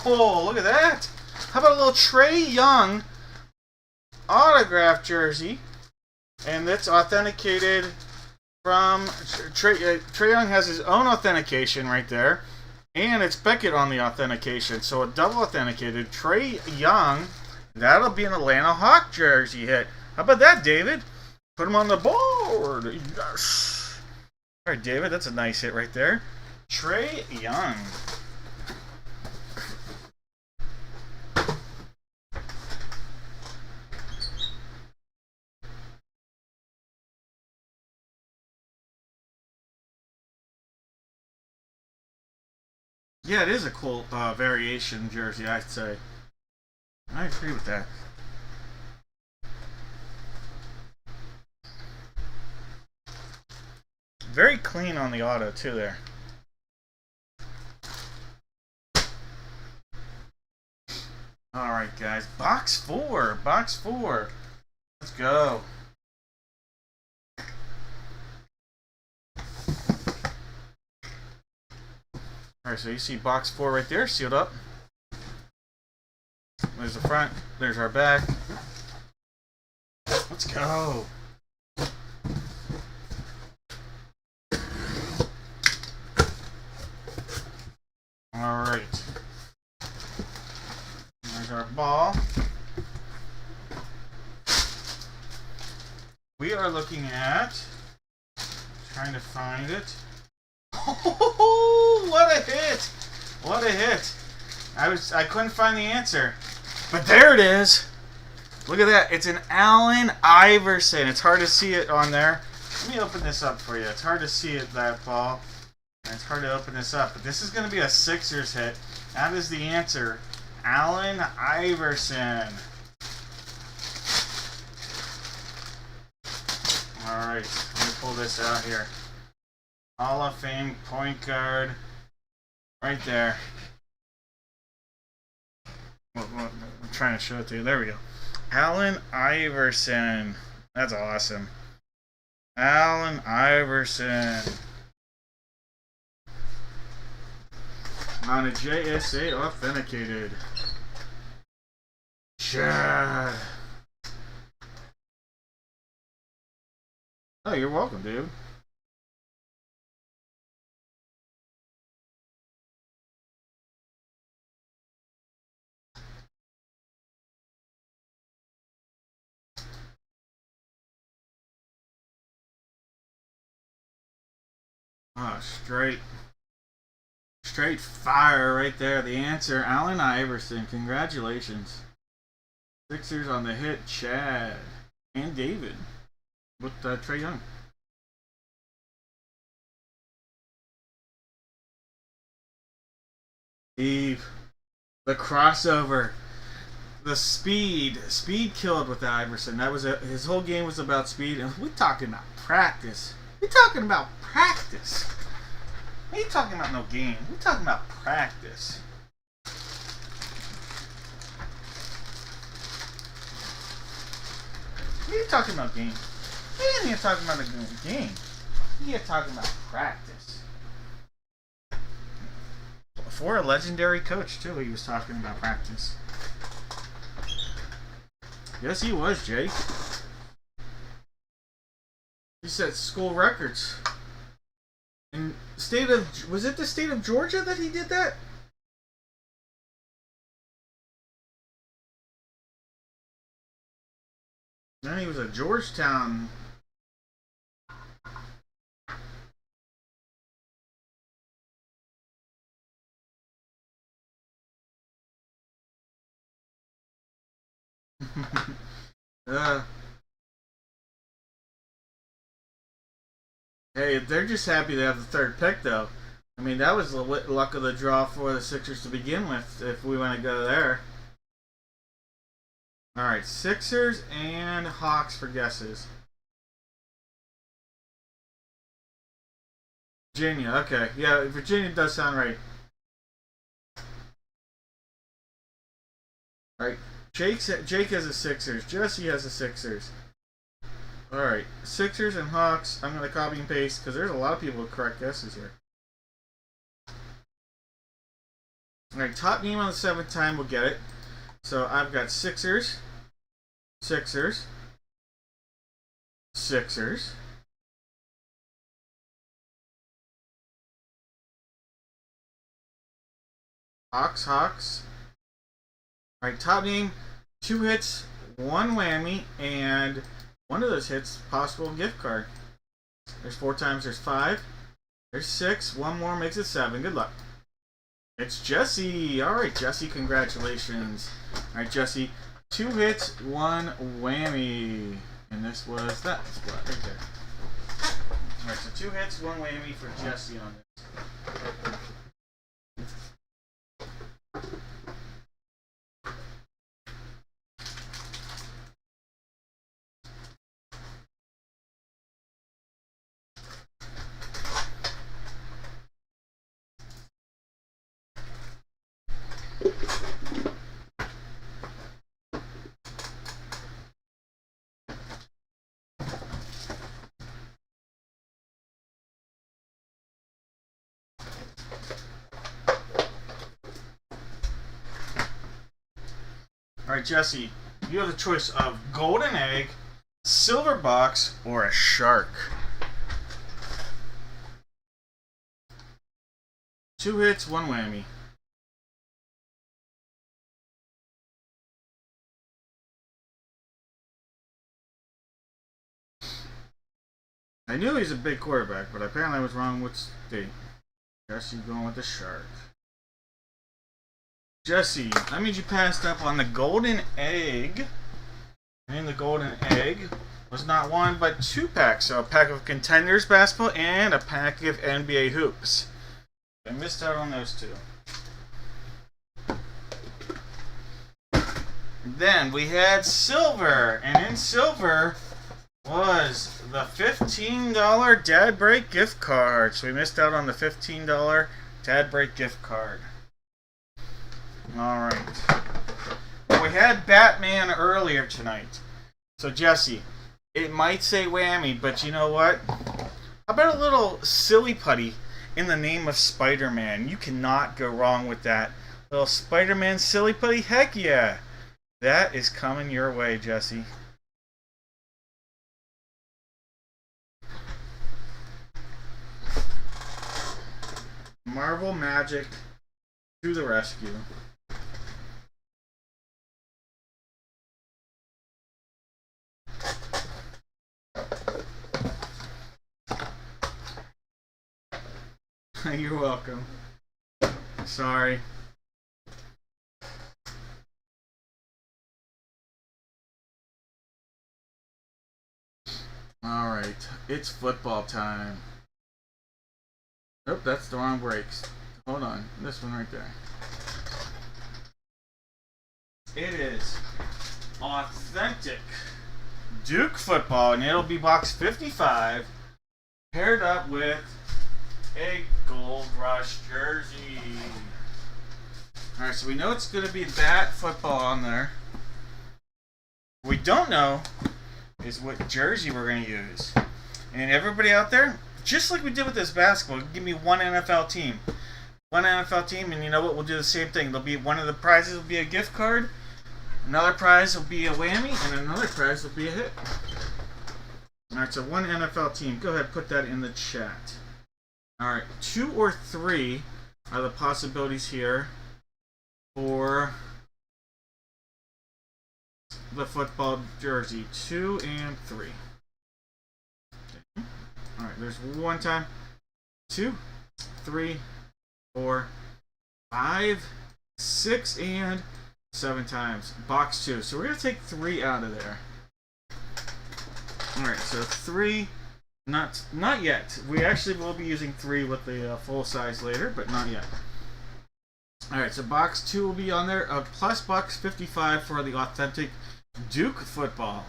Oh, look at that. How about a little Trae Young autograph jersey? And it's authenticated from Trae Young has his own authentication right there. And it's Beckett on the authentication. So a double authenticated Trae Young. That'll be an Atlanta Hawk jersey hit. How about that, David? Put him on the board. Yes. All right, David, that's a nice hit right there. Trae Young. Yeah, it is a cool variation jersey, I'd say. I agree with that. Very clean on the auto, too, there. Alright, guys. Box 4. Box 4. Let's go. Alright, so you see box 4 right there, sealed up. There's the front. There's our back. Let's go. Alright. There's our ball. We are looking at... trying to find it. Oh, what a hit! What a hit! I couldn't find the answer. But there it is. Look at that. It's an Allen Iverson. It's hard to see it on there. Let me open this up for you. It's hard to see it, that ball. And it's hard to open this up. But this is going to be a Sixers hit. That is the answer. Allen Iverson. Alright. Let me pull this out here. Hall of Fame point guard. Right there. I'm trying to show it to you. There we go. Allen Iverson. That's awesome. Allen Iverson. On a JSA authenticated. Chad. Oh, you're welcome, dude. Oh, straight fire right there. The answer, Allen Iverson. Congratulations. Sixers on the hit, Chad and David with Trae Young. Steve, the crossover, the speed killed with Iverson. That was his whole game was about speed, and we're talking about practice. We're talking about practice. We ain't talking about no game. We're talking about practice. We ain't talking about game. We ain't even talking about a game. We are talking about practice. For a legendary coach, too, he was talking about practice. Yes, he was, Jake. He set school records. In state of, was it the state of Georgia that he did that? Then he was at Georgetown. Hey, they're just happy to have the third pick, though. I mean, that was the luck of the draw for the Sixers to begin with, if we want to go there. Alright, Sixers and Hawks for guesses. Virginia, okay. Yeah, Virginia does sound right. Alright, Jake has the Sixers. Jesse has the Sixers. Alright, Sixers and Hawks. I'm going to copy and paste because there's a lot of people with correct guesses here. Alright, top name on the 7th time will get it. So I've got Sixers, Sixers, Sixers, Hawks, Hawks. Alright, top name, 2 hits, 1 whammy, and one of those hits, possible gift card. There's 4 times, there's 5. There's 6, 1 more makes it 7. Good luck. It's Jesse. Alright, Jesse, congratulations. Alright, Jesse, 2 hits, 1 whammy. And this was that spot right there. Alright, so 2 hits, 1 whammy for Jesse on this. Alright, Jesse, you have the choice of golden egg, silver box, or a shark. 2 hits, 1 whammy. I knew he was a big quarterback, but apparently I was wrong with state. Jesse going with the shark. Jesse, that means you passed up on the golden egg. And the golden egg was not 1 but 2 packs. So a pack of Contenders basketball and a pack of NBA hoops. I missed out on those 2. Then we had silver. And in silver was the $15 Dad Break gift card. So we missed out on the $15 Dad Break gift card. Alright. Well, we had Batman earlier tonight. So, Jesse, it might say whammy, but you know what? How about a little silly putty in the name of Spider-Man? You cannot go wrong with that. Little Spider-Man silly putty? Heck yeah. That is coming your way, Jesse. Marvel Magic to the rescue. You're welcome. Sorry. Alright, it's football time. Nope, that's the wrong breaks. Hold on, this one right there. It is authentic Duke football, and it'll be box 55, paired up with a Gold Rush jersey. Alright, so we know it's going to be that football on there. What we don't know is what jersey we're going to use. And everybody out there, just like we did with this basketball, give me one NFL team. One NFL team, and you know what? We'll do the same thing. There'll be one of the prizes will be a gift card, another prize will be a whammy, and another prize will be a hit. Alright, so one NFL team. Go ahead, put that in the chat. Alright, 2 or 3 are the possibilities here for the football jersey. 2 and 3. Alright, there's one time. 2, 3, 4, 5, 6, and 7 times. Box 2. So we're going to take 3 out of there. Alright, so 3. Not yet. We actually will be using 3 with the full size later, but not yet. Alright, so box 2 will be on there. Plus box 55 for the authentic Duke football.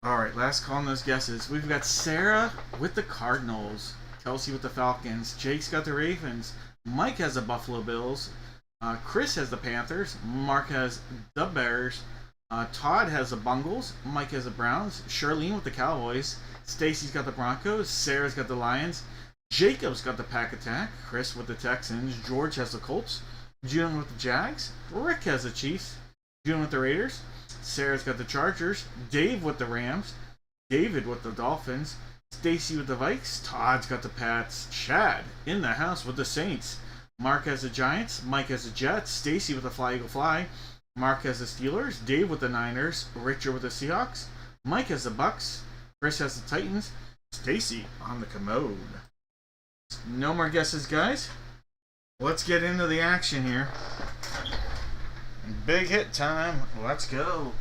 Alright, last call on those guesses. We've got Sarah with the Cardinals, Kelsey with the Falcons, Jake's got the Ravens, Mike has the Buffalo Bills, Chris has the Panthers, Mark has the Bears, Todd has the Bungles, Mike has the Browns, Charlene with the Cowboys, Stacy's got the Broncos, Sarah's got the Lions, Jacob's got the Pack Attack, Chris with the Texans, George has the Colts, June with the Jags, Rick has the Chiefs, June with the Raiders, Sarah's got the Chargers, Dave with the Rams, David with the Dolphins, Stacy with the Vikes, Todd's got the Pats, Chad in the house with the Saints, Mark has the Giants, Mike has the Jets, Stacy with the Fly Eagle Fly, Mark has the Steelers, Dave with the Niners, Richard with the Seahawks, Mike has the Bucks, Chris has the Titans, Stacy on the commode. No more guesses, guys. Let's get into the action here. Big hit time. Let's go.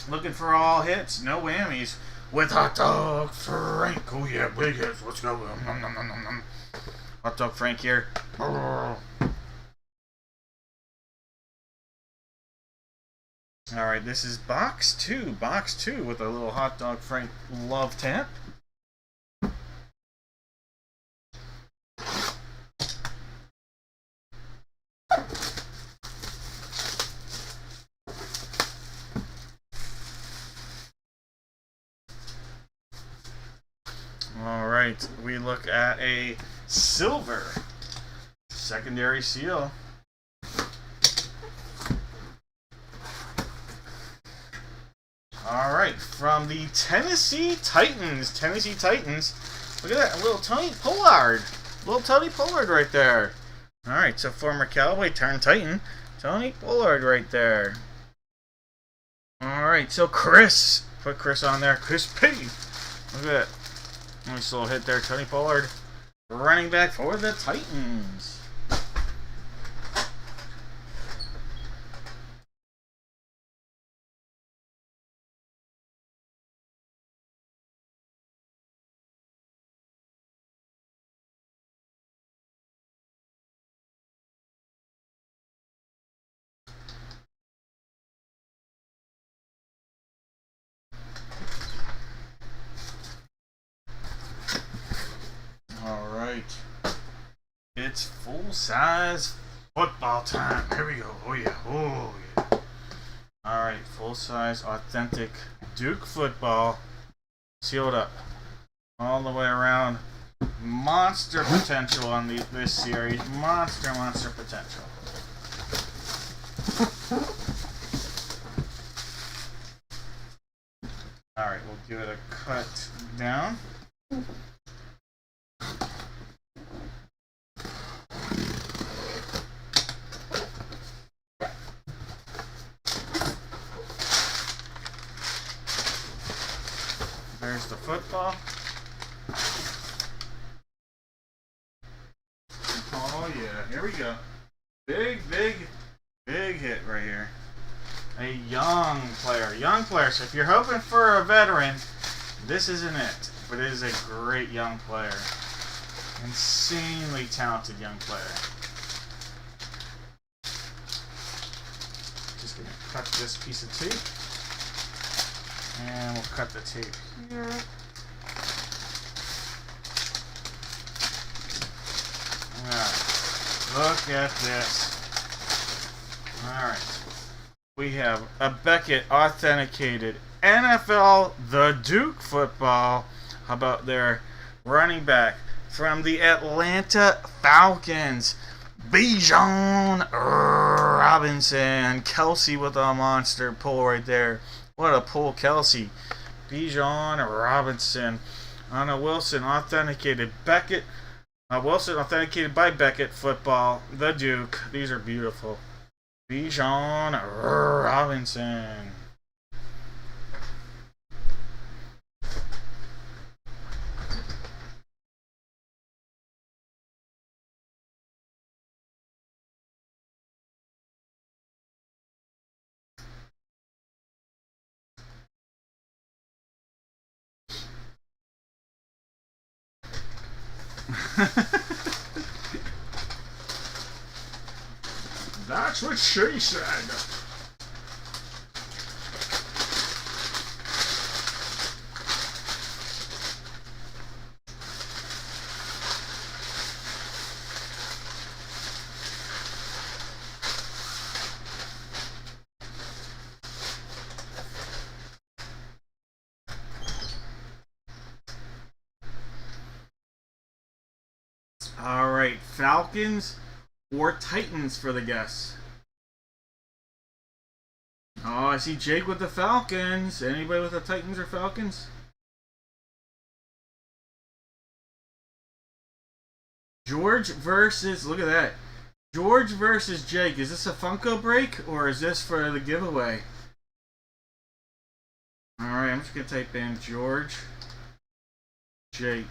Looking for all hits, no whammies. With Hot Dog Frank. Oh yeah, big hits. Let's go. Nom, nom, nom, nom, nom. Hot Dog Frank here. Alright, this is box 2. Box 2 with a little Hot Dog Frank love tap. Alright, we look at a silver secondary seal. Alright, from the Tennessee Titans. Tennessee Titans. Look at that, a little Tony Pollard. Little Tony Pollard right there. Alright, so former Cowboy turned Titan. Tony Pollard right there. Alright, so Chris. Put Chris on there. Chris P. Look at that. Nice little hit there. Tony Pollard, running back for the Titans. Alright. It's full-size football time. Here we go. Oh yeah. Oh yeah. Alright, full-size authentic Duke football. Sealed up. All the way around. Monster potential on this series. Monster potential. Alright, we'll give it a cut down. There's the football. Oh yeah, here we go. Big hit right here. A young player. So if you're hoping for a veteran, this isn't it. But it is a great young player. Insanely talented young player. Just gonna cut this piece of tape. And we'll cut the tape here. Alright. Look at this. Alright. We have a Beckett authenticated NFL The Duke football. How about their running back from the Atlanta Falcons? Bijan Robinson. Kelsey with a monster pull right there. What a pull, Kelsey. Bijan Robinson. Anna Wilson authenticated Beckett. Wilson authenticated by Beckett football. The Duke. These are beautiful. Bijan Robinson. That's what she said. All right, Falcons or Titans for the guests. Oh, I see Jake with the Falcons. Anybody with the Titans or Falcons? George versus, look at that. George versus Jake. Is this a Funko break or is this for the giveaway? Alright, I'm just going to type in George, Jake.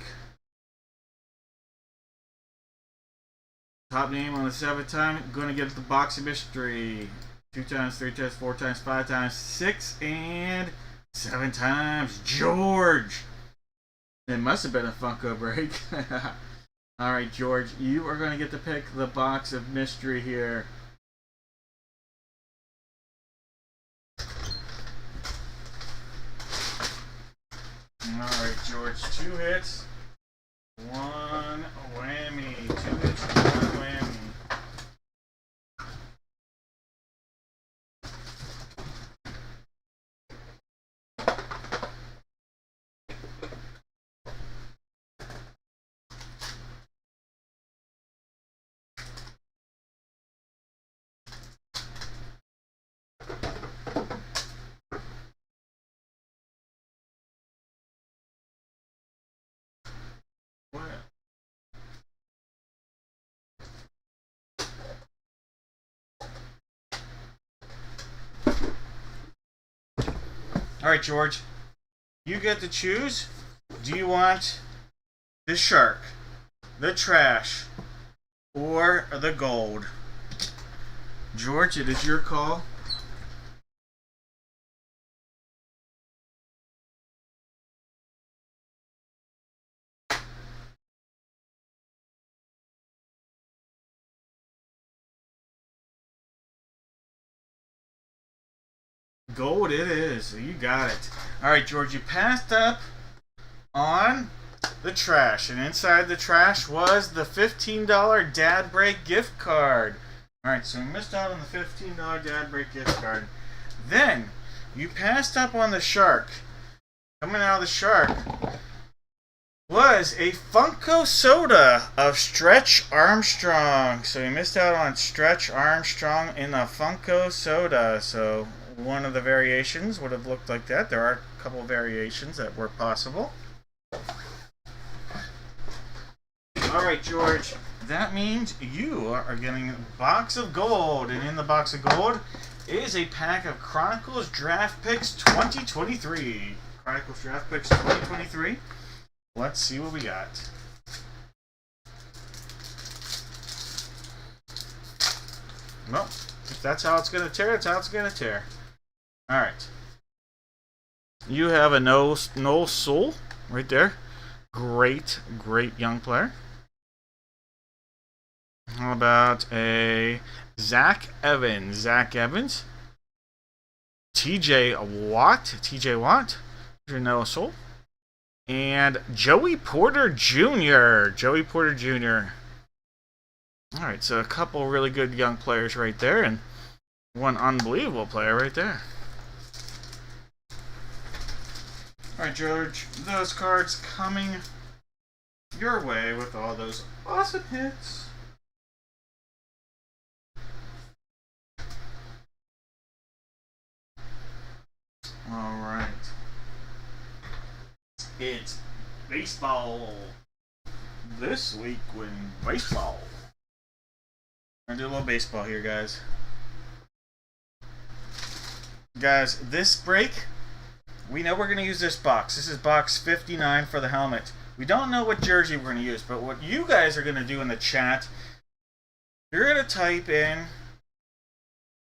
Top name on the 7th time. Going to get the box of mystery. 2 times, 3 times, 4 times, 5 times, 6 and 7 times. George! It must have been a Funko break. Alright, George, you are going to get to pick the box of mystery here. Alright, George, 2 hits, 1 whammy. 2 hits, 1 whammy. Alright, George, you get to choose. Do you want the shark, the trash, or the gold? George, it is your call. Gold it is. You got it. Alright, George, you passed up on the trash. And inside the trash was the $15 Dad Break gift card. Alright, so we missed out on the $15 Dad Break gift card. Then, you passed up on the shark. Coming out of the shark was a Funko soda of Stretch Armstrong. So you missed out on Stretch Armstrong in the Funko soda. So one of the variations would have looked like that. There are a couple of variations that were possible. Alright, George, that means you are getting a box of gold. And in the box of gold is a pack of Chronicles Draft Picks 2023. Chronicles Draft Picks 2023. Let's see what we got. Well, if that's how it's going to tear, it's how it's going to tear. Alright. You have a Noel Soul right there. Great, great young player. How about a Zach Evans? Zach Evans. TJ Watt. Your Noel Soul. And Joey Porter Jr. Alright, so a couple really good young players right there, and one unbelievable player right there. Alright, George, those cards coming your way with all those awesome hits. Alright. It's baseball. This week in baseball. We're gonna do a little baseball here, guys. Guys, this break, we know we're going to use this box. This is box 59 for the helmet. We don't know what jersey we're going to use, but what you guys are going to do in the chat, you're going to type in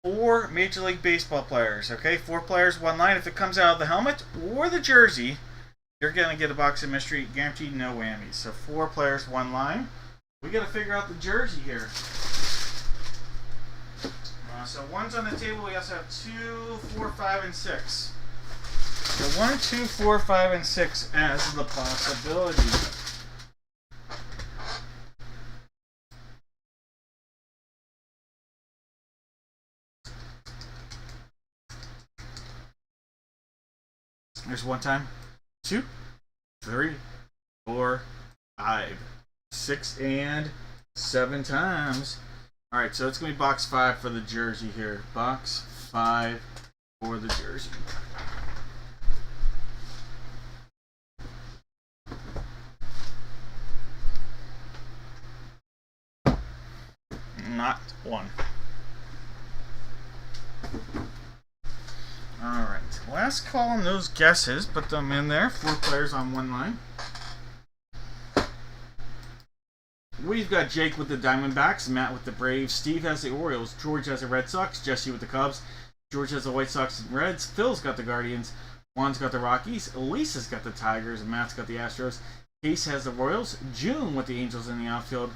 4 Major League Baseball players, okay? 4 players, 1 line. If it comes out of the helmet or the jersey, you're going to get a box of mystery, guaranteed no whammies. So 4 players, 1 line. We got to figure out the jersey here. So one's on the table. We also have 2, 4, 5, and 6. So 1, 2, 4, 5, and 6 as the possibility. There's 1 time, 2, 3, 4, 5, 6, and 7 times. Alright, so it's going to be box 5 for the jersey here. Box 5 for the jersey. Not 1. Alright, last call on those guesses. Put them in there. 4 players on 1 line. We've got Jake with the Diamondbacks, Matt with the Braves, Steve has the Orioles, George has the Red Sox, Jesse with the Cubs, George has the White Sox and Reds, Phil's got the Guardians, Juan's got the Rockies, Elisa's got the Tigers, and Matt's got the Astros, Case has the Royals, June with the Angels in the outfield,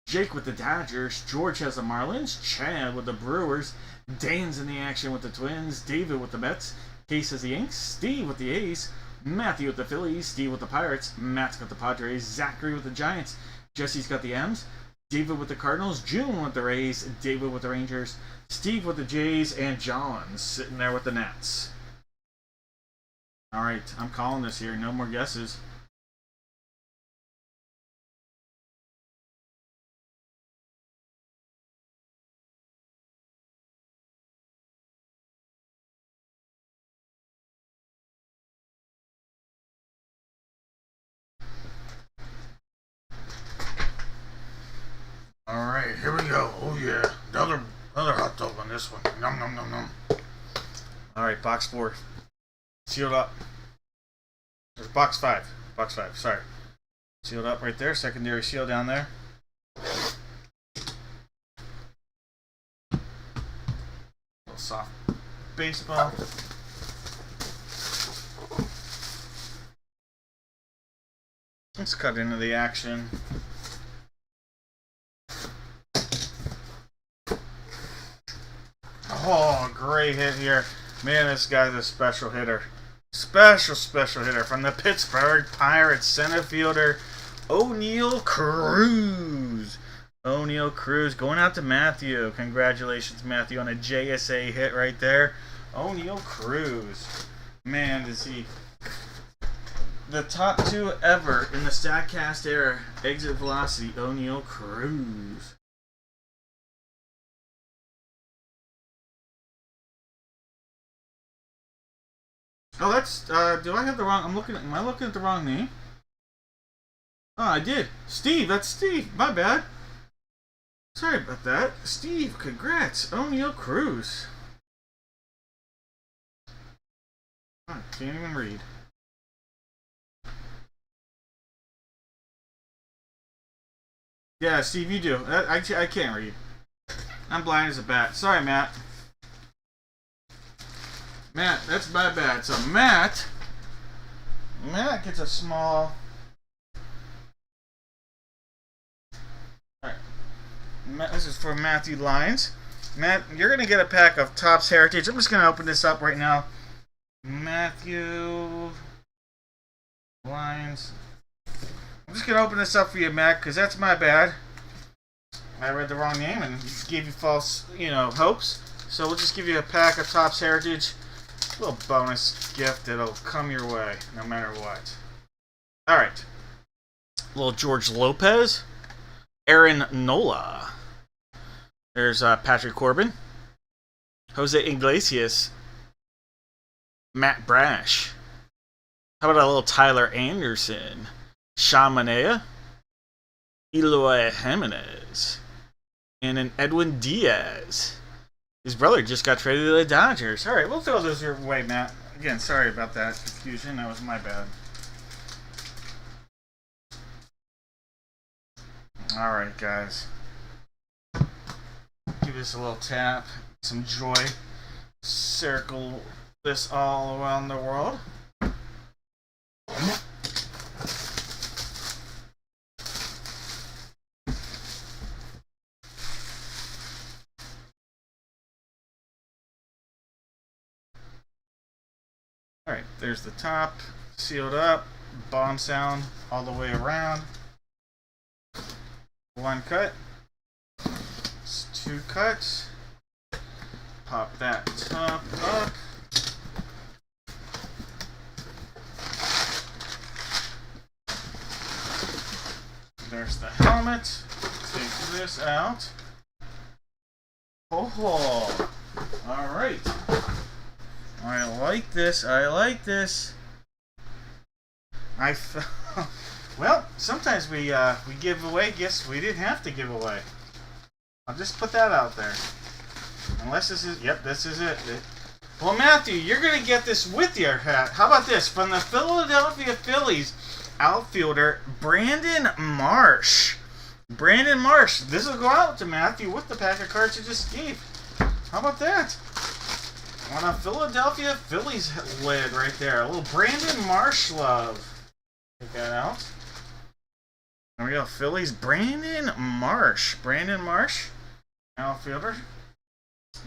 Jake with the Dodgers, George has the Marlins, Chad with the Brewers, Dan's in the action with the Twins, David with the Mets, Case has the Yanks, Steve with the A's, Matthew with the Phillies, Steve with the Pirates, Matt's got the Padres, Zachary with the Giants, Jesse's got the M's, David with the Cardinals, June with the Rays, David with the Rangers, Steve with the Jays, and John sitting there with the Nats. Alright, I'm calling this here. No more guesses. Alright, here we go. Oh yeah. Another hot dog on this one. Nom nom nom nom. Alright, box 4. Sealed up. Box 5. Box 5, sorry. Sealed up right there. Secondary seal down there. A little soft baseball. Let's cut into the action. Oh, great hit here. Man, this guy's a special hitter. Special hitter from the Pittsburgh Pirates center fielder, O'Neal Cruz. O'Neal Cruz going out to Matthew. Congratulations, Matthew, on a JSA hit right there. O'Neal Cruz. Man, is he the top 2 ever in the StatCast era. Exit velocity, O'Neal Cruz. Oh, that's, do I have the wrong, am I looking at the wrong name? Oh, I did. Steve, that's Steve. My bad. Sorry about that. Steve, congrats. O'Neal Cruz. I can't even read. Yeah, Steve, you do. I can't read. I'm blind as a bat. Sorry, Matt. Matt, that's my bad. So Matt gets a small. Alright. This is for Matthew Lyons. Matt, you're going to get a pack of Topps Heritage. I'm just going to open this up right now. Matthew Lyons. I'm just going to open this up for you, Matt, because that's my bad. I read the wrong name and gave you false, hopes. So we'll just give you a pack of Topps Heritage. A little bonus gift that'll come your way, no matter what. Alright. Little George Lopez. Aaron Nola. There's Patrick Corbin. Jose Iglesias. Matt Brash. How about a little Tyler Anderson? Sean Manaea. Eloy Jimenez. And an Edwin Diaz. His brother just got traded to the Dodgers. Alright, we'll throw those your way, Matt. Again, sorry about that confusion. That was my bad. Alright, guys. Give this a little tap. Some joy. Circle this all around the world. Alright, there's the top, sealed up, bottom sound all the way around. One cut. It's two cuts. Pop that top up. There's the helmet. Take this out. Oh, alright. I like this. I like this. Well, sometimes we give away gifts we didn't have to give away. I'll just put that out there. Unless this is, yep, this is it. Well, Matthew, you're going to get this with your hat. How about this? From the Philadelphia Phillies outfielder, Brandon Marsh. Brandon Marsh. This will go out to Matthew with the pack of cards you just gave. How about that? On a Philadelphia Phillies lid right there. A little Brandon Marsh love. Take that out. There we go. Phillies Brandon Marsh. Brandon Marsh. Outfielder.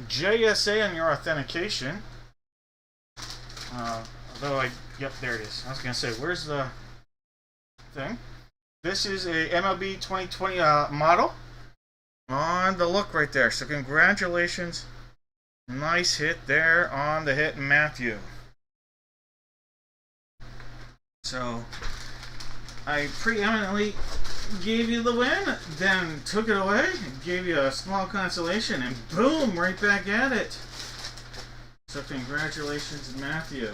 JSA on your authentication. Yep, there it is. I was going to say, where's the thing? This is a MLB 2020 model. On the look right there. So congratulations. Nice hit there on the hit, Matthew. So I preeminently gave you the win, then took it away, gave you a small consolation, and boom, right back at it. So congratulations, Matthew.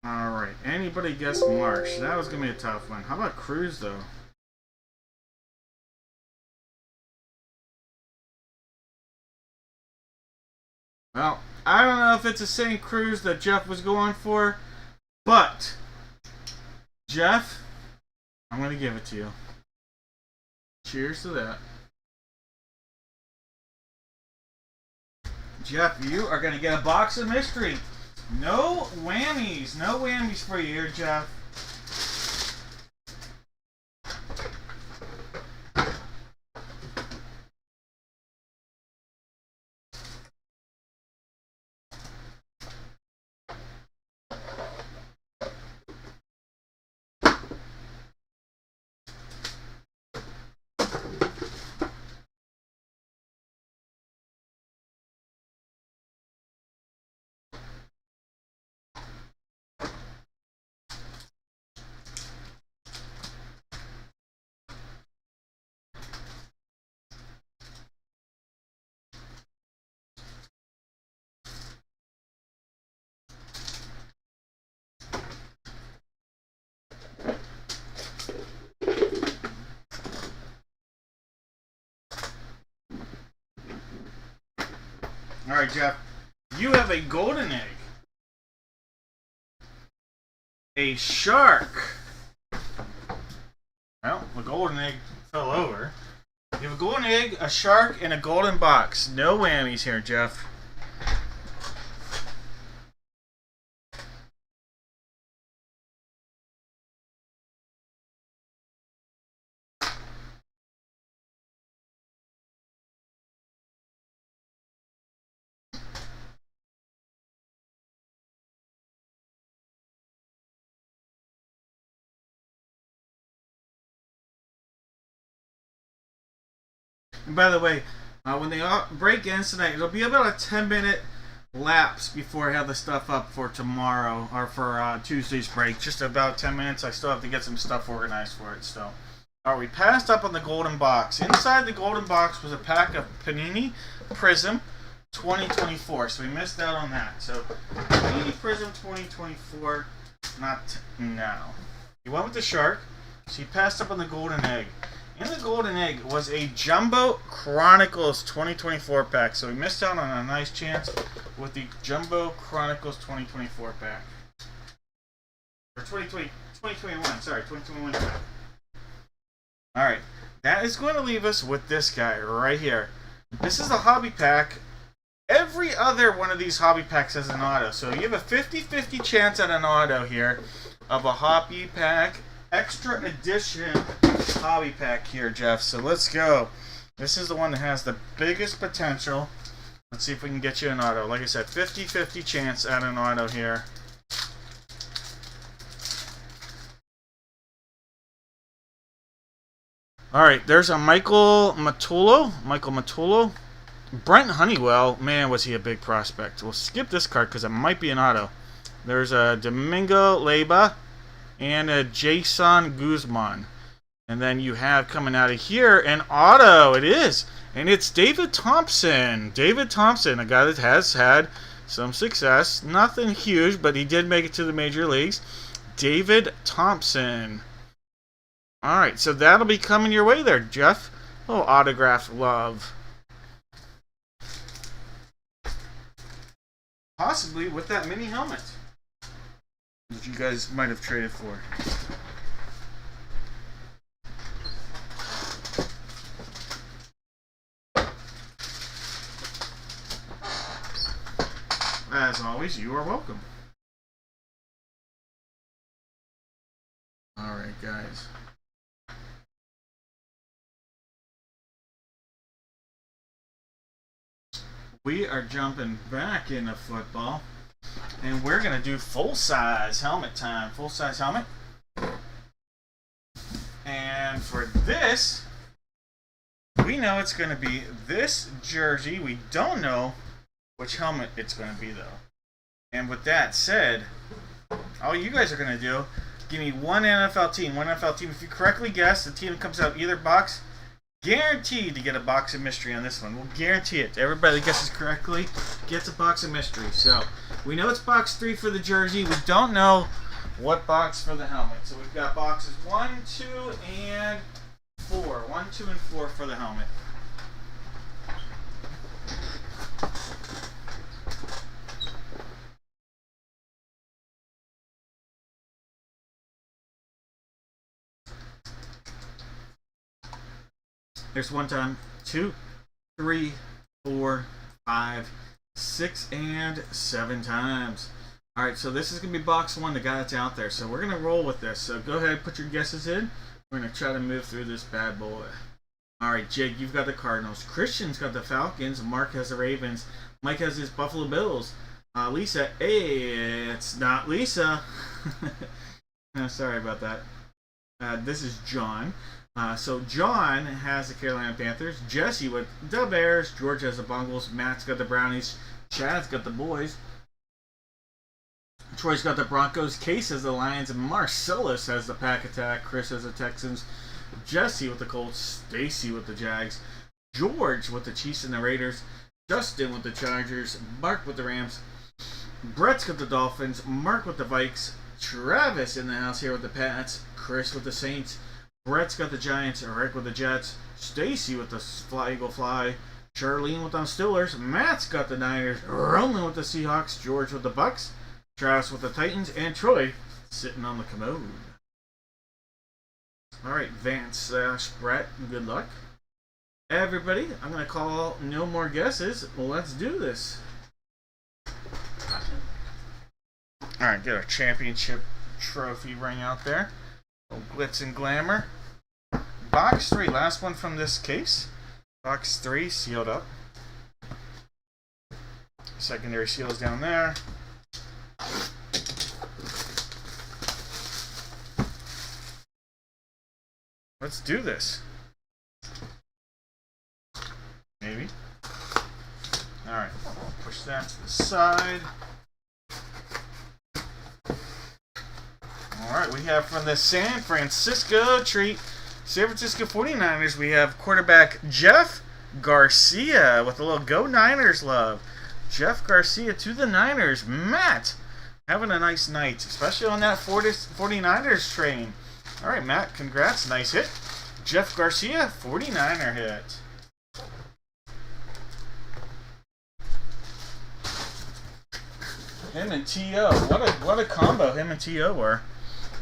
Alright, anybody guess Marsh? That was going to be a tough one. How about Cruz, though? Well, I don't know if it's the same Cruz that Jeff was going for, but Jeff, I'm going to give it to you. Cheers to that. Jeff, you are going to get a box of mystery. No whammies. No whammies for you here, Jeff. Alright, Jeff. You have a golden egg. A shark. Well, the golden egg fell over. You have a golden egg, a shark, and a golden box. No whammies here, Jeff. And by the way, when they break ends tonight, it'll be about a 10-minute lapse before I have the stuff up for tomorrow or for Tuesday's break. Just about 10 minutes. I still have to get some stuff organized for it still. Alright, we passed up on the golden box. Inside the golden box was a pack of Panini Prism 2024. So we missed out on that. So Panini Prism 2024, not now. He went with the shark. So he passed up on the golden egg. In the golden egg was a Jumbo Chronicles 2024 pack. So we missed out on a nice chance with the Jumbo Chronicles 2024 pack. Or 2021, sorry, 2021 pack. that is going to leave us with this guy right here. This is the hobby pack. Every other one of these hobby packs has an auto. So you have a 50-50 chance at an auto here of a hobby pack. Extra edition hobby pack here, Jeff. So let's go. This is the one that has the biggest potential. Let's see if we can get you an auto. Like I said, 50-50 chance at an auto here. Alright, there's a Michael Matullo. Brent Honeywell, man, was he a big prospect. We'll skip this card because it might be an auto. There's a Domingo Leyba and a Jason Guzman. And then you have coming out of here an auto. It is. And it's David Thompson. David Thompson, a guy that has had some success. Nothing huge, but he did make it to the major leagues. David Thompson. Alright, so that'll be coming your way there, Jeff. Oh, autograph love. Possibly with that mini helmet that you guys might have traded for. As always, you are welcome. Alright, guys. We are jumping back into football, and we're going to do full-size helmet time. Full-size helmet. And for this, we know it's going to be this jersey. We don't know which helmet it's going to be, though. And with that said, all you guys are going to do, give me one NFL team. One NFL team. If you correctly guess, the team that comes out either box, guaranteed to get a box of mystery on this one. We'll guarantee it. Everybody that guesses correctly gets a box of mystery. So, we know it's box 3 for the jersey. We don't know what box for the helmet. So, we've got boxes 1, 2, and 4. 1, 2, and 4 for the helmet. There's 1 time, 2, 3, 4, 5, 6, and 7 times. Alright, so this is going to be box 1, the guy that's out there. So we're going to roll with this. So go ahead and put your guesses in. We're going to try to move through this bad boy. Alright, Jake, you've got the Cardinals. Christian's got the Falcons. Mark has the Ravens. Mike has his Buffalo Bills. Lisa, hey, it's not Lisa. Sorry about that. This is John. So John has the Carolina Panthers, Jesse with the Bears, George has the Bungles, Matt's got the Brownies, Chad's got the Boys, Troy's got the Broncos, Case has the Lions, and Marcellus has the Pack Attack, Chris has the Texans, Jesse with the Colts, Stacy with the Jags, George with the Chiefs and the Raiders, Justin with the Chargers, Mark with the Rams, Brett's got the Dolphins, Mark with the Vikes, Travis in the house here with the Pats, Chris with the Saints, Brett's got the Giants, Rick with the Jets, Stacy with the Fly Eagle Fly, Charlene with the Steelers, Matt's got the Niners, Roman with the Seahawks, George with the Bucks, Travis with the Titans, and Troy sitting on the commode. Alright, Vance / Brett, good luck. Everybody, I'm going to call no more guesses. Well, let's do this. Alright, get our championship trophy ring out there. Glitz and Glamour. Box 3, last one from this case. Box 3, sealed up. Secondary seals down there. Let's do this. Maybe. Alright, push that to the side. Alright, we have from the San Francisco treat, San Francisco 49ers, we have quarterback Jeff Garcia with a little Go Niners love. Jeff Garcia to the Niners. Matt, having a nice night, especially on that 49ers train. Alright, Matt, congrats. Nice hit. Jeff Garcia, 49er hit. Him and T.O. What a combo him and T.O. were.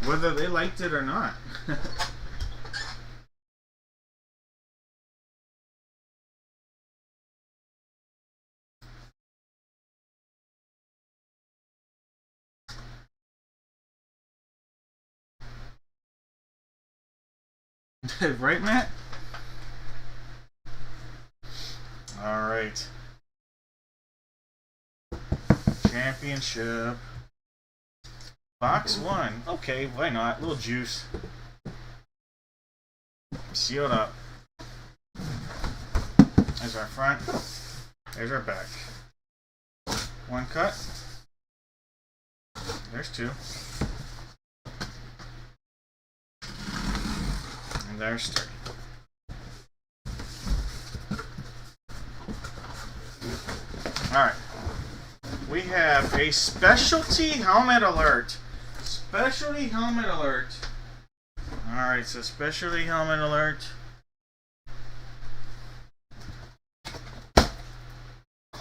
Whether they liked it or not. Right, Matt? Alright. Championship. Box 1. Okay, why not? A little juice. Sealed up. There's our front. There's our back. One cut. There's two. And there's three. Alright. We have a specialty helmet alert. Specialty helmet alert. Alright, so specialty helmet alert.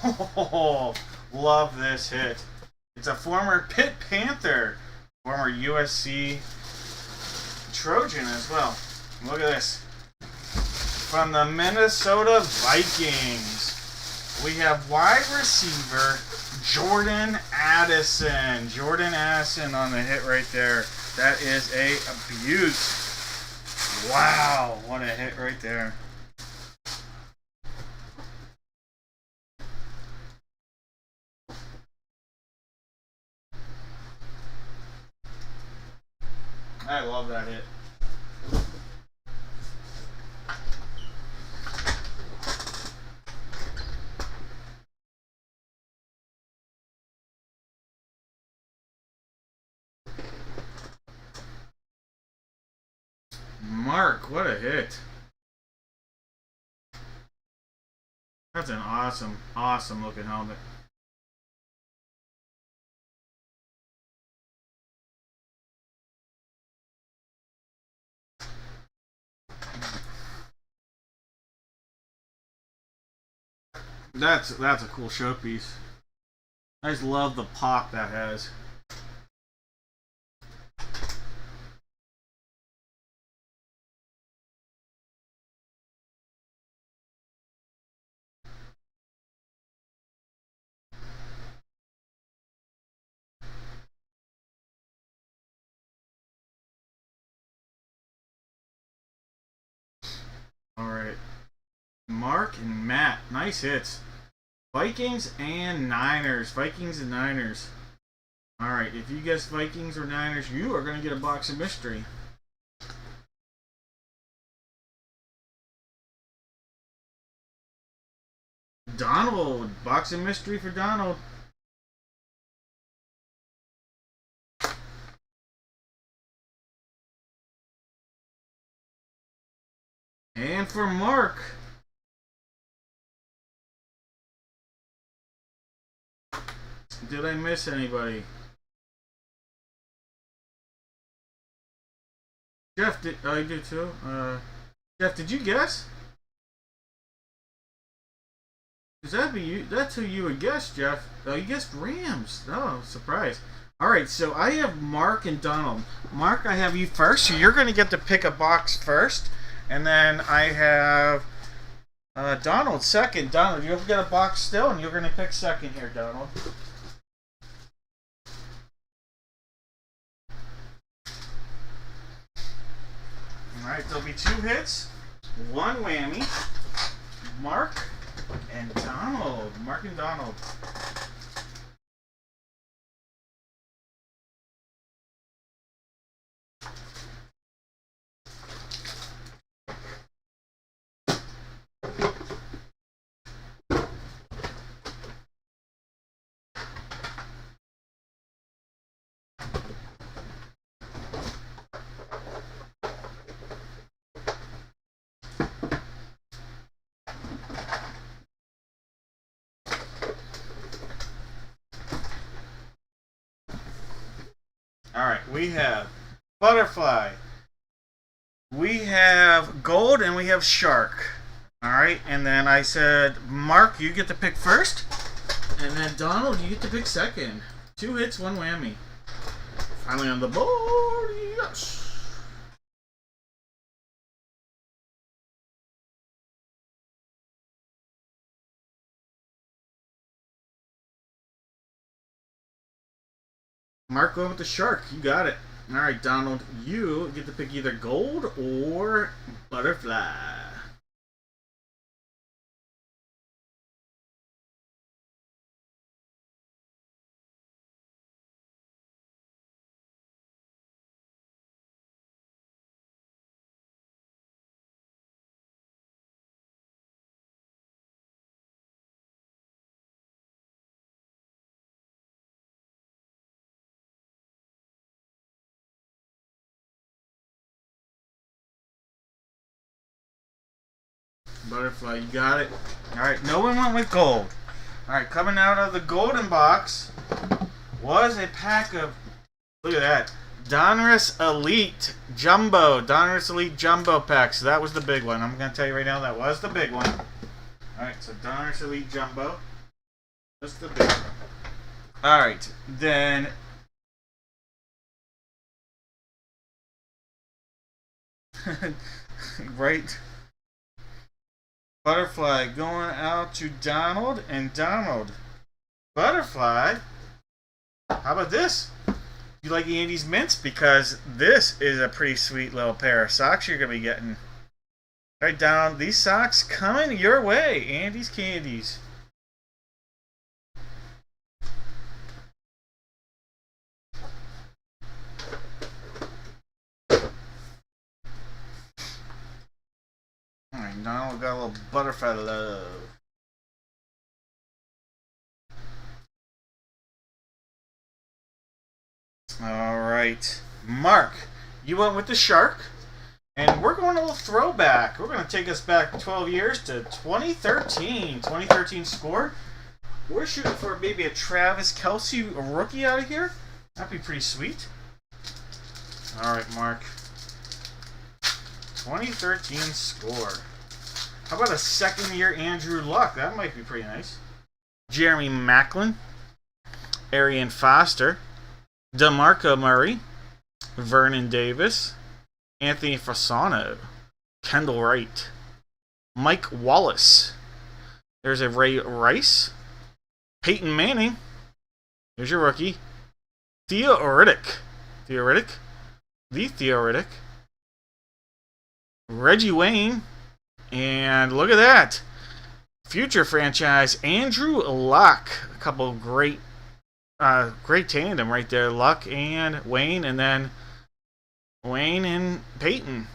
Oh, love this hit. It's a former Pitt Panther, former USC Trojan as well. Look at this. From the Minnesota Vikings, we have wide receiver Jordan Addison. Jordan Addison on the hit right there. That is a beaut. Wow, what a hit right there. I love that hit. Mark, what a hit. That's an awesome, awesome looking helmet. That's a cool showpiece. I just love the pop that has. Alright. Mark and Matt. Nice hits. Vikings and Niners. Vikings and Niners. Alright, if you guess Vikings or Niners, you are going to get a box of mystery. Donald. Box of mystery for Donald. And for Mark. Did I miss anybody? Jeff, did I do too? Jeff, did you guess? Cause that'd be you. That's who you would guess, Jeff. Oh, you guessed Rams. Oh, surprise. All right, so I have Mark and Donald. Mark, I have you first, so you're going to get to pick a box first, and then I have Donald second. Donald, you've got a box still, and you're going to pick second here, Donald. Alright, there'll be two hits, one whammy. Mark and Donald. Mark and Donald. Alright, we have butterfly. We have gold and we have shark. Alright, and then I said, Mark, you get to pick first. And then Donald, you get to pick second. Two hits, one whammy. Finally on the board, yes. Mark, go with the shark. You got it. All right, Donald, you get to pick either gold or Butterfly. Butterfly, you got it. Alright, no one went with gold. Alright, coming out of the golden box was a pack of, look at that, Donruss Elite Jumbo. Donruss Elite Jumbo pack. So that was the big one. I'm going to tell you right now, that was the big one. Alright, so Donruss Elite Jumbo. That's the big one. Alright, then... right... Butterfly going out to Donald and Donald. Butterfly, how about this? You like Andy's mints? Because this is a pretty sweet little pair of socks you're going to be getting. Right down, these socks coming your way. Andy's Candies. Alright, Donald got a little butterfly love. Alright, Mark, you went with the shark, and we're going a little throwback. We're going to take us back 12 years to 2013. 2013 score. We're shooting for maybe a Travis Kelce rookie out of here. That'd be pretty sweet. Alright, Mark. 2013 score. How about a second-year Andrew Luck? That might be pretty nice. Jeremy Maclin, Arian Foster, DeMarco Murray, Vernon Davis, Anthony Fasano, Kendall Wright, Mike Wallace. There's a Ray Rice, Peyton Manning. Here's your rookie. Theo Riddick. Reggie Wayne. And look at that. Future franchise, Andrew Luck. A couple of great tandem right there. Luck and Wayne, and then Wayne and Peyton.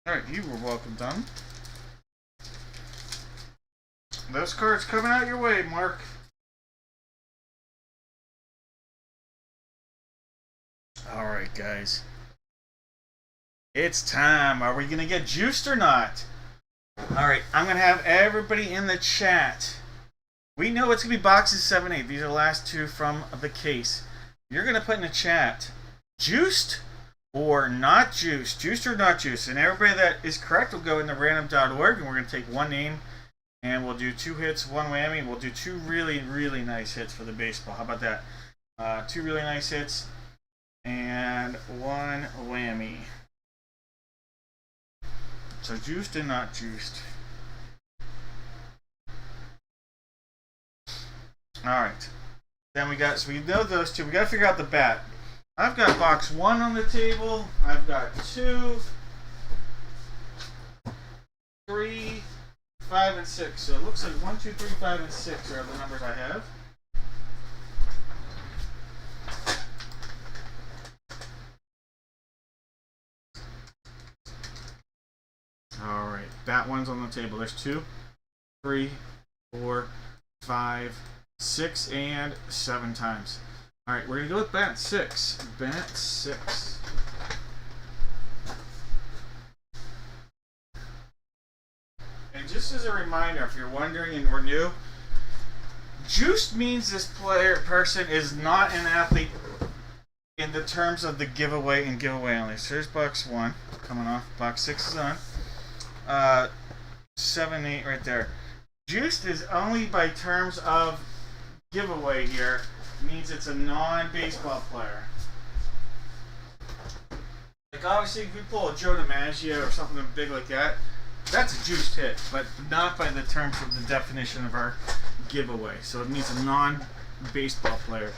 Alright, you were welcome, Don. Those cards coming out your way, Mark. Alright, guys. It's time. Are we going to get juiced or not? Alright, I'm going to have everybody in the chat. We know it's going to be boxes 7, 8. These are the last two from the case. You're going to put in the chat, juiced or not juiced? Juiced or not juiced? And everybody that is correct will go into random.org, and we're going to take one name, and we'll do 2 hits, 1 whammy, and we'll do 2 really, really nice hits for the baseball. How about that? 2 really nice hits and 1 whammy. So juiced and not juiced. Alright. Then we got, so we know those two. We got to figure out the bat. I've got box 1 on the table. I've got 2, 3, 5, and 6. So it looks like 1, 2, 3, 5, and 6 are the numbers I have. Alright, bat 1's on the table. There's 2, 3, 4, 5, 6, and 7 times. Alright, we're going to go with bat 6. Bat 6. And just as a reminder, if you're wondering and we're new, juiced means this person is not an athlete in the terms of the giveaway and giveaway only. So here's box 1 coming off. Box 6 is on. 7, 8 right there. Juiced is only by terms of giveaway here. It means it's a non-baseball player. Like obviously if we pull a Joe DiMaggio or something big like that, that's a juiced hit, but not by the terms of the definition of our giveaway. So it means a non-baseball player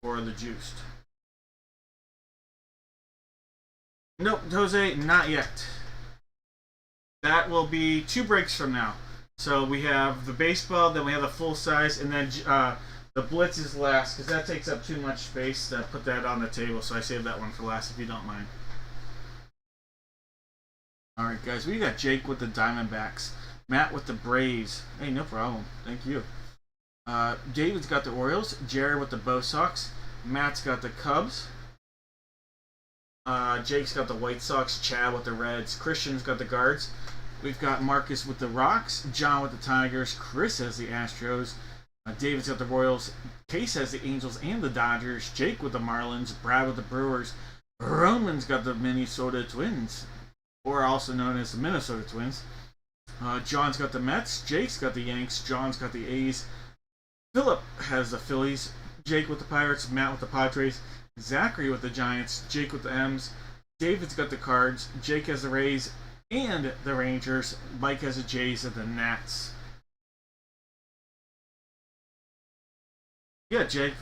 for the juiced. Nope, Jose, not yet. That will be 2 breaks from now. So we have the baseball, then we have the full size, and then the Blitz is last because that takes up too much space to put that on the table. So I saved that one for last, if you don't mind. All right, guys, we got Jake with the Diamondbacks, Matt with the Braves. Hey, no problem. Thank you. David's got the Orioles, Jared with the Bo Sox, Matt's got the Cubs. Jake's got the White Sox, Chad with the Reds, Christian's got the Guards. We've got Marcus with the Rocks, John with the Tigers, Chris has the Astros, David's got the Royals, Case has the Angels and the Dodgers, Jake with the Marlins, Brad with the Brewers, Roman's got the Minnesota Twins, or also known as the Minnesota Twins. John's got the Mets, Jake's got the Yanks, John's got the A's, Philip has the Phillies, Jake with the Pirates, Matt with the Padres, Zachary with the Giants, Jake with the M's, David's got the Cards, Jake has the Rays and the Rangers, Mike has the Jays and the Nats. Yeah, Jake.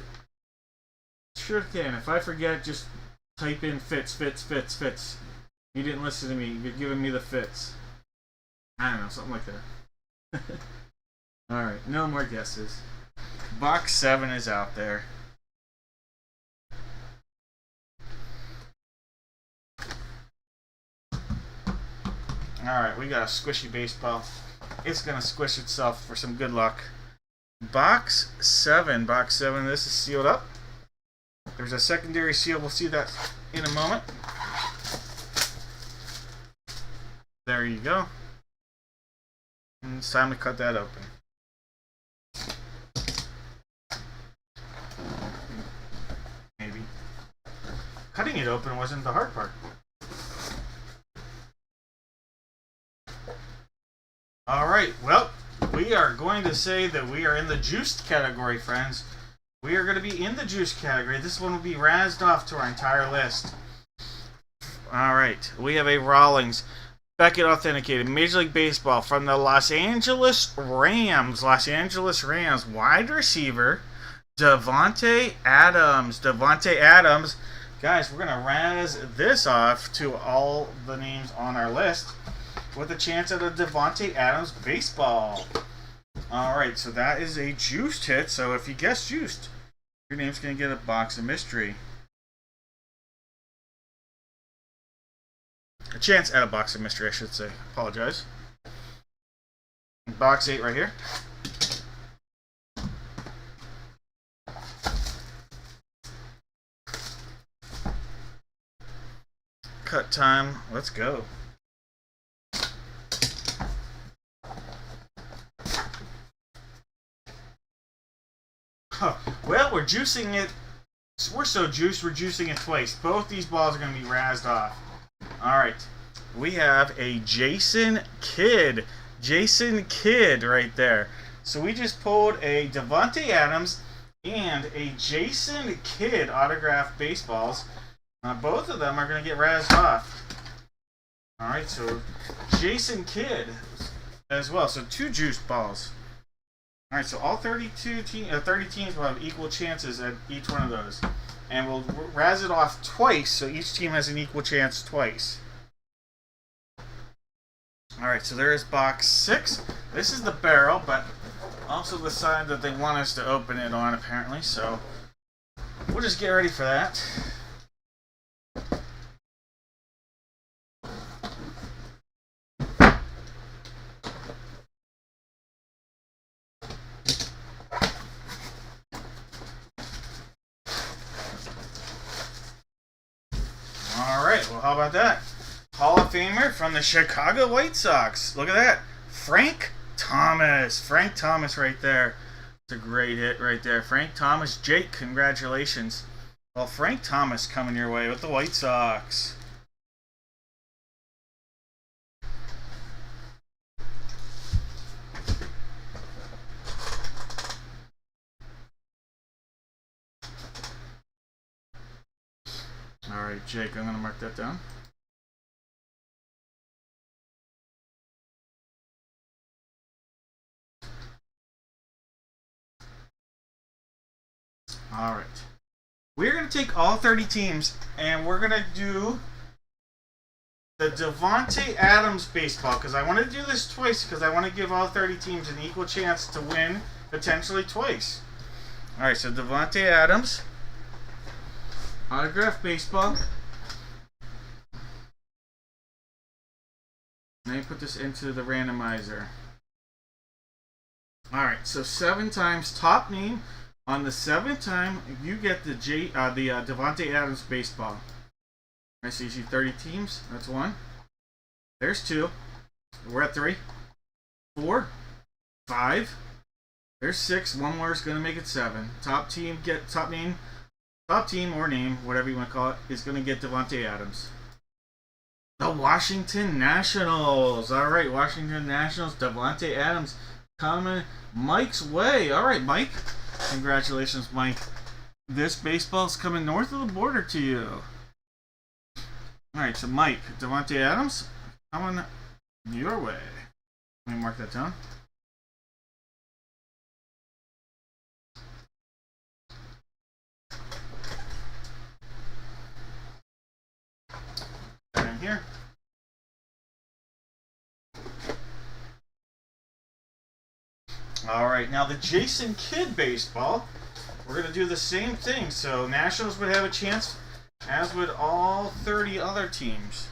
Sure can. If I forget, just type in Fitz. You didn't listen to me. You're giving me the Fitz. I don't know, something like that. Alright, no more guesses. Box 7 is out there. Alright, we got a squishy baseball. It's going to squish itself for some good luck. Box 7. Box 7. This is sealed up. There's a secondary seal. We'll see that in a moment. There you go. And it's time to cut that open. Maybe. Cutting it open wasn't the hard part. Alright, well, we are going to say that we are in the juiced category, friends. We are going to be in the juiced category. This one will be razzed off to our entire list. Alright, we have a Rawlings, Beckett authenticated, Major League Baseball from the Los Angeles Rams. Los Angeles Rams, wide receiver, Davante Adams. Davante Adams. Guys, we're going to razz this off to all the names on our list, with a chance at a Davante Adams baseball. Alright, so that is a juiced hit. So if you guess juiced, your name's going to get a box of mystery. A chance at a box of mystery, I should say. Apologize. Box 8 right here. Cut time. Let's go. Well, we're juicing it. We're so juiced, we're juicing it twice. Both these balls are going to be razzed off. Alright. We have a Jason Kidd. Jason Kidd right there. So we just pulled a Davante Adams and a Jason Kidd autographed baseballs. Both of them are going to get razzed off. Alright, so Jason Kidd as well. So 2 juiced balls. Alright, so all 30 teams will have equal chances at each one of those. And we'll razz it off twice, so each team has an equal chance twice. Alright, so there is box 6. This is the barrel, but also the side that they want us to open it on, apparently. So we'll just get ready for that. Alright, well, how about that? Hall of Famer from the Chicago White Sox. Look at that. Frank Thomas. Frank Thomas right there. It's a great hit right there. Frank Thomas. Jake, congratulations. Well, Frank Thomas coming your way with the White Sox. Alright, Jake, I'm going to mark that down. Alright. We're going to take all 30 teams and we're going to do the Davante Adams baseball, because I want to do this twice, because I want to give all 30 teams an equal chance to win, potentially twice. Alright, so Davante Adams, autograph baseball. Let me put this into the randomizer. Alright, so 7 times top name. On the 7th time, you get the Davante Adams baseball. I see 30 teams. That's 1. There's 2. We're at 3. 4. 5. There's 6. One more is going to make it 7. Top team or name, whatever you want to call it, is going to get Davante Adams. The Washington Nationals. All right, Washington Nationals. Davante Adams coming Mike's way. All right, Mike. Congratulations, Mike. This baseball is coming north of the border to you. All right, so Mike, Davante Adams coming your way. Let me mark that down. In here. All right, now the Jason Kidd baseball, we're going to do the same thing. So Nationals would have a chance, as would all 30 other teams.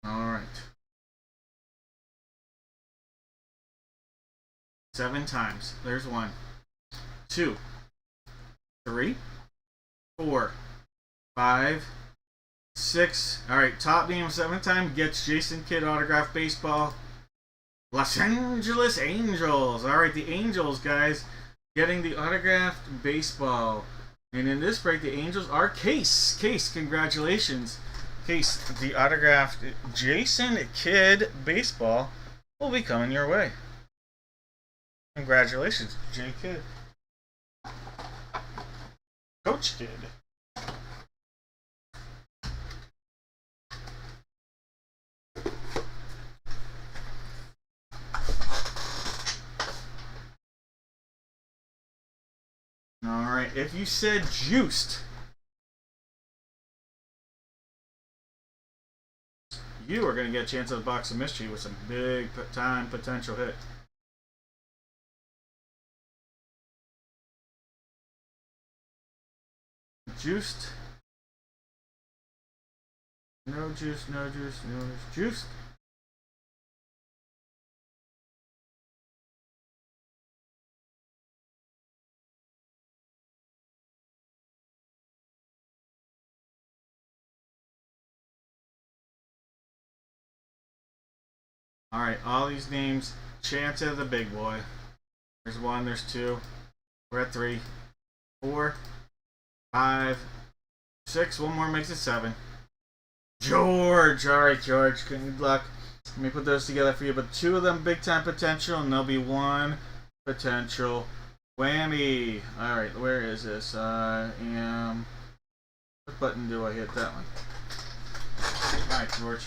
All right. 7 times. There's 1, 2, 3, 4, 5, 6. All right, top name 7th time gets Jason Kidd autograph baseball. Los Angeles Angels. All right, the Angels, guys, getting the autographed baseball. And in this break, the Angels are Case. Case, congratulations. Case, the autographed Jason Kidd baseball will be coming your way. Congratulations, J. Kidd. Coach Kidd. Alright, if you said juiced, you are going to get a chance at a box of mystery with some big time potential hit. Juiced. No juice, no juice, no juice. Juiced. Alright, all these names, chance at the big boy. There's 1, there's 2. We're at 3, 4, 5, 6. One more makes it 7. George. All right, George. Good luck. Let me put those together for you. But 2 of them big time potential, and there'll be 1 potential whammy. All right, where is this? I am. What button do I hit? That one. All right, George.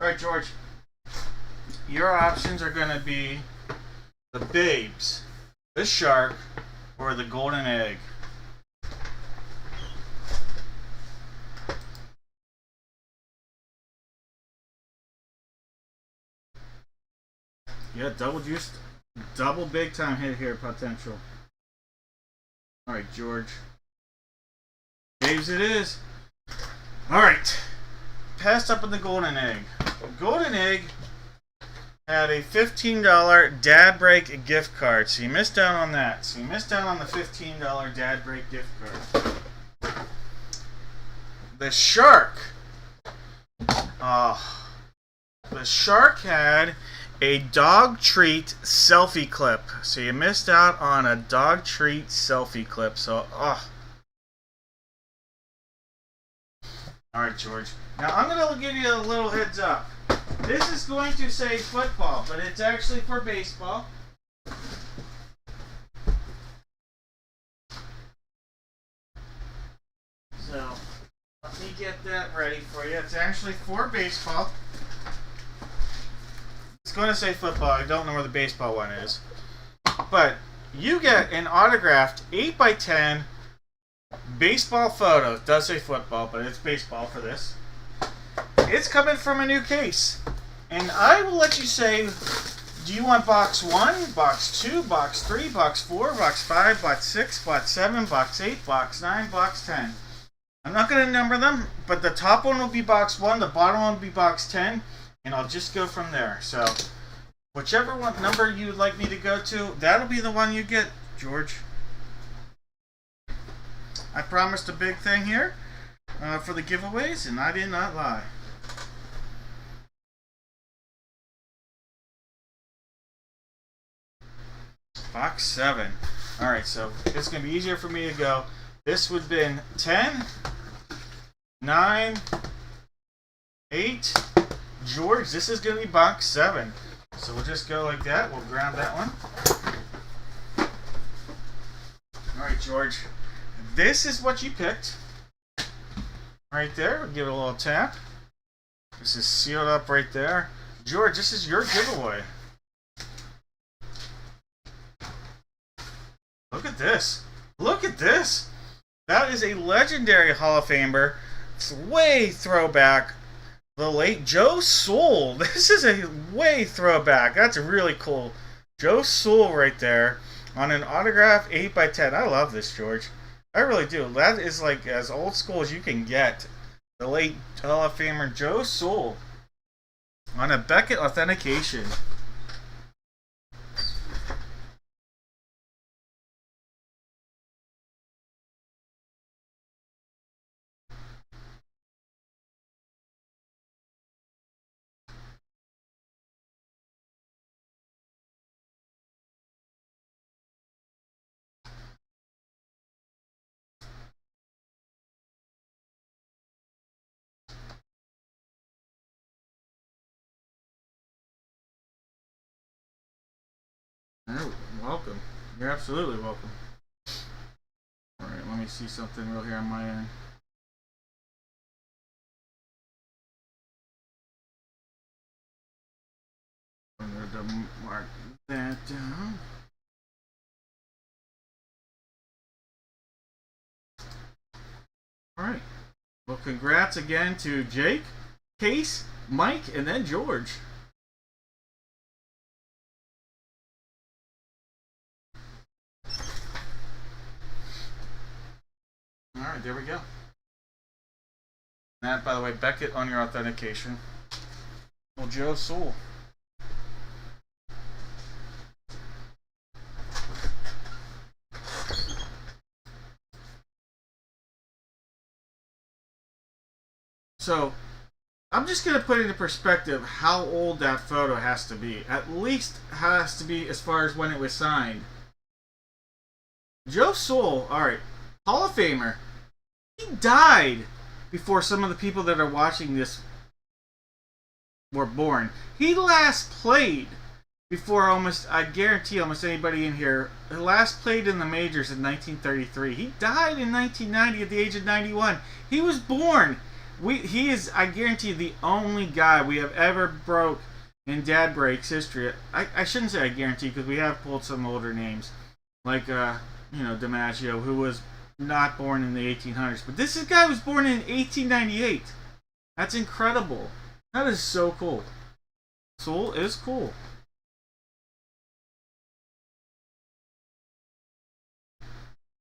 Alright, George. Your options are going to be the Babes, the Shark, or the Golden Egg. Yeah, double juiced, double big time hit here potential. Alright, George. Babes it is. Alright. Passed up on the Golden Egg. Golden Egg had a $15 Dad Break gift card. So you missed out on that. So you missed out on the $15 Dad Break gift card. The shark. The shark had a dog treat selfie clip. So you missed out on a dog treat selfie clip. So, Alright, George. Now I'm going to give you a little heads up. This is going to say football, but it's actually for baseball. So, let me get that ready for you. It's actually for baseball. It's going to say football. I don't know where the baseball one is. But you get an autographed 8x10 baseball photo. It does say football, but it's baseball for this. It's coming from a new case. And I will let you say, do you want box 1, box 2, box 3, box 4, box 5, box 6, box 7, box 8, box 9, box 10. I'm not going to number them, but the top one will be box 1, the bottom one will be box 10, and I'll just go from there. So, whichever one number you would like me to go to, that'll be the one you get, George. I promised a big thing here for the giveaways, and I did not lie. Box 7. Alright, so it's going to be easier for me to go. This would have been 10, 9, 8. George, this is going to be box 7. So we'll just go like that. We'll grab that one. Alright, George. This is what you picked. Right there. We'll give it a little tap. This is sealed up right there. George, this is your giveaway. Look at this. Look at this. That is a legendary Hall of Famer. It's way throwback. The late Joe Sewell. This is a way throwback. That's really cool. Joe Sewell right there on an autograph 8x10. I love this, George. I really do. That is like as old school as you can get. The late Hall of Famer Joe Sewell on a Beckett authentication. You're welcome. You're absolutely welcome. Alright, let me see something real here on my end. I'm going to mark that down. Alright. Well, congrats again to Jake, Case, Mike, and then George. Alright, there we go. That, by the way, Beckett on your authentication. Well, Joe Sewell. So, I'm just going to put into perspective how old that photo has to be. At least has to be as far as when it was signed. Joe Sewell, alright, Hall of Famer. He died before some of the people that are watching this were born. He last played before I guarantee almost anybody in here, last played in the majors in 1933. He died in 1990 at the age of 91. He was born. He is, I guarantee, the only guy we have ever broke in Dad Breaks history. I shouldn't say I guarantee, because we have pulled some older names, like DiMaggio, who was not born in the 1800s. But this guy was born in 1898. That's incredible. That is so cool. Soul is cool.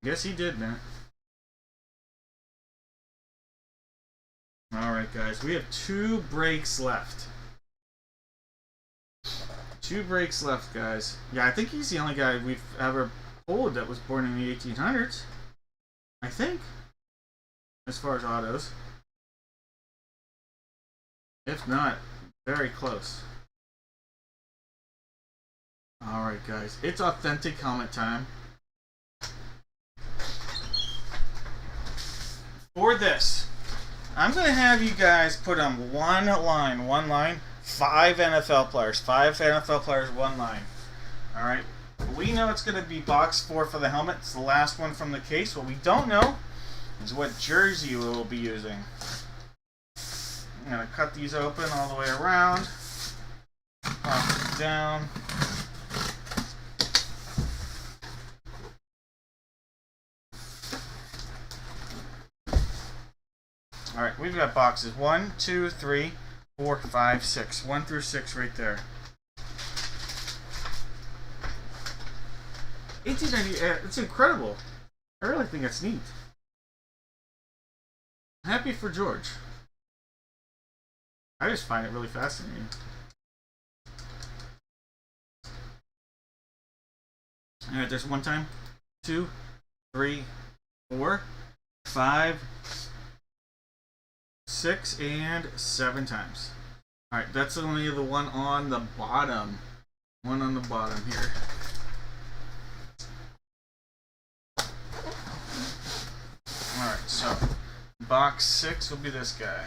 Yes, he did, man. Alright, guys. We have 2 breaks left. 2 breaks left, guys. Yeah, I think he's the only guy we've ever pulled that was born in the 1800s. I think. As far as autos. If not, very close. Alright, guys. It's authentic helmet time. For this, I'm going to have you guys put on one line, 5 NFL players. 5 NFL players, 1 line. Alright? We know it's going to be box 4 for the helmet. It's the last one from the case. What we don't know is what jersey we'll be using. I'm going to cut these open all the way around. Pop it down. Alright, we've got boxes 1, 2, 3, 4, 5, 6. 1 through 6 right there. 1890, it's incredible. I really think it's neat. Happy for George. I just find it really fascinating. Alright, there's 1 time, 2, 3, 4, 5, 6, and 7 times. Alright, that's only the one on the bottom. One on the bottom here. Alright, so box 6 will be this guy.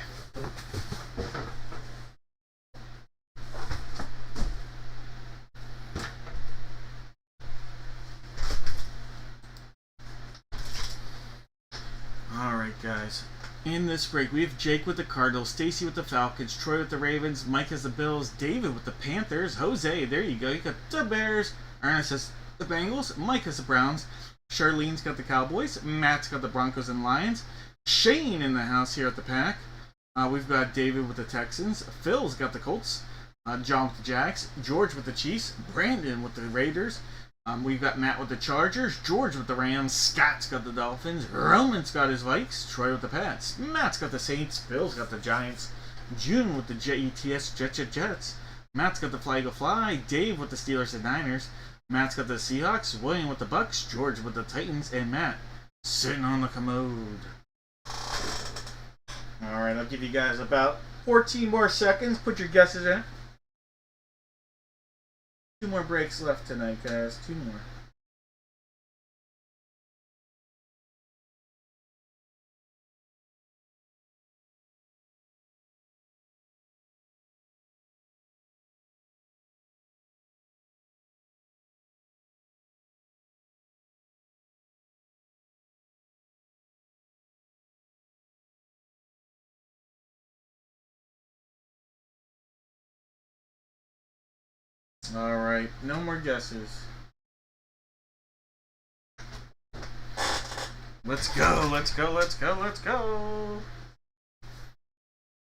Alright, guys. In this break, we have Jake with the Cardinals, Stacy with the Falcons, Troy with the Ravens, Mike has the Bills, David with the Panthers, Jose, there you go, you got the Bears, Ernest has the Bengals, Mike has the Browns, Charlene's got the Cowboys, Matt's got the Broncos and Lions, Shane in the house here at the Pack, we've got David with the Texans, Phil's got the Colts, John with the Jags, George with the Chiefs, Brandon with the Raiders, we've got Matt with the Chargers, George with the Rams, Scott's got the Dolphins, Roman's got his Vikes, Troy with the Pats, Matt's got the Saints, Bill's got the Giants, June with the Jets, Matt's got the Fly Eagle Fly, Dave with the Steelers and Niners, Matt's got the Seahawks, William with the Bucks, George with the Titans, and Matt sitting on the commode. Alright, I'll give you guys about 14 more seconds. Put your guesses in. 2 more breaks left tonight, guys. 2 more. Alright, no more guesses. Let's go, let's go, let's go, let's go.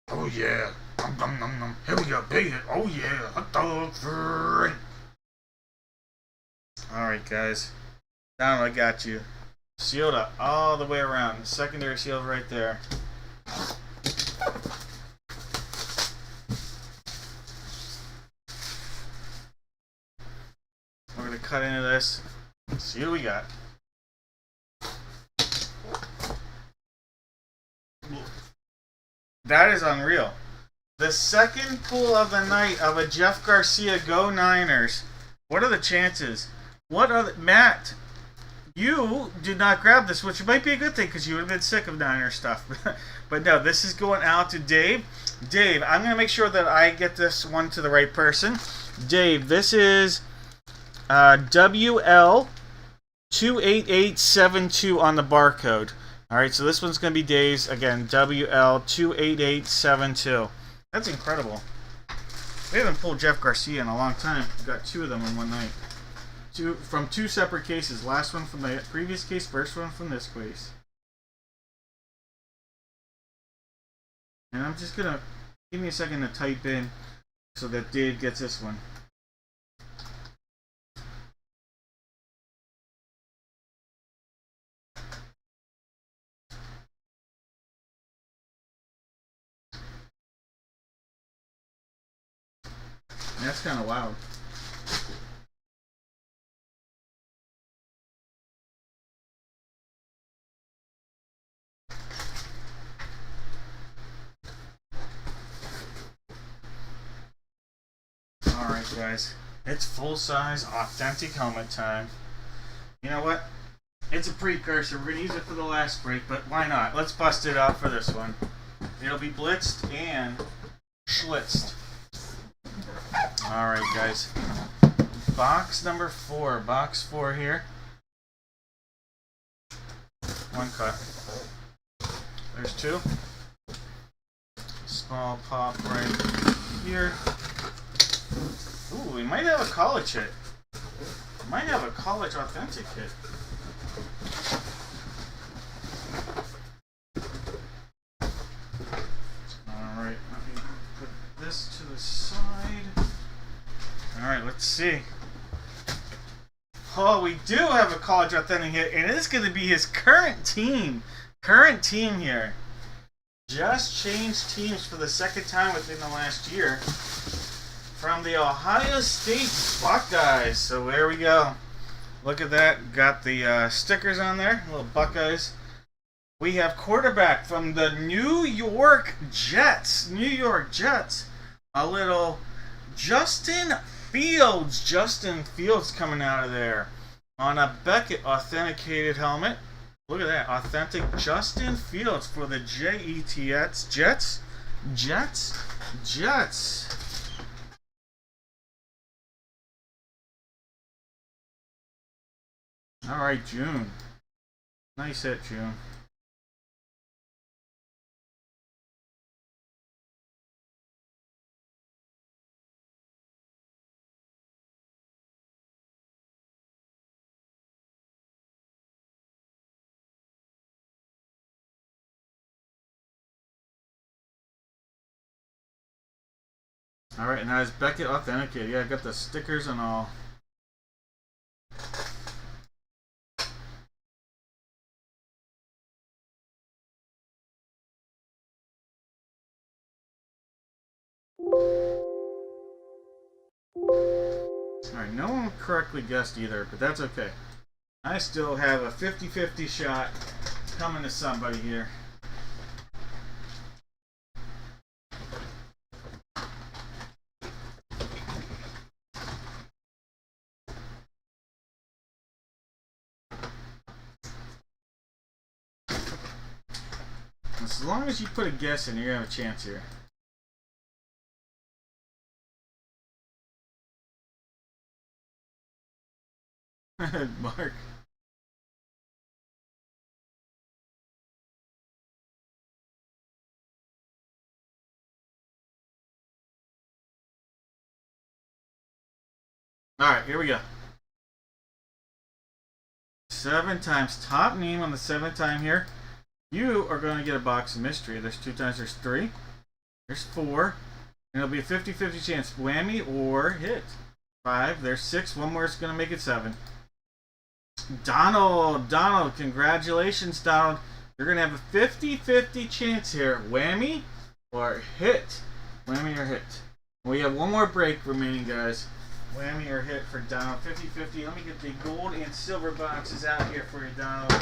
Oh yeah. Nom, nom, nom, nom. Here we go, big hit. Oh yeah. Hot dog free. Alright, guys. Down, I got you. Sealed up all the way around. Secondary seal right there. We're going to cut into this. See what we got. That is unreal. The second pull of the night of a Jeff Garcia Go Niners. What are the chances? What are the... Matt, you did not grab this, which might be a good thing because you would have been sick of Niner stuff. But no, this is going out to Dave. Dave, I'm going to make sure that I get this one to the right person. Dave, this is WL28872 on the barcode. Alright, so this one's going to be Dave's. Again, WL28872. That's incredible. We haven't pulled Jeff Garcia in a long time. We got 2 of them in one night. From 2 separate cases. Last one from the previous case, first one from this case. And I'm just going to... Give me a second to type in so that Dave gets this one. That's kind of wild. Alright, guys. It's full-size, authentic helmet time. You know what? It's a precursor. We're going to use it for the last break, but why not? Let's bust it out for this one. It'll be blitzed and schlitzed. Alright, guys. Box number 4. Box 4 here. One cut. There's 2. Small pop right here. Ooh, we might have a college hit. Might have a college authentic hit. Alright, let me put this to the side. Alright, let's see. Oh, we do have a college authentic hit, and it's going to be his current team. Current team here. Just changed teams for the second time within the last year. From the Ohio State Buckeyes. So there we go. Look at that. Got the stickers on there. Little Buckeyes. We have quarterback from the New York Jets. New York Jets. A little Justin Fields. Justin Fields coming out of there. On a Beckett authenticated helmet. Look at that. Authentic Justin Fields for the Jets. Jets. Jets. Jets. Alright, June. Nice hit, June. Alright, now is Beckett authenticated. Yeah, I got the stickers and all. Alright, no one correctly guessed either, but that's okay. I still have a 50-50 shot coming to somebody here. As long as you put a guess in, you're going to have a chance here. Mark. Alright, here we go. 7 times. Top name on the 7th time here. You are going to get a box of mystery. There's 2 times, there's 3. There's 4. And it'll be a 50-50 chance. Whammy or hit. 5. There's 6. One more is going to make it 7. Donald, congratulations, Donald. You're going to have a 50-50 chance here. Whammy or hit. Whammy or hit. We have one more break remaining, guys. Whammy or hit for Donald. 50-50. Let me get the gold and silver boxes out here for you, Donald.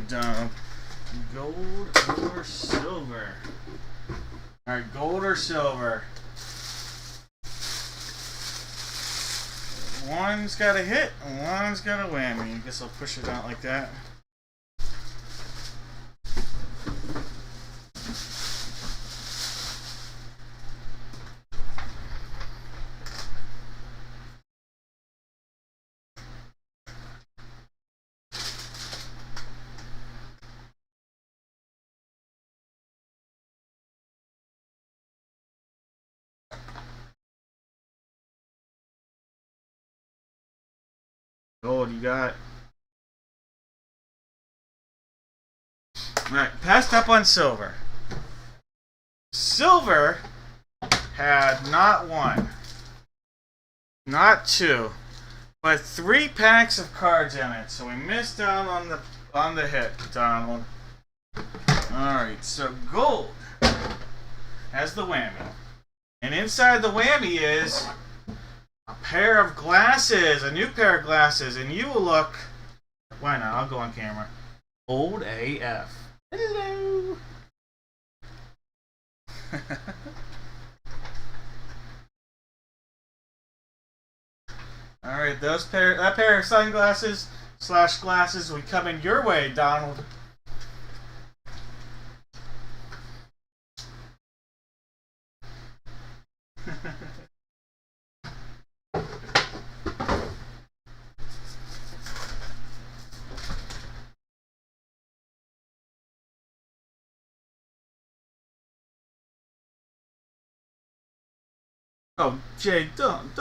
Donald. Gold or silver? Alright, gold or silver? One's got a hit, and one's got a whammy. I guess I'll push it out like that. Gold, you got. Alright, passed up on silver. Silver had not one, not two, but 3 packs of cards in it. So we missed out on the hit, Donald. Alright, so gold has the whammy. And inside the whammy is a pair of glasses, a new pair of glasses, and you will look, why not, I'll go on camera, old AF. Hello. Alright, that pair of sunglasses / glasses will be coming your way, Donald. Oh, Jay, don't.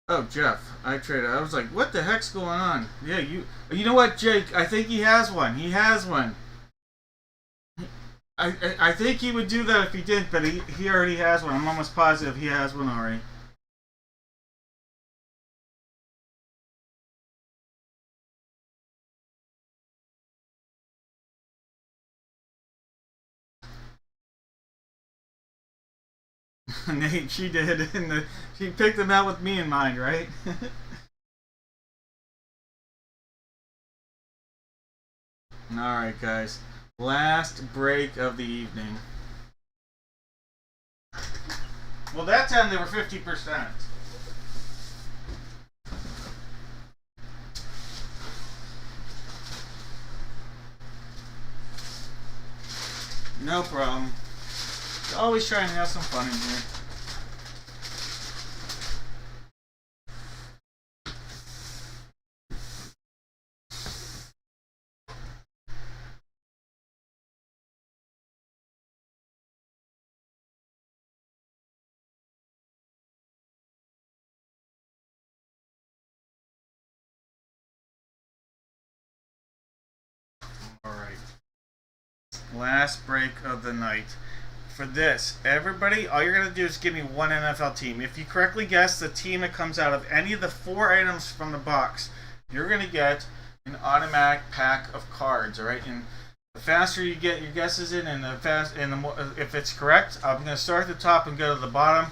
Oh, Jeff, I traded. I was like, what the heck's going on? Yeah, you know what, Jake? I think he has one. He has one. I think he would do that if he didn't, but he already has one. I'm almost positive he has one already. Nate, she did. She picked them out with me in mind, right? Alright, guys. Last break of the evening. Well, that time they were 50%. No problem. Always trying to have some fun in here. Alright. Last break of the night. For this, everybody, all you're going to do is give me one NFL team. If you correctly guess the team that comes out of any of the 4 items from the box, you're going to get an automatic pack of cards, alright? And the faster you get your guesses in, and if it's correct, I'm going to start at the top and go to the bottom.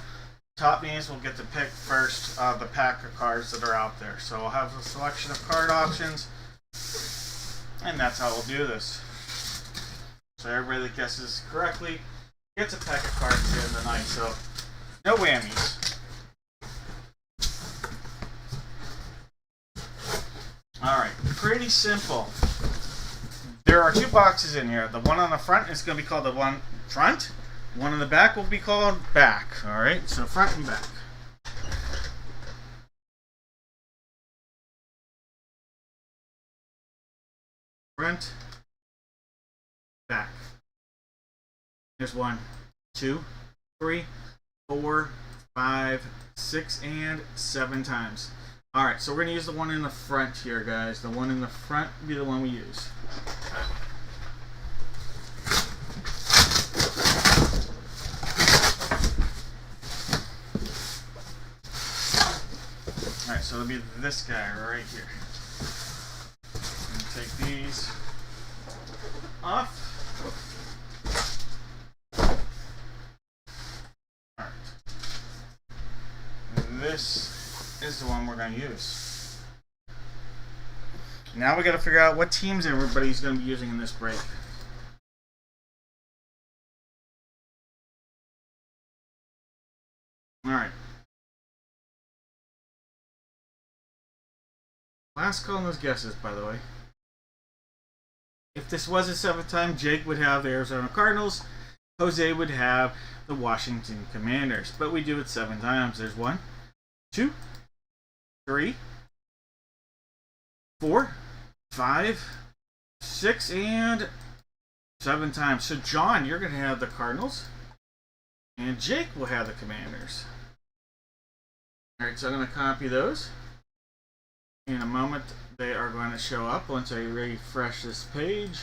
Top means we'll get to pick first the pack of cards that are out there. So I'll have a selection of card options, and that's how we'll do this. So everybody that guesses correctly gets a pack of cards at the end of the night, so no whammies. Alright, pretty simple. There are 2 boxes in here. The one on the front is going to be called the one front. One on the back will be called back. Alright, so front and back. Front, back. There's 1, 2, 3, 4, 5, 6, and 7 times. Alright, so we're going to use the one in the front here, guys. The one in the front will be the one we use. Alright, so it'll be this guy right here. I'm going to take these off. This is the one we're going to use. Now we got to figure out what teams everybody's going to be using in this break. Alright. Last call on those guesses, by the way. If this was a 7th time, Jake would have the Arizona Cardinals. Jose would have the Washington Commanders. But we do it 7 times. There's 1, 2, 3, 4, 5, 6, and 7 times. So John, you're going to have the Cardinals, and Jake will have the Commanders. Alright, so I'm going to copy those. In a moment, they are going to show up once I refresh this page.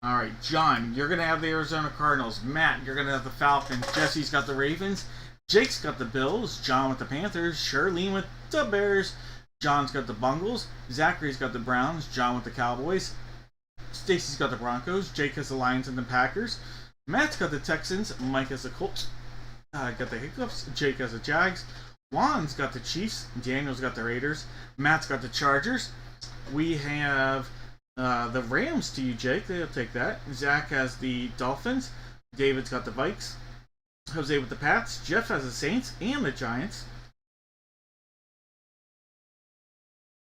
All right, John, you're going to have the Arizona Cardinals. Matt, you're going to have the Falcons. Jesse's got the Ravens. Jake's got the Bills. John with the Panthers. Charlene with the Bears. John's got the Bungles. Zachary's got the Browns. John with the Cowboys. Stacy's got the Broncos. Jake has the Lions and the Packers. Matt's got the Texans. Mike has the Colts. Got the Hiccups. Jake has the Jags. Juan's got the Chiefs. Daniel's got the Raiders. Matt's got the Chargers. We have the Rams to you, Jake. They'll take that. Zach has the Dolphins. David's got the Vikes. Jose with the Pats. Jeff has the Saints and the Giants.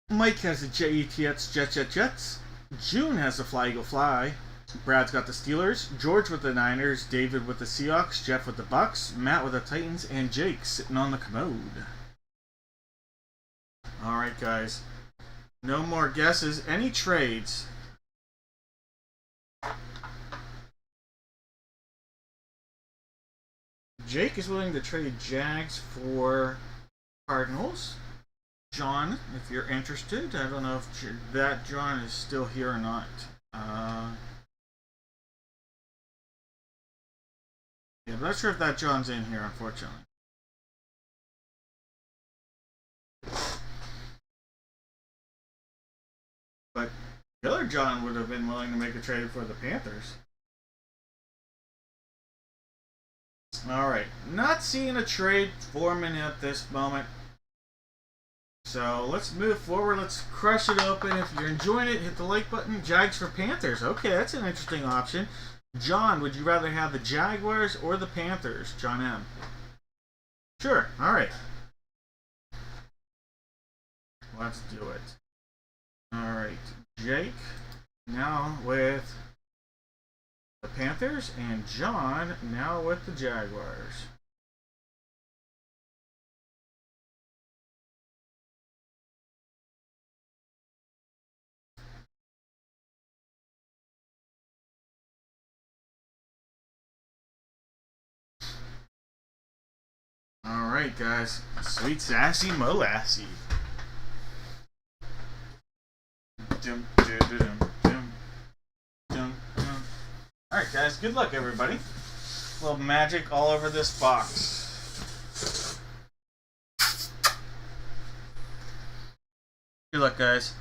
Mike has the Jets. June has the Fly Eagle Fly. Brad's got the Steelers. George with the Niners. David with the Seahawks. Jeff with the Bucks. Matt with the Titans. And Jake sitting on the commode. Alright, guys. No more guesses. Any trades? Jake is willing to trade Jags for Cardinals. John, if you're interested. I don't know if that John is still here or not. Yeah, I'm not sure if that John's in here, unfortunately. But the other John would have been willing to make a trade for the Panthers. Alright, not seeing a trade forming at this moment. So let's move forward. Let's crush it open. If you're enjoying it, hit the like button. Jags for Panthers. Okay, that's an interesting option. John, would you rather have the Jaguars or the Panthers? John M. Sure. All right. Let's do it. All right. Jake, now with the Panthers, and John, now with the Jaguars. Alright, guys. Sweet sassy molassie. Alright, guys. Good luck, everybody. A little magic all over this box. Good luck, guys.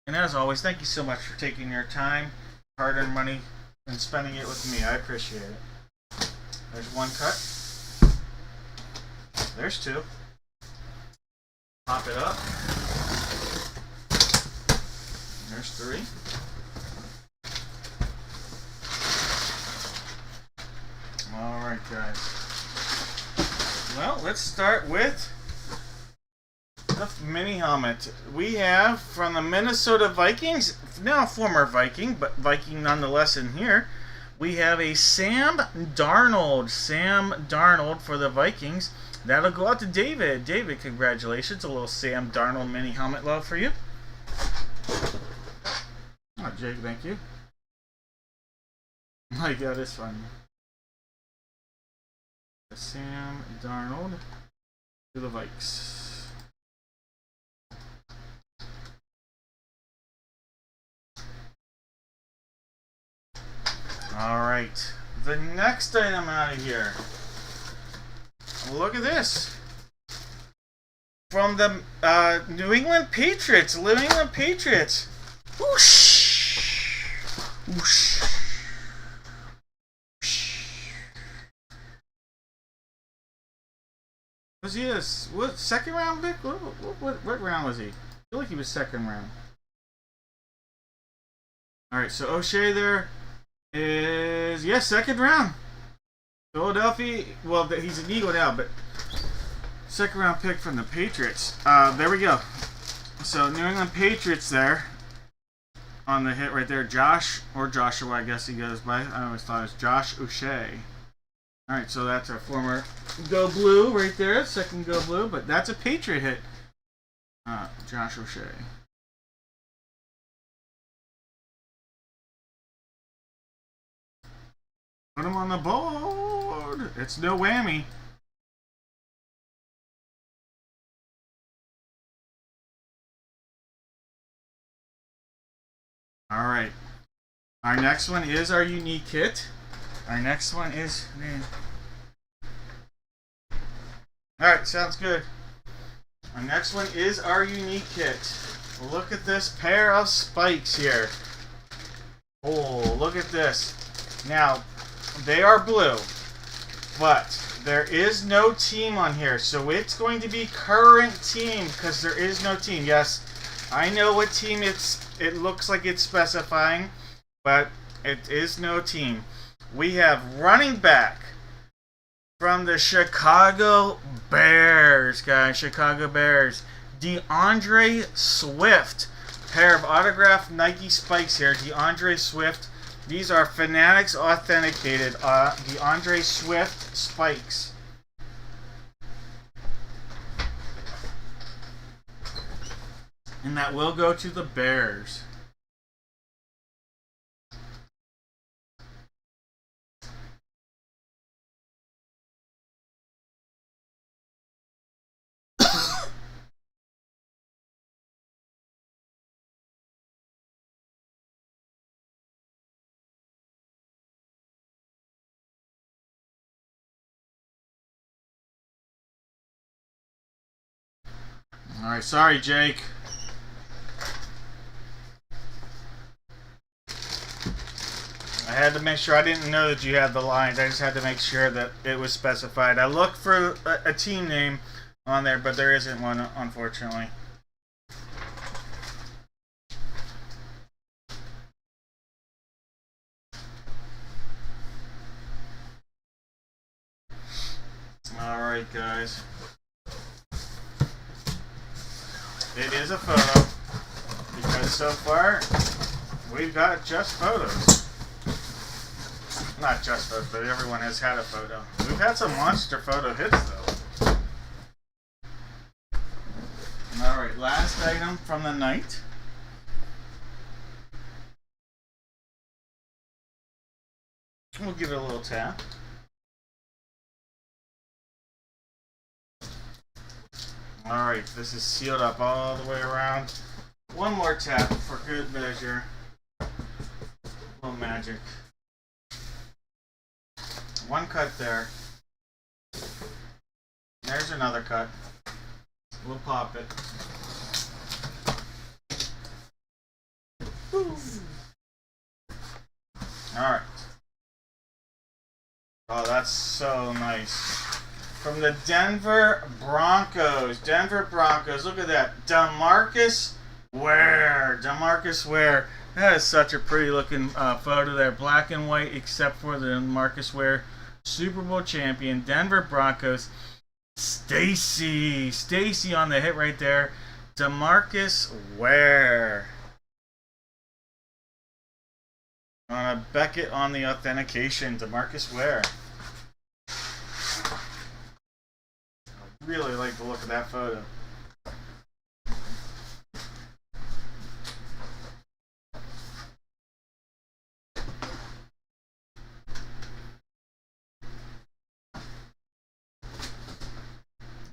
And as always, thank you so much for taking your time, hard-earned money, and spending it with me. I appreciate it. There's one cut. There's two. Pop it up. There's three. Alright, guys. Well, let's start with the mini helmet. We have from the Minnesota Vikings, now former Viking, but Viking nonetheless in here. We have a Sam Darnold. Sam Darnold for the Vikings. That'll go out to David. David, congratulations. A little Sam Darnold mini helmet love for you. Oh, Jake, thank you. My God, it's fun. Sam Darnold to the Vikes. Alright. The next item out of here. Look at this. From the New England Patriots. New England Patriots. Whoosh. Whoosh. Was he a second round pick? What round was he? I feel like he was second round. Alright, so O'Shea there is, yes, second round. Philadelphia, well, he's an Eagle now, but second round pick from the Patriots. There we go. So New England Patriots there on the hit right there. Josh, or Joshua, I guess he goes by. I always thought it was Josh O'Shea. Alright, so that's our former Go Blue right there. Second Go Blue, but that's a Patriot hit. Josh O'Shea. Put him on the board. It's no whammy. Alright. Our next one is our unique kit. Our next one is... Alright, sounds good. Our next one is our unique kit. Look at this pair of spikes here. Oh, look at this. Now, they are blue, but there is no team on here, so it's going to be current team because there is no team. Yes, I know what team it looks like it's specifying, but it is no team. We have running back from the Chicago Bears, guys. Chicago Bears. DeAndre Swift. Pair of autographed Nike spikes here. DeAndre Swift. These are Fanatics authenticated DeAndre Swift spikes. And that will go to the Bears. Alright, sorry, Jake. I had to make sure. I didn't know that you had the lines. I just had to make sure that it was specified. I looked for a team name on there, but there isn't one, unfortunately. Alright, guys. It is a photo, because so far we've got just photos. Not just photos, but everyone has had a photo. We've had some monster photo hits, though. Alright, last item from the night. We'll give it a little tap. Alright, this is sealed up all the way around. One more tap for good measure. A little magic. One cut there. There's another cut. We'll pop it. Alright. Oh, that's so nice. From the Denver Broncos. Denver Broncos. Look at that. DeMarcus Ware. DeMarcus Ware. That is such a pretty looking photo there. Black and white except for the DeMarcus Ware. Super Bowl champion. Denver Broncos. Stacy on the hit right there. DeMarcus Ware. Beckett on the authentication. DeMarcus Ware. Really like the look of that photo.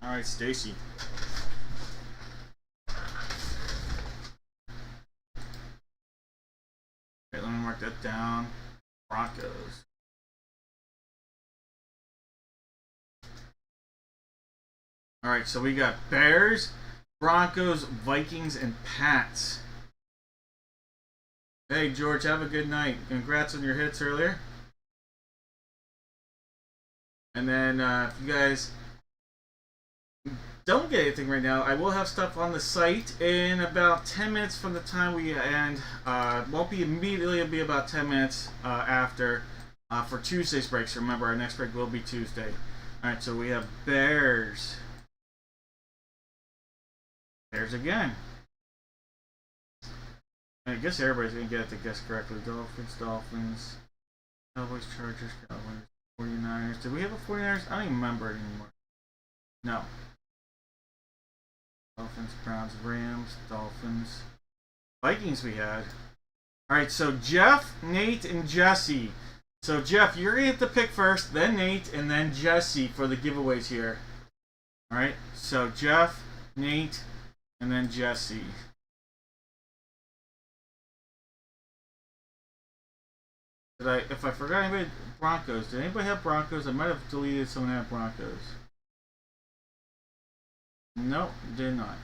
Alright, Stacy. Okay, let me mark that down. Broncos. Alright, so we got Bears, Broncos, Vikings, and Pats. Hey, George, have a good night. Congrats on your hits earlier. And then, if you guys don't get anything right now, I will have stuff on the site in about 10 minutes from the time we end. Won't be immediately, it'll be about 10 minutes after for Tuesday's breaks. Remember, our next break will be Tuesday. Alright, so we have Bears. Bears again. I guess everybody's going to get it to guess correctly. Dolphins. Cowboys, Chargers, Cowboys, 49ers. Did we have a 49ers? I don't even remember it anymore. No. Dolphins, Browns, Rams, Dolphins. Vikings we had. Alright, so Jeff, Nate, and Jesse. So Jeff, you're going to get the pick first, then Nate, and then Jesse for the giveaways here. Alright, so Jeff, Nate, and then Jesse. If I forgot anybody, Broncos. Did anybody have Broncos? I might have deleted someone that had Broncos. Nope, did not.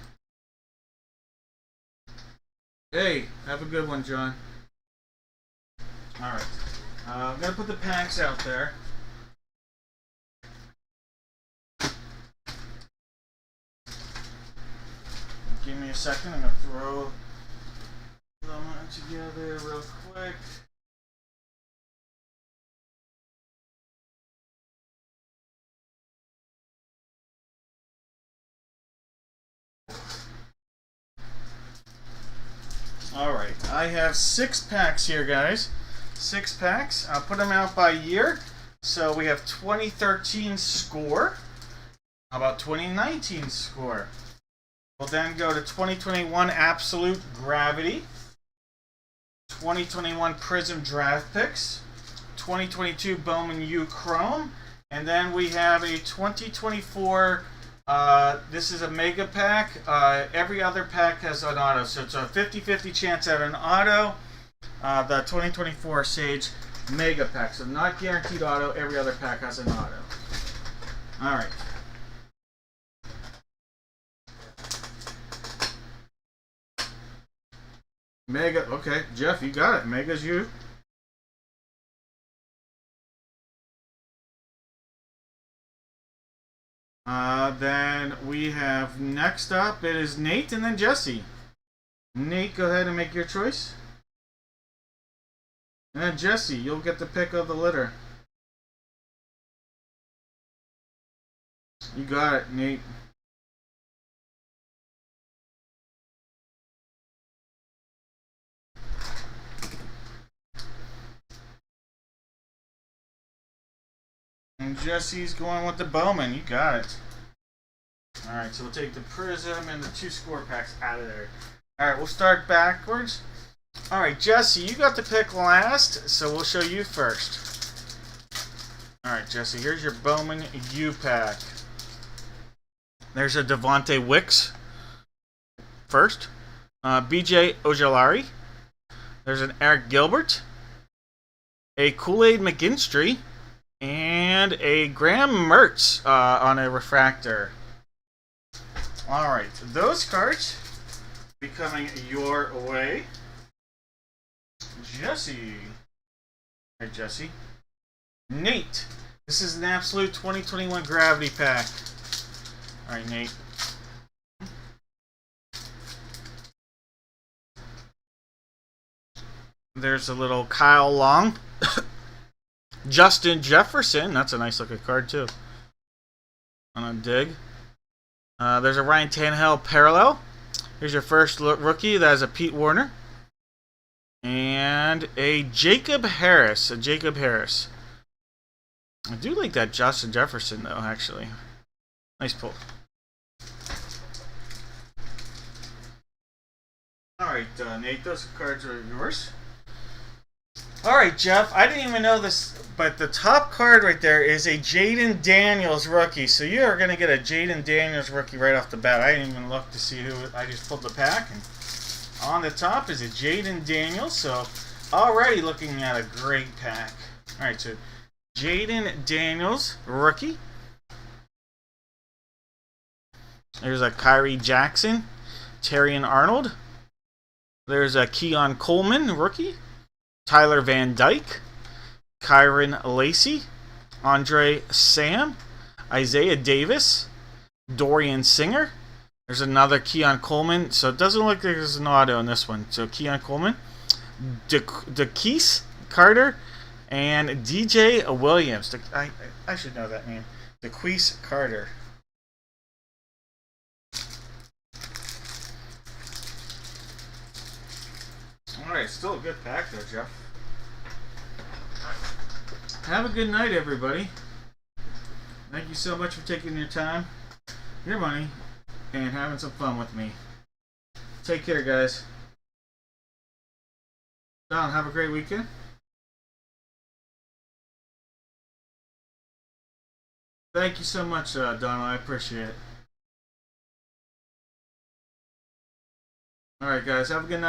Hey, have a good one, John. Alright. I'm going to put the packs out there. Give me a second. I'm going to throw them together real quick. Alright, I have 6 packs here, guys. 6 packs. I'll put them out by year. So we have 2013 score. How about 2019 score? We'll then go to 2021 Absolute Gravity, 2021 Prism Draft Picks, 2022 Bowman U Chrome, and then we have a 2024. This is a mega pack. Every other pack has an auto, so it's a 50-50 chance at an auto. The 2024 Sage mega pack, so not guaranteed auto. Every other pack has an auto. All right. Mega, okay, Jeff, you got it. Mega's you. Then we have next up, it is Nate and then Jesse. Nate, go ahead and make your choice. And then Jesse, you'll get the pick of the litter. You got it, Nate. And Jesse's going with the Bowman. You got it. Alright, so we'll take the Prism and the 2 score packs out of there. Alright, we'll start backwards. Alright, Jesse, you got the pick last, so we'll show you first. Alright, Jesse, here's your Bowman U pack. There's a Devontae Wicks first. BJ Ojolari. There's an Eric Gilbert. A Kool-Aid McGinstry. And a Graham Mertz on a refractor. Alright, those cards be coming your way. Jesse. Hey, Jesse. Nate. This is an Absolute 2021 Gravity Pack. Alright, Nate. There's a little Kyle Long. Justin Jefferson. That's a nice looking card, too. On a dig. There's a Ryan Tannehill parallel. Here's your first rookie. That is a Pete Warner. And a Jacob Harris. I do like that Justin Jefferson, though, actually. Nice pull. Alright, Nate, those cards are yours. Alright, Jeff, I didn't even know this, but the top card right there is a Jaden Daniels rookie. So you are going to get a Jaden Daniels rookie right off the bat. I didn't even look to see who. I just pulled the pack, and on the top is a Jaden Daniels. So already looking at a great pack. Alright, so Jaden Daniels rookie. There's a Kyrie Jackson, Terrion Arnold. There's a Keon Coleman rookie. Tyler Van Dyke, Kyron Lacey, Andre Sam, Isaiah Davis, Dorian Singer. There's another Keon Coleman. So it doesn't look like there's an auto in this one. So Keon Coleman, DeQuise Carter, and DJ Williams. I should know that name. DeQuise Carter. Alright, still a good pack though, Jeff. Have a good night, everybody. Thank you so much for taking your time, your money, and having some fun with me. Take care, guys. Don, have a great weekend. Thank you so much, Donald. I appreciate it. Alright, guys. Have a good night.